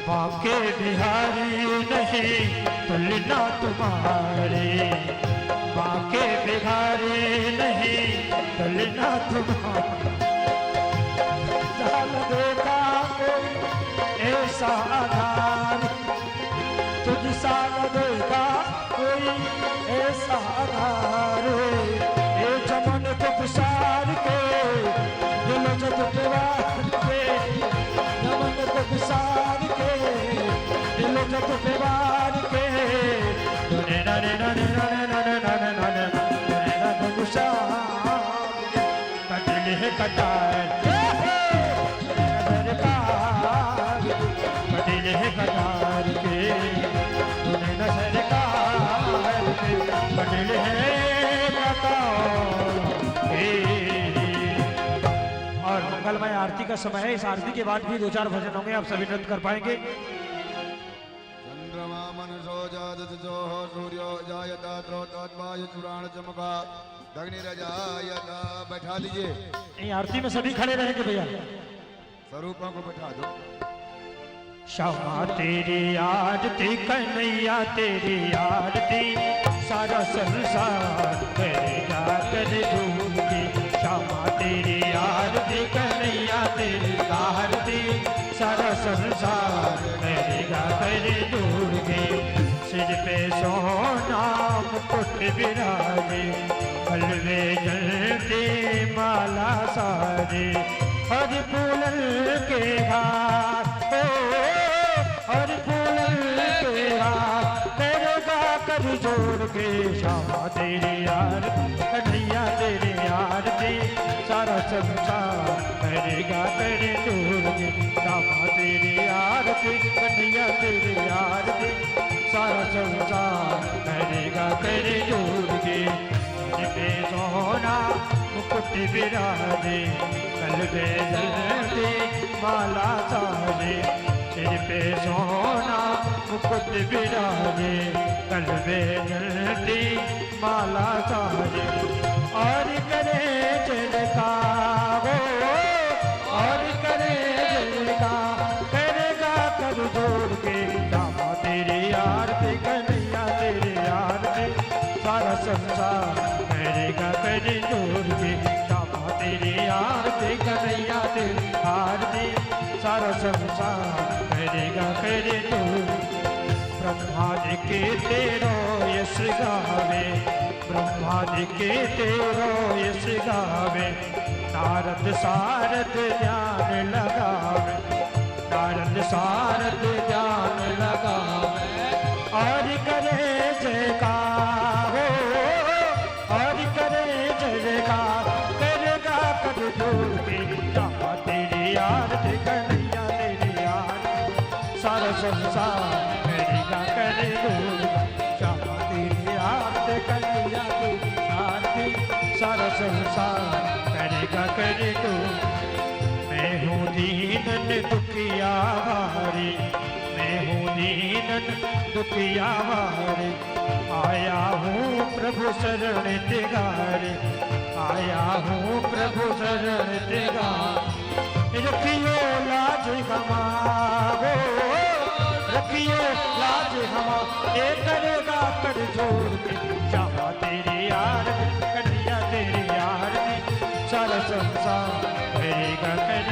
बाके बिहारी नहीं तुलना तुम्हारे, बाके बिहारी नहीं तुलना तुम्हारे, जाल देखा कोई ऐसा आधार, तुझ सा देखा कोई ऐसा आधार, ये चमन को विसार के दिल जब दीवार के, चमन को विसार के दिल जब दीवार के, नने नने नने नने नने नने नने नने गुसार कटले कटार कटले कटार के, तूने नजर कार के कटले कटार के। और मंगलमय आरती का समय है, इस आरती के बाद भी 2-4 भजन होंगे, आप सभी नृत्य कर पाएंगे।
चंद्रमा मनसो जातो सूर्यो जायता त्रोतोत्माय चुराण चमका अग्निरजायता। बैठा दीजिए,
नहीं आरती में सभी खड़े रहेंगे भैया।
स्वरूपों को बैठा दो।
श्यामा तेरी आरती कन्हैया तेरी आरती, सारा संसार करेगा कर झूठी, श्यामा तेरी आरती कन्हैया तेरी आरती, सारा संसार करेगा कर झूठी, सिर पे सोना मुकुट विराजे, हलवे जलते माला सारे, हर फूलन के हाथ हर फूलन के हाथ करेगा कर जोड़ के, श्यामा तेरी आरती कन्हैया तेरी आरती, सारा संसार करेगा कर जोड़ के, श्यामा तेरी आरती कन्हैया तेरी आरती, सारा संसार करेगा कर जोड़ के, पे सोना मुकुट विराजे, कलवे जलते माला सारे, सिर पे सोना मुकुट विराजे, कलवे जलती माला सारे, और करे जलकार और करे जलकार करेगा कर जोड़ के, श्यामा तेरी आरती कन्हैया तेरी आरती, सारा संसार करेगा कर जोड़ के, श्यामा तेरी आरती कन्हैया तेरी आरती, सारा संसार करेगा कर जोड़। ब्रह्मा जी के तेरो यश गावे, ब्रह्मा जी के तेरो यश गावे, नारद सारद ध्यान लगावे, नारद सारद ध्यान लगावे, और करे जयकार और करे जयकार करेगा कर जोड़ के, श्यामा तेरी आरती कन्हैया तेरी आरती, सारा संसार करेगा कर जोड़, श्यामा तेरी आरती कन्हैया तेरी आरती, सारा संसार करेगा कर जोड़। मैं हूँ दीनन दुखिया भारी, मैं हूँ दीनन दुखिया भारी, आया हूँ प्रभु शरण तिगारे, आया हूँ प्रभु शरण तिगारे, रखियो लाज गमावो रखियो लाज से हमा ये करेगा कर जोड़ के श्यामा तेरे यार कन्हैया तेरे यार सारा संसार करेगा कर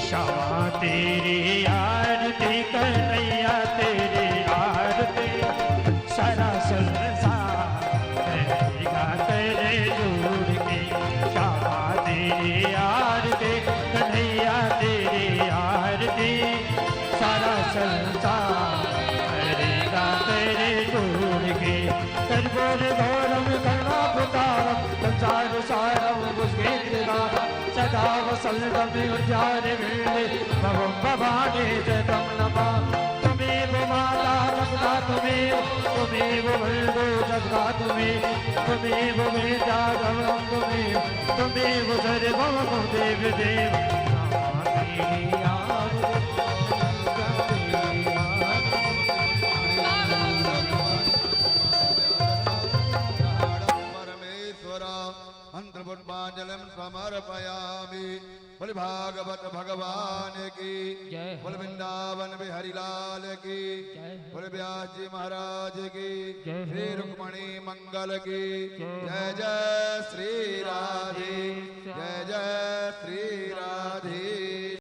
श्यामा तेरे यार कन्हैया तेरे यार सारा संसार करेगा कर जोड़ के श्यामा तेरे यार कन्हैया तेरे यार सारा संसार करेगा तेरे जोड़ के कर बोल गौरव करना पुकारम संसार सारम मुस्किल सदा वसल्दम उजारे मिले भवम भवानी जगम नमा तुम्हें वो माता जगदा तुम्हें वो बल्दो जगदा तुम्हें वो बेटा गवम तुम्हें वो सर्वम देव देव
अंतर्पुष्पांजलिं समर्पयामि। बोल भागवत भगवान की
जय।
बोल वृंदावन बिहारी लाल की बोल व्यास जी महाराज की
जय।
श्री रुक्मणी मंगल की जय जय श्री राधे जय जय श्री राधे।